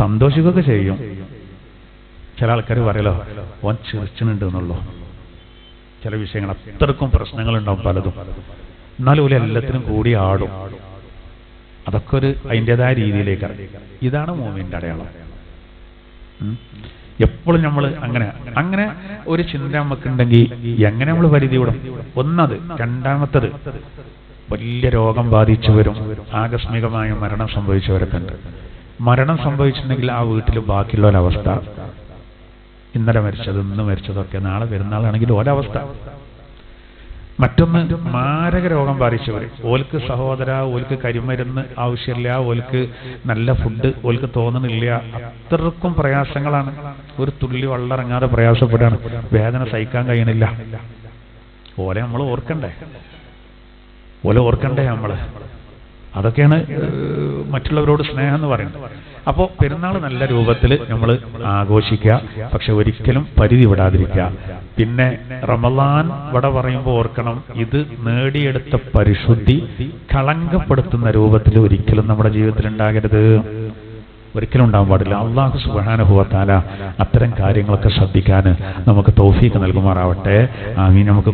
സന്തോഷിക്കുകയൊക്കെ ചെയ്യും. ചില ആൾക്കാർ പറയലോ, ഓൻ ചിരിച്ചുന്നുണ്ട് എന്നുള്ളൂ. ചില വിഷയങ്ങൾ അത്രക്കും പ്രശ്നങ്ങളുണ്ടാവും പലതും, എന്നാലും ഓല് എല്ലാത്തിനും കൂടി ആടും. അതൊക്കെ ഒരു അതിൻ്റെതായ രീതിയിലേക്കാണ്. ഇതാണ് മുഅ്മിന്റെ അടയാളം. എപ്പോഴും നമ്മൾ അങ്ങനെ ഒരു ചിന്ത നമുക്കുണ്ടെങ്കിൽ എങ്ങനെ നമ്മൾ പരിധി വിടും? ഒന്നത്. രണ്ടാമത്തത്, വലിയ രോഗം ബാധിച്ചവരും ആകസ്മികമായ മരണം സംഭവിച്ചവരൊക്കെ ഉണ്ട്. മരണം സംഭവിച്ചിട്ടുണ്ടെങ്കിൽ ആ വീട്ടിൽ ബാക്കിയുള്ളൊരവസ്ഥ, ഇന്നലെ മരിച്ചത് ഇന്ന് മരിച്ചതൊക്കെ നാളെ പെരുന്നാളാണെങ്കിൽ ഒരവസ്ഥ. മറ്റൊന്ന്, മാരക രോഗം ബാധിച്ചവർ, ഓൽക്ക് സഹോദര, ഓൽക്ക് കരിമരുന്ന് ആവശ്യമില്ല, ഓൽക്ക് നല്ല ഫുഡ് ഓൽക്ക് തോന്നുന്നില്ല, അത്രക്കും പ്രയാസങ്ങളാണ്. ഒരു തുള്ളി വെള്ളം ഇറങ്ങാതെ പ്രയാസപ്പെടുകയാണ്, വേദന സഹിക്കാൻ കഴിയണില്ല. ഓലെ നമ്മൾ ഓർക്കണ്ടേ നമ്മള്? അതൊക്കെയാണ് മറ്റുള്ളവരോട് സ്നേഹം എന്ന് പറയുന്നത്. അപ്പോൾ പെരുന്നാൾ നല്ല രൂപത്തിൽ നമ്മൾ ആഘോഷിക്കുക, പക്ഷെ ഒരിക്കലും പരിധി വിടാതിരിക്കുക. പിന്നെ റമളാൻ ഇവിടെ പറയുമ്പോൾ ഓർക്കണം, ഇത് നേടിയെടുത്ത പരിശുദ്ധി കളങ്കപ്പെടുത്തുന്ന രൂപത്തിൽ ഒരിക്കലും നമ്മുടെ ജീവിതത്തിൽ ഉണ്ടാകരുത്, ഒരിക്കലും ഉണ്ടാകാൻ പാടില്ല. അല്ലാഹു സുബ്ഹാനഹു വ തആല അത്തരം കാര്യങ്ങളൊക്കെ ശ്രദ്ധിക്കാൻ നമുക്ക് തൗഫീഖ് നൽകുമാറാവട്ടെ. ആമീൻ. നമുക്ക്